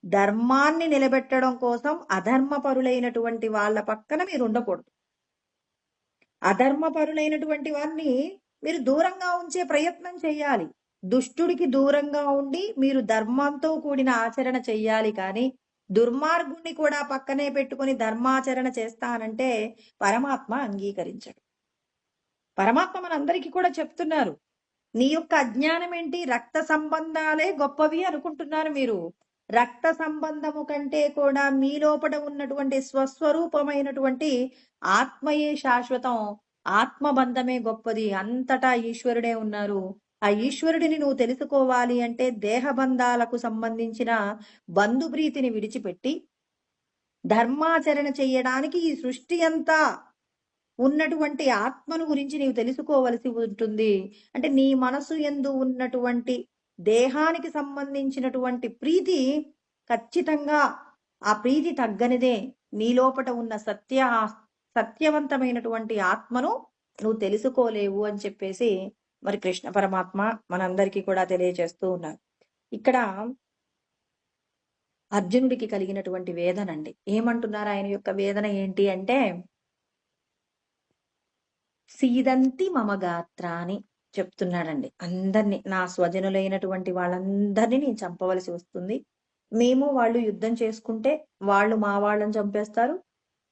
ధర్మాన్ని నిలబెట్టడం కోసం అధర్మపరులైనటువంటి వాళ్ళ పక్కన మీరు ఉండకూడదు. అధర్మపరులైనటువంటి వారిని మీరు దూరంగా ఉంచే ప్రయత్నం చేయాలి. దుష్టుడికి దూరంగా ఉండి మీరు ధర్మంతో కూడిన ఆచరణ చెయ్యాలి. కానీ దుర్మార్గుణ్ణి కూడా పక్కనే పెట్టుకుని ధర్మాచరణ చేస్తానంటే పరమాత్మ అంగీకరించడు. పరమాత్మ మనందరికీ కూడా చెప్తున్నారు, నీ యొక్క అజ్ఞానం ఏంటి? రక్త సంబంధాలే గొప్పవి అనుకుంటున్నారు మీరు. రక్త సంబంధము కంటే కూడా మీ లోపల ఉన్నటువంటి స్వస్వరూపమైనటువంటి ఆత్మయే శాశ్వతం. ఆత్మబంధమే గొప్పది. అంతటా ఈశ్వరుడే ఉన్నారు. ఆ ఈశ్వరుడిని నువ్వు తెలుసుకోవాలి అంటే దేహబంధాలకు సంబంధించిన బంధుప్రీతిని విడిచిపెట్టి ధర్మాచరణ చెయ్యడానికి ఈ సృష్టి అంతా ఉన్నటువంటి ఆత్మను గురించి నీవు తెలుసుకోవలసి ఉంటుంది. అంటే నీ మనసు యందు ఉన్నటువంటి దేహానికి సంబంధించినటువంటి ప్రీతి ఖచ్చితంగా ఆ ప్రీతి తగ్గనిదే. నీ లోపట ఉన్న సత్యవంతమైనటువంటి ఆత్మను నువ్వు తెలుసుకోలేవు అని చెప్పేసి మరి కృష్ణ పరమాత్మ మనందరికీ కూడా తెలియజేస్తూ ఉన్నారు. ఇక్కడ అర్జునుడికి కలిగినటువంటి వేదనండి. ఏమంటున్నారు ఆయన యొక్క వేదన ఏంటి అంటే, సీదంతి మమ గాత్రాని చెప్తున్నాడండి. అందరిని నా స్వజనులైనటువంటి వాళ్ళందరినీ నేను చంపవలసి వస్తుంది. మేము వాళ్ళు యుద్ధం చేసుకుంటే వాళ్ళు మా వాళ్ళని చంపేస్తారు.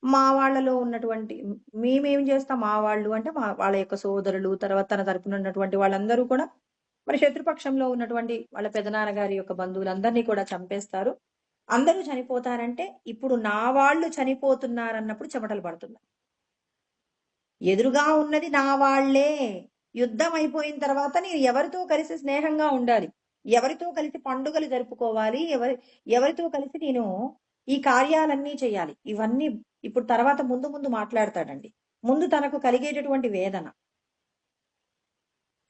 మా వాళ్ళలో ఉన్నటువంటి మేమేం చేస్తాం మా వాళ్ళు అంటే వాళ్ళ యొక్క సోదరులు, తర్వాత తన తరపున ఉన్నటువంటి వాళ్ళందరూ కూడా మరి శత్రుపక్షంలో ఉన్నటువంటి వాళ్ళ పెదనాన్నగారి యొక్క బంధువులందరినీ కూడా చంపేస్తారు. అందరూ చనిపోతారంటే ఇప్పుడు నా వాళ్ళు చనిపోతున్నారన్నప్పుడు చెమటలు పడుతున్నాయి. ఎదురుగా ఉన్నది నా వాళ్ళే. యుద్ధం అయిపోయిన తర్వాత నేను ఎవరితో కలిసి స్నేహంగా ఉండాలి, ఎవరితో కలిసి పండుగలు జరుపుకోవాలి, ఎవరితో కలిసి నేను ఈ కార్యాలన్నీ చేయాలి. ఇవన్నీ ఇప్పుడు తర్వాత ముందు ముందు మాట్లాడతాడండి. ముందు తనకు కలిగేటటువంటి వేదన.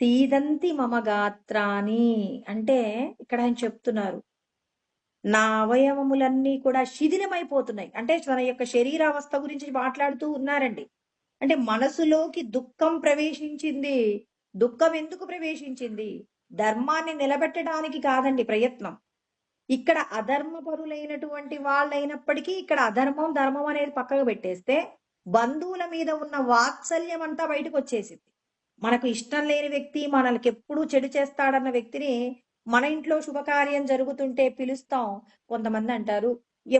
సీదంతి మమ గాత్రాని అంటే ఇక్కడ ఆయన చెప్తున్నారు, నా అవయవములన్నీ కూడా శిథిలమైపోతున్నాయి. అంటే తన యొక్క శరీరావస్థ గురించి మాట్లాడుతూ ఉన్నారండి. అంటే మనసులోకి దుఃఖం ప్రవేశించింది. దుఃఖం ఎందుకు ప్రవేశించింది? ధర్మాన్ని నిలబెట్టడానికి కాదండి ప్రయత్నం. ఇక్కడ అధర్మపరులైనటువంటి వాళ్ళైనప్పటికీ ఇక్కడ అధర్మం ధర్మం అనేది పక్కకు పెట్టేస్తే బంధువుల మీద ఉన్న వాత్సల్యం అంతా బయటకు వచ్చేసింది. మనకు ఇష్టం లేని వ్యక్తి మనల్కి ఎప్పుడూ చెడు చేస్తాడన్న వ్యక్తిని మన ఇంట్లో శుభకార్యం జరుగుతుంటే పిలుస్తాం. కొంతమంది అంటారు,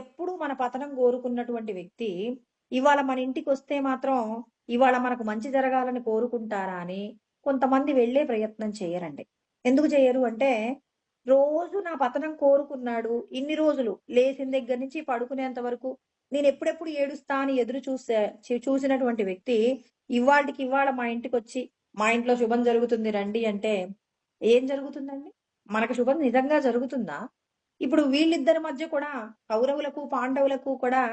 ఎప్పుడు మన పతనం కోరుకున్నటువంటి వ్యక్తి ఇవాళ మన ఇంటికి వస్తే మాత్రం ఇవాళ మనకు మంచి జరగాలని కోరుకుంటారా అని కొంతమంది వెళ్ళే ప్రయత్నం చేయరండి. ఎందుకు చేయరు అంటే, రోజు నా పతనం కోరుకున్నాడు, ఇన్ని రోజులు లేచిన దగ్గర నుంచి పడుకునేంత వరకు నేను ఎప్పుడెప్పుడు ఏడుస్తా అని ఎదురు చూసినటువంటి వ్యక్తి ఇవాళకి ఇవాళ మా ఇంటికి వచ్చి మా ఇంట్లో శుభం జరుగుతుంది రండి అంటే ఏం జరుగుతుందండి? మనకు శుభం నిజంగా జరుగుతుందా? ఇప్పుడు వీళ్ళిద్దరి మధ్య కూడా కౌరవులకు పాండవులకు కూడా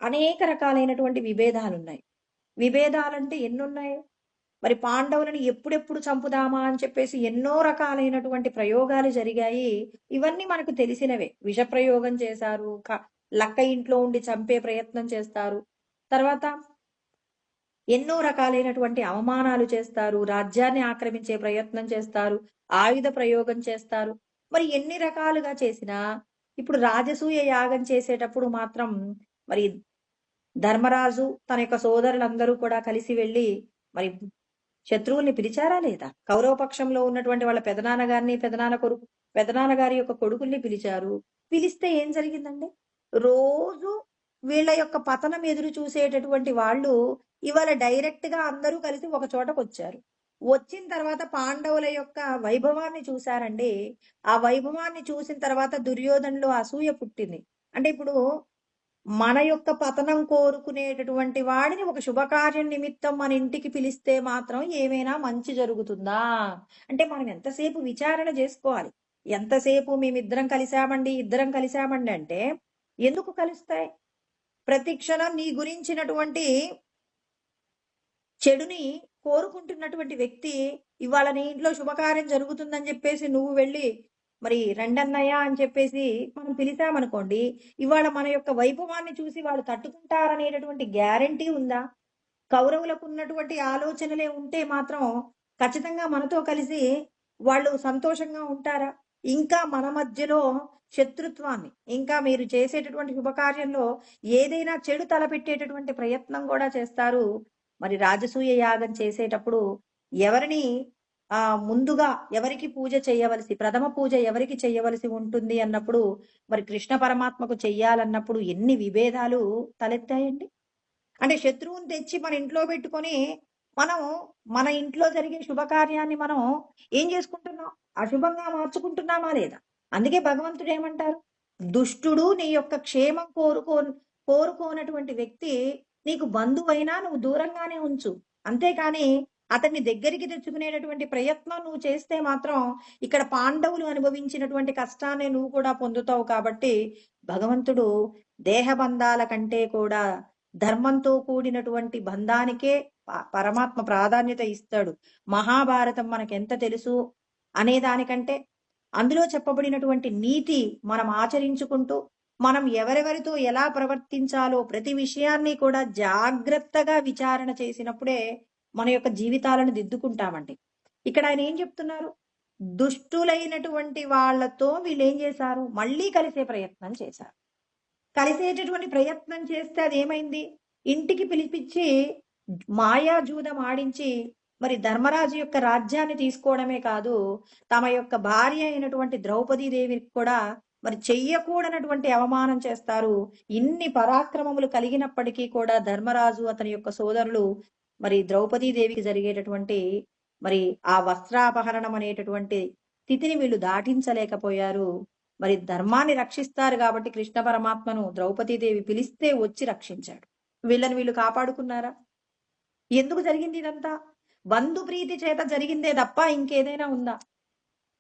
అనేక రకాలైనటువంటి విభేదాలున్నాయి. విభేదాలంటే ఎన్నున్నాయి? మరి పాండవులను ఎప్పుడెప్పుడు చంపుదామా అని చెప్పేసి ఎన్నో రకాలైనటువంటి ప్రయోగాలు జరిగాయి. ఇవన్నీ మనకు తెలిసినవే. విష ప్రయోగం చేశారు, లక్క ఇంట్లో ఉండి చంపే ప్రయత్నం చేస్తారు. తర్వాత ఎన్నో రకాలైనటువంటి అవమానాలు చేస్తారు, రాజ్యాన్ని ఆక్రమించే ప్రయత్నం చేస్తారు, ఆయుధ ప్రయోగం చేస్తారు. మరి ఎన్ని రకాలుగా చేసినా ఇప్పుడు రాజసూయ యాగం చేసేటప్పుడు మాత్రం మరి ధర్మరాజు తన యొక్క సోదరులందరూ కూడా కలిసి వెళ్ళి మరి శత్రువుల్ని పిలిచారా లేదా? కౌరవ పక్షంలో ఉన్నటువంటి వాళ్ళ పెదనాన్నగారి యొక్క కొడుకుల్ని పిలిచారు. పిలిస్తే ఏం జరిగిందండి? రోజు వీళ్ళ యొక్క పతనం ఎదురు చూసేటటువంటి వాళ్ళు ఇవాళ డైరెక్ట్ గా అందరూ కలిసి ఒక చోటకు వచ్చారు. వచ్చిన తర్వాత పాండవుల యొక్క వైభవాన్ని చూశారండి. ఆ వైభవాన్ని చూసిన తర్వాత దుర్యోధనులో అసూయ పుట్టింది. అంటే ఇప్పుడు మన యొక్క పతనం కోరుకునేటటువంటి వాడిని ఒక శుభకార్యం నిమిత్తం మన ఇంటికి పిలిస్తే మాత్రం ఏమైనా మంచి జరుగుతుందా? అంటే మనం ఎంతసేపు విచారణ చేసుకోవాలి. ఎంతసేపు మేమిద్దరం ఇద్దరం కలిశామండి అంటే ఎందుకు కలుస్తాయి? ప్రతి క్షణం నీ గురించినటువంటి చెడుని కోరుకుంటున్నటువంటి వ్యక్తి ఇవాళ నీ ఇంట్లో శుభకార్యం జరుగుతుందని చెప్పేసి నువ్వు వెళ్ళి మరి రెండన్నయ్య అని చెప్పేసి మనం పిలిచామనుకోండి, ఇవాళ మన యొక్క వైభవాన్ని చూసి వాళ్ళు తట్టుకుంటారనేటటువంటి గ్యారంటీ ఉందా? కౌరవులకు ఉన్నటువంటి ఆలోచనలే ఉంటే మాత్రం ఖచ్చితంగా మనతో కలిసి వాళ్ళు సంతోషంగా ఉంటారా? ఇంకా మన మధ్యలో శత్రుత్వాన్ని, ఇంకా మీరు చేసేటటువంటి శుభకార్యంలో ఏదైనా చెడు తలపెట్టేటటువంటి ప్రయత్నం కూడా చేస్తారు. మరి రాజసూయ యాగం చేసేటప్పుడు ఎవరిని ముందుగా ఎవరికి పూజ చేయవలసి, ప్రథమ పూజ ఎవరికి చేయవలసి ఉంటుంది అన్నప్పుడు మరి కృష్ణ పరమాత్మకు చెయ్యాలన్నప్పుడు ఎన్ని విభేదాలు తలెత్తాయండి. అంటే శత్రువుని తెచ్చి మన ఇంట్లో పెట్టుకొని మనం మన ఇంట్లో జరిగే శుభకార్యాన్ని మనం ఏం చేసుకుంటున్నాం? అశుభంగా మార్చుకుంటున్నామా లేదా? అందుకే భగవంతుడు ఏమంటారు? దుష్టుడు నీ యొక్క క్షేమం కోరుకోనటువంటి వ్యక్తి నీకు బంధువైనా నువ్వు దూరంగానే ఉంచు. అంతేకాని అతన్ని దగ్గరికి తెచ్చుకునేటటువంటి ప్రయత్నం నువ్వు చేస్తే మాత్రం ఇక్కడ పాండవులు అనుభవించినటువంటి కష్టాన్ని నువ్వు కూడా పొందుతావు. కాబట్టి భగవంతుడు దేహబంధాల కంటే కూడా ధర్మంతో కూడినటువంటి బంధానికే పరమాత్మ ప్రాధాన్యత ఇస్తాడు. మహాభారతం మనకెంత తెలుసు అనే దానికంటే అందులో చెప్పబడినటువంటి నీతి మనం ఆచరించుకుంటూ మనం ఎవరెవరితో ఎలా ప్రవర్తించాలో ప్రతి విషయాన్ని కూడా జాగ్రత్తగా విచారణ చేసినప్పుడే మన యొక్క జీవితాలను దిద్దుకుంటామండి. ఇక్కడ ఆయన ఏం చెప్తున్నారు? దుష్టులైనటువంటి వాళ్లతో వీళ్ళు ఏం చేశారు? మళ్ళీ కలిసే ప్రయత్నం చేశారు. కలిసేటటువంటి ప్రయత్నం చేస్తే అదేమైంది? ఇంటికి పిలిపించి మాయాజూదం ఆడించి మరి ధర్మరాజు యొక్క రాజ్యాన్ని తీసుకోవడమే కాదు, తమ యొక్క భార్య అయినటువంటి ద్రౌపదీదేవికి కూడా మరి చెయ్యకూడనటువంటి అవమానం చేస్తారు. ఇన్ని పరాక్రమములు కలిగినప్పటికీ కూడా ధర్మరాజు అతని యొక్క సోదరులు మరి ద్రౌపదీదేవికి జరిగేటటువంటి మరి ఆ వస్త్రాపహరణం అనేటటువంటి స్థితిని వీళ్ళు దాటించలేకపోయారు. మరి ధర్మాన్ని రక్షిస్తారు కాబట్టి కృష్ణ పరమాత్మను ద్రౌపదీదేవి పిలిస్తే వచ్చి రక్షించాడు. వీళ్ళని వీళ్ళు కాపాడుకున్నారా? ఎందుకు జరిగింది ఇదంతా? బంధు ప్రీతి చేత జరిగిందే తప్ప ఇంకేదైనా ఉందా?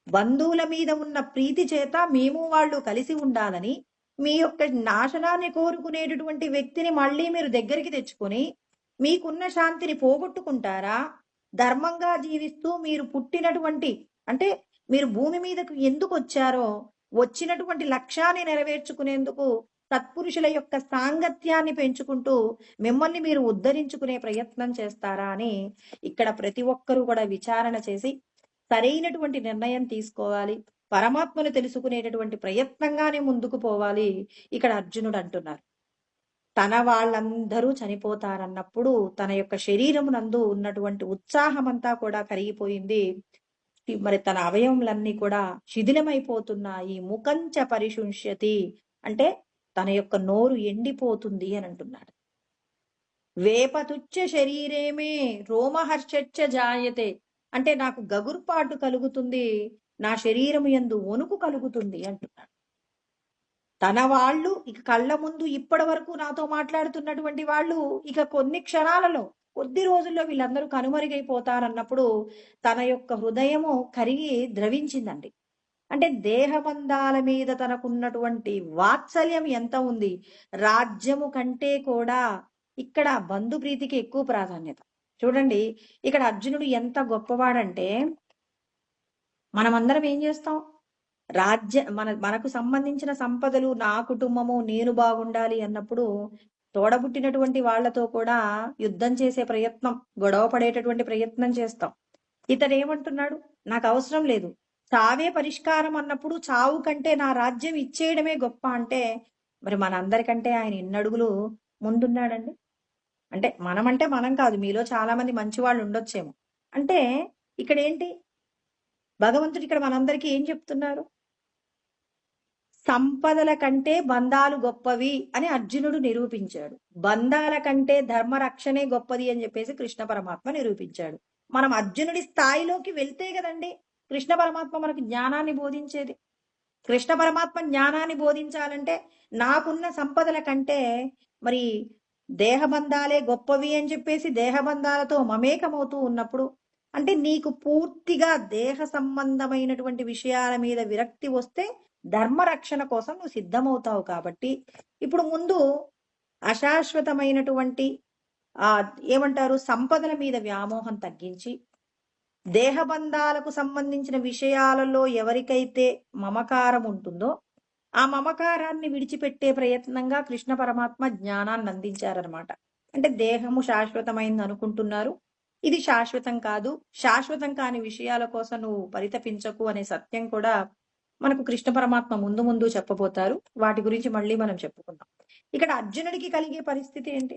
బంధువుల మీద ఉన్న ప్రీతి చేత మేము వాళ్ళు కలిసి ఉండాలని, మీ యొక్క నాశనాన్ని కోరుకునేటటువంటి వ్యక్తిని మళ్ళీ మీరు దగ్గరికి తెచ్చుకొని మీకున్న శాంతిని పోగొట్టుకుంటారా? ధర్మంగా జీవిస్తూ మీరు పుట్టినటువంటి అంటే మీరు భూమి మీదకు ఎందుకు వచ్చారో వచ్చినటువంటి లక్ష్యాన్ని నెరవేర్చుకునేందుకు సత్పురుషుల యొక్క సాంగత్యాన్ని పెంచుకుంటూ మిమ్మల్ని మీరు ఉద్ధరించుకునే ప్రయత్నం చేస్తారా అని ఇక్కడ ప్రతి ఒక్కరూ కూడా విచారణ చేసి సరైనటువంటి నిర్ణయం తీసుకోవాలి. పరమాత్మను తెలుసుకునేటటువంటి ప్రయత్నంగానే ముందుకు పోవాలి. ఇక్కడ అర్జునుడు అంటున్నారు, తన వాళ్ళందరూ చనిపోతారన్నప్పుడు తన యొక్క శరీరమునందు ఉన్నటువంటి ఉత్సాహమంతా కూడా కరిగిపోయింది. మరి తన అవయవములన్నీ కూడా శిథిలమైపోతున్నాయి. ముఖంచ పరిశుష్యతి అంటే తన యొక్క నోరు ఎండిపోతుంది అని అంటున్నాడు. వేపతుచ్చ శరీరేమే రోమహర్షచ్చ జాయతే అంటే నాకు గగుర్పాటు కలుగుతుంది, నా శరీరము యందు వణుకు కలుగుతుంది అంటున్నాడు. తన వాళ్ళు ఇక కళ్ళ ముందు ఇప్పటి వరకు నాతో మాట్లాడుతున్నటువంటి వాళ్ళు ఇక కొన్ని క్షణాలలో కొద్ది రోజుల్లో వీళ్ళందరూ కనుమరుగైపోతారన్నప్పుడు తన యొక్క హృదయము కరిగి ద్రవించిందండి. అంటే దేహబంధాల మీద తనకున్నటువంటి వాత్సల్యం ఎంత ఉంది, రాజ్యము కంటే కూడా ఇక్కడ బంధుప్రీతికి ఎక్కువ ప్రాధాన్యత. చూడండి ఇక్కడ అర్జునుడు ఎంత గొప్పవాడంటే, మనమందరం ఏం చేస్తాం? మనకు సంబంధించిన సంపదలు, నా కుటుంబము నేను బాగుండాలి అన్నప్పుడు తోడబుట్టినటువంటి వాళ్లతో కూడా యుద్ధం చేసే ప్రయత్నం, గొడవ పడేటటువంటి ప్రయత్నం చేస్తాం. ఇతడు ఏమంటున్నాడు? నాకు అవసరం లేదు, చావే పరిష్కారం అన్నప్పుడు చావు కంటే నా రాజ్యం ఇచ్చేయడమే గొప్ప అంటే మరి మనందరికంటే ఆయన ఎన్నడుగులు ముందున్నాడండి. అంటే మనం కాదు, మీలో చాలా మంది మంచి వాళ్ళు ఉండొచ్చేమో. అంటే ఇక్కడ ఏంటి, భగవంతుడు ఇక్కడ మనందరికీ ఏం చెప్తున్నారు? సంపదల కంటే బంధాలు గొప్పవి అని అర్జునుడు నిరూపించాడు. బంధాల కంటే ధర్మరక్షణే గొప్పది అని చెప్పేసి కృష్ణ పరమాత్మ నిరూపించాడు. మనం అర్జునుడి స్థాయిలోకి వెళ్తే కదండి కృష్ణ పరమాత్మ మనకు జ్ఞానాన్ని బోధించేది. కృష్ణ పరమాత్మ జ్ఞానాన్ని బోధించాలంటే నాకున్న సంపదల కంటే మరి దేహబంధాలే గొప్పవి అని చెప్పేసి దేహబంధాలతో మమేకమవుతూ ఉన్నప్పుడు, అంటే నీకు పూర్తిగా దేహ సంబంధమైనటువంటి విషయాల మీద విరక్తి వస్తే ధర్మరక్షణ కోసం నువ్వు సిద్ధమవుతావు. కాబట్టి ఇప్పుడు ముందు అశాశ్వతమైనటువంటి ఏమంటారు సంపదల మీద వ్యామోహం తగ్గించి దేహబంధాలకు సంబంధించిన విషయాలలో ఎవరికైతే మమకారం ఉంటుందో ఆ మమకారాన్ని విడిచిపెట్టే ప్రయత్నంగా కృష్ణ పరమాత్మ జ్ఞానాన్ని అందించారనమాట. అంటే దేహము శాశ్వతమైంది అనుకుంటున్నారు, ఇది శాశ్వతం కాదు, శాశ్వతం కాని విషయాల కోసం నువ్వు పరితపించకు అనే సత్యం కూడా మనకు కృష్ణ పరమాత్మ ముందు ముందు చెప్పబోతారు. వాటి గురించి మళ్ళీ మనం చెప్పుకుందాం. ఇక్కడ అర్జునుడికి కలిగే పరిస్థితి ఏంటి?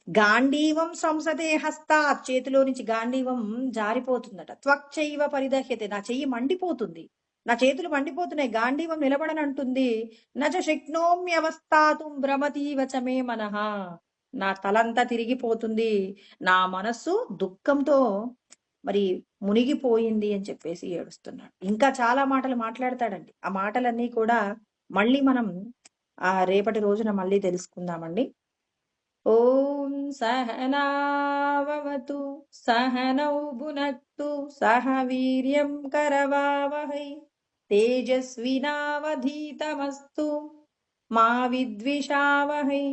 గాంధీవం సంసతే హస్తా, చేతిలో నుంచి గాంధీవం జారిపోతుందట. త్వక్చైవ పరిదహ్యతే, నా చెయ్యి మండిపోతుంది, నా చేతులు మండిపోతున్నాయి, గాంధీవం నిలబడనంటుంది. నచ శక్నోమ్యవస్థాతుం భ్రమతీవచమే మనః, నా తలంతా తిరిగిపోతుంది, నా మనస్సు దుఃఖంతో మరి మునిగిపోయింది అని చెప్పేసి ఏడుస్తున్నాడు. ఇంకా చాలా మాటలు మాట్లాడతాడండి. ఆ మాటలన్నీ కూడా మళ్ళీ మనం రేపటి రోజున మళ్ళీ తెలుసుకుందామండి. ఓం సహనావతు సహనౌ భునక్తు సహ వీర్యం కరవావహై తేజస్వినావధీతమస్తు మా విద్విషావహై.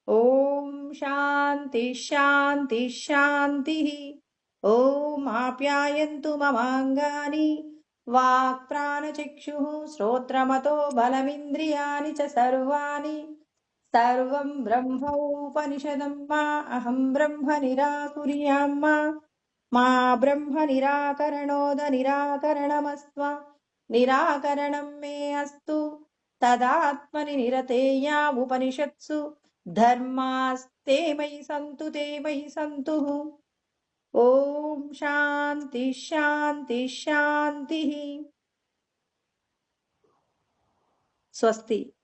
ఓం శాంతి శాంతి శాంతి. ఓం ఆప్యాయంతు మమాంగాని వాక్ ప్రాణచక్షుః శ్రోత్రమతో బలమింద్రియాణి చ సర్వాణి. సర్వం బ్రహ్మోపనిషదం మా అహం బ్రహ్మ నిరాకుర్యాం మా బ్రహ్మ నిరాకరణోద నిరాకరణమస్వ నిరాకరణం మే అస్తు. తదాత్మని నిరతేయా ఉపనిషత్సు ధర్మాస్తే మయి సంతు తే మయి సంతు. ఓం శాంతి శాంతి శాంతి. స్వస్తి.